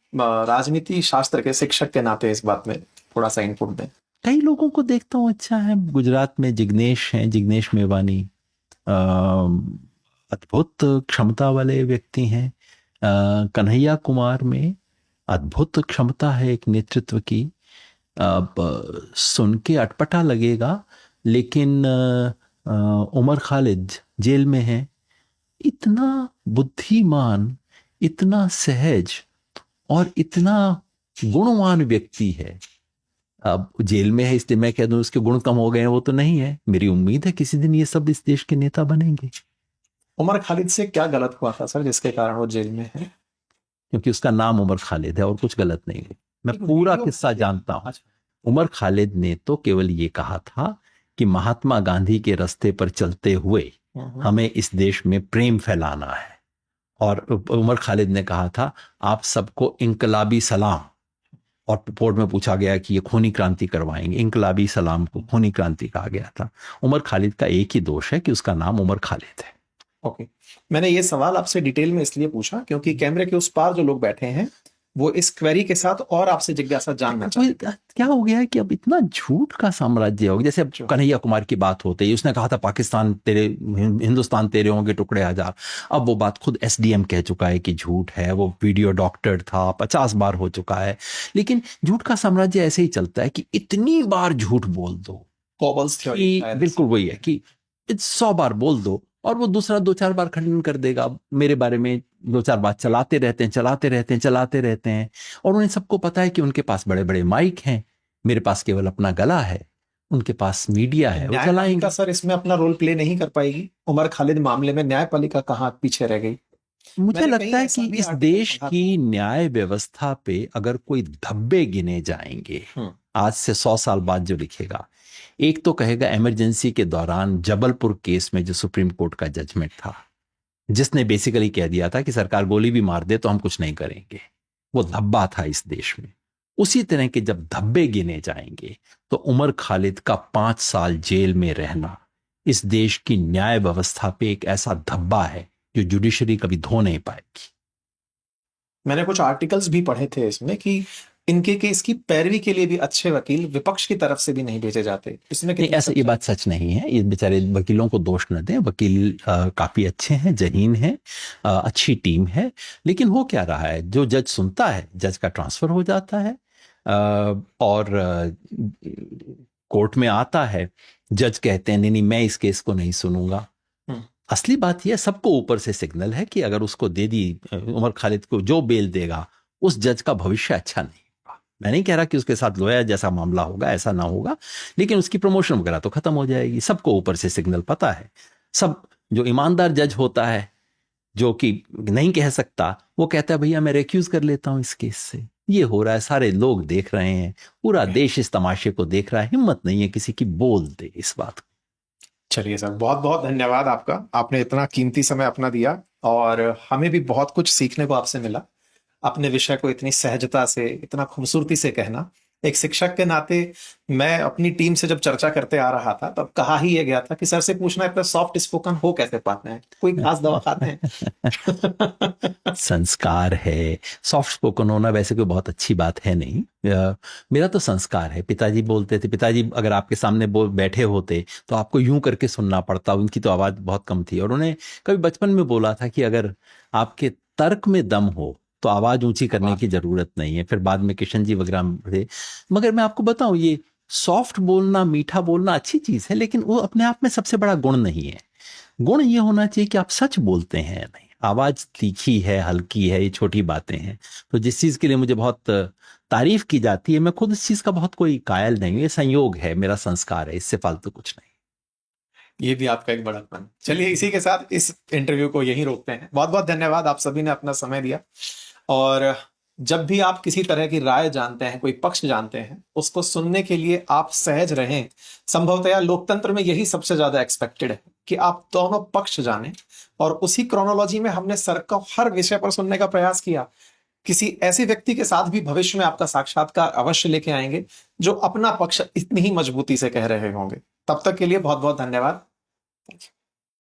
राजनीति शास्त्र के शिक्षक के नाते इस बात में थोड़ा सा इनपुट दें। कई लोगों को देखता हूँ अच्छा है। गुजरात में जिग्नेश हैं, जिग्नेश मेवानी, अद्भुत क्षमता वाले व्यक्ति हैं। कन्हैया कुमार में अद्भुत क्षमता है एक नेतृत्व की। अब सुन के अटपटा लगेगा, लेकिन उमर खालिद जेल में है। इतना बुद्धिमान, इतना सहज और इतना गुणवान व्यक्ति है। अब जेल में है इसलिए मैं कह दूं उसके गुण कम हो गए हैं, वो तो नहीं है। मेरी उम्मीद है किसी दिन ये सब इस देश के नेता बनेंगे। उमर खालिद से क्या गलत हुआ था सर जिसके कारण वो जेल में है? क्योंकि उसका नाम उमर खालिद है और कुछ गलत नहीं है। मैं पूरा किस्सा जानता हूं। उमर खालिद ने तो केवल ये कहा था कि महात्मा गांधी के रास्ते पर चलते हुए हमें इस देश में प्रेम फैलाना है। और उमर खालिद ने कहा था, आप सबको इनकलाबी सलाम, और रिपोर्ट में पूछा गया कि ये खूनी क्रांति करवाएंगे। इनकलाबी सलाम को खूनी क्रांति कहा गया था। उमर खालिद का एक ही दोष है कि उसका नाम उमर खालिद है। ओके, मैंने ये सवाल आपसे डिटेल में इसलिए पूछा क्योंकि कैमरे के उस पार जो लोग बैठे हैं वो इस क्वेरी के साथ और आपसे जिज्ञासा जानना चाहते हैं। क्या हो गया है कि अब इतना झूठ का साम्राज्य हो गया। जैसे अब कन्हैया कुमार की बात होती है, उसने कहा था पाकिस्तान तेरे, हिंदुस्तान तेरे होंगे टुकड़े हजार। अब वो बात खुद एसडीएम कह चुका है कि झूठ है, वो वीडियो डॉक्टर था, 50 बार हो चुका है। लेकिन झूठ का साम्राज्य ऐसे ही चलता है कि इतनी बार झूठ बोल दो, कॉबल्स थ्योरी, बिल्कुल वही है कि 100 बार बोल दो और वो दूसरा 2-4 बार खंडन कर देगा। मेरे बारे में 2-4 बार चलाते रहते हैं और उन्हें सबको पता है कि उनके पास बड़े बड़े माइक हैं, मेरे पास केवल अपना गला है, उनके पास मीडिया है, वो चलाएंगे। सर इसमें अपना रोल प्ले नहीं कर पाएगी? उमर खालिद मामले में न्यायपालिका कहाँ पीछे रह गई? मुझे लगता है कि इस देश की न्याय व्यवस्था पे अगर कोई धब्बे गिने जाएंगे आज से 100 साल बाद जो लिखेगा, एक तो कहेगा इमरजेंसी के दौरान जबलपुर केस में जो सुप्रीम कोर्ट का जजमेंट था, जिसने बेसिकली कह दिया था कि सरकार गोली भी मार दे तो हम कुछ नहीं करेंगे, वो धब्बा था इस देश में। उसी तरह के जब धब्बे गिने जाएंगे तो उमर खालिद का 5 साल जेल में रहना इस देश की न्याय व्यवस्था पे एक ऐसा धब्बा है जो जुडिशरी कभी धो नहीं पाएगी। मैंने कुछ आर्टिकल्स भी पढ़े थे इसमें कि इनके केस की पैरवी के लिए भी अच्छे वकील विपक्ष की तरफ से भी नहीं भेजे जाते। इसमें नहीं, ऐसा ये बात सच नहीं है। ये बेचारे वकीलों को दोष न दें, वकील काफी अच्छे हैं, जहीन हैं, अच्छी टीम है। लेकिन हो क्या रहा है, जो जज सुनता है जज का ट्रांसफर हो जाता है और कोर्ट में आता है, जज कहते हैं नहीं मैं इस केस को नहीं सुनूंगा। असली बात यह सबको ऊपर से सिग्नल है कि अगर उसको दे दी उमर खालिद को जो बेल देगा, उस जज का भविष्य अच्छा नहीं होगा। मैं नहीं कह रहा कि उसके साथ लोया जैसा मामला होगा, ऐसा ना होगा, लेकिन उसकी प्रमोशन वगैरह तो खत्म हो जाएगी। सबको ऊपर से सिग्नल पता है। सब जो ईमानदार जज होता है, जो कि नहीं कह सकता, वो कहता है भैया मैं रिक्यूज कर लेता हूं इस केस से। ये हो रहा है, सारे लोग देख रहे हैं, पूरा देश इस तमाशे को देख रहा है। हिम्मत नहीं है किसी की बोल दे इस बात को। चलिए सर, बहुत बहुत धन्यवाद आपका, आपने इतना कीमती समय अपना दिया और हमें भी बहुत कुछ सीखने को आपसे मिला। अपने विषय को इतनी सहजता से, इतना खूबसूरती से कहना, एक शिक्षक के नाते मैं अपनी टीम से जब चर्चा करते आ रहा था तब कहा ही ये गया था कि सर से पूछना इतना सॉफ्ट स्पोकन हो कैसे पाते हैं, कोई खास दवा खाते हैं? संस्कार है, सॉफ्ट स्पोकन होना वैसे कोई बहुत अच्छी बात है नहीं। मेरा तो संस्कार है। पिताजी बोलते थे, पिताजी अगर आपके सामने बैठे होते तो आपको यूं करके सुनना पड़ता। उनकी तो आवाज बहुत कम थी और उन्हें कभी बचपन में बोला था कि अगर आपके तर्क में दम हो तो आवाज ऊंची करने की जरूरत नहीं है। फिर बाद में किशन जी वगैरह थे। मगर मैं आपको बताऊं, ये सॉफ्ट बोलना, मीठा बोलना अच्छी चीज है, लेकिन वो अपने आप में सबसे बड़ा गुण नहीं है। गुण ये होना चाहिए कि आप सच बोलते हैं या नहीं। आवाज तीखी है, हल्की है, ये छोटी बातें हैं। तो जिस चीज के लिए मुझे बहुत तारीफ की जाती है, मैं खुद इस चीज का बहुत कोई कायल नहीं हूं। ये संयोग है, मेरा संस्कार है, इससे फालतू कुछ नहीं। ये भी आपका एक बड़ापन। चलिए इसी के साथ इस इंटरव्यू को यहीं रोकते हैं। बहुत बहुत धन्यवाद, आप सभी ने अपना समय दिया। और जब भी आप किसी तरह की राय जानते हैं, कोई पक्ष जानते हैं, उसको सुनने के लिए आप सहज रहें। संभवतः लोकतंत्र में यही सबसे ज्यादा एक्सपेक्टेड है कि आप दोनों पक्ष जानें। और उसी क्रोनोलॉजी में हमने सर को हर विषय पर सुनने का प्रयास किया। किसी ऐसे व्यक्ति के साथ भी भविष्य में आपका साक्षात्कार अवश्य लेके आएंगे जो अपना पक्ष इतनी ही मजबूती से कह रहे होंगे। तब तक के लिए बहुत बहुत धन्यवाद।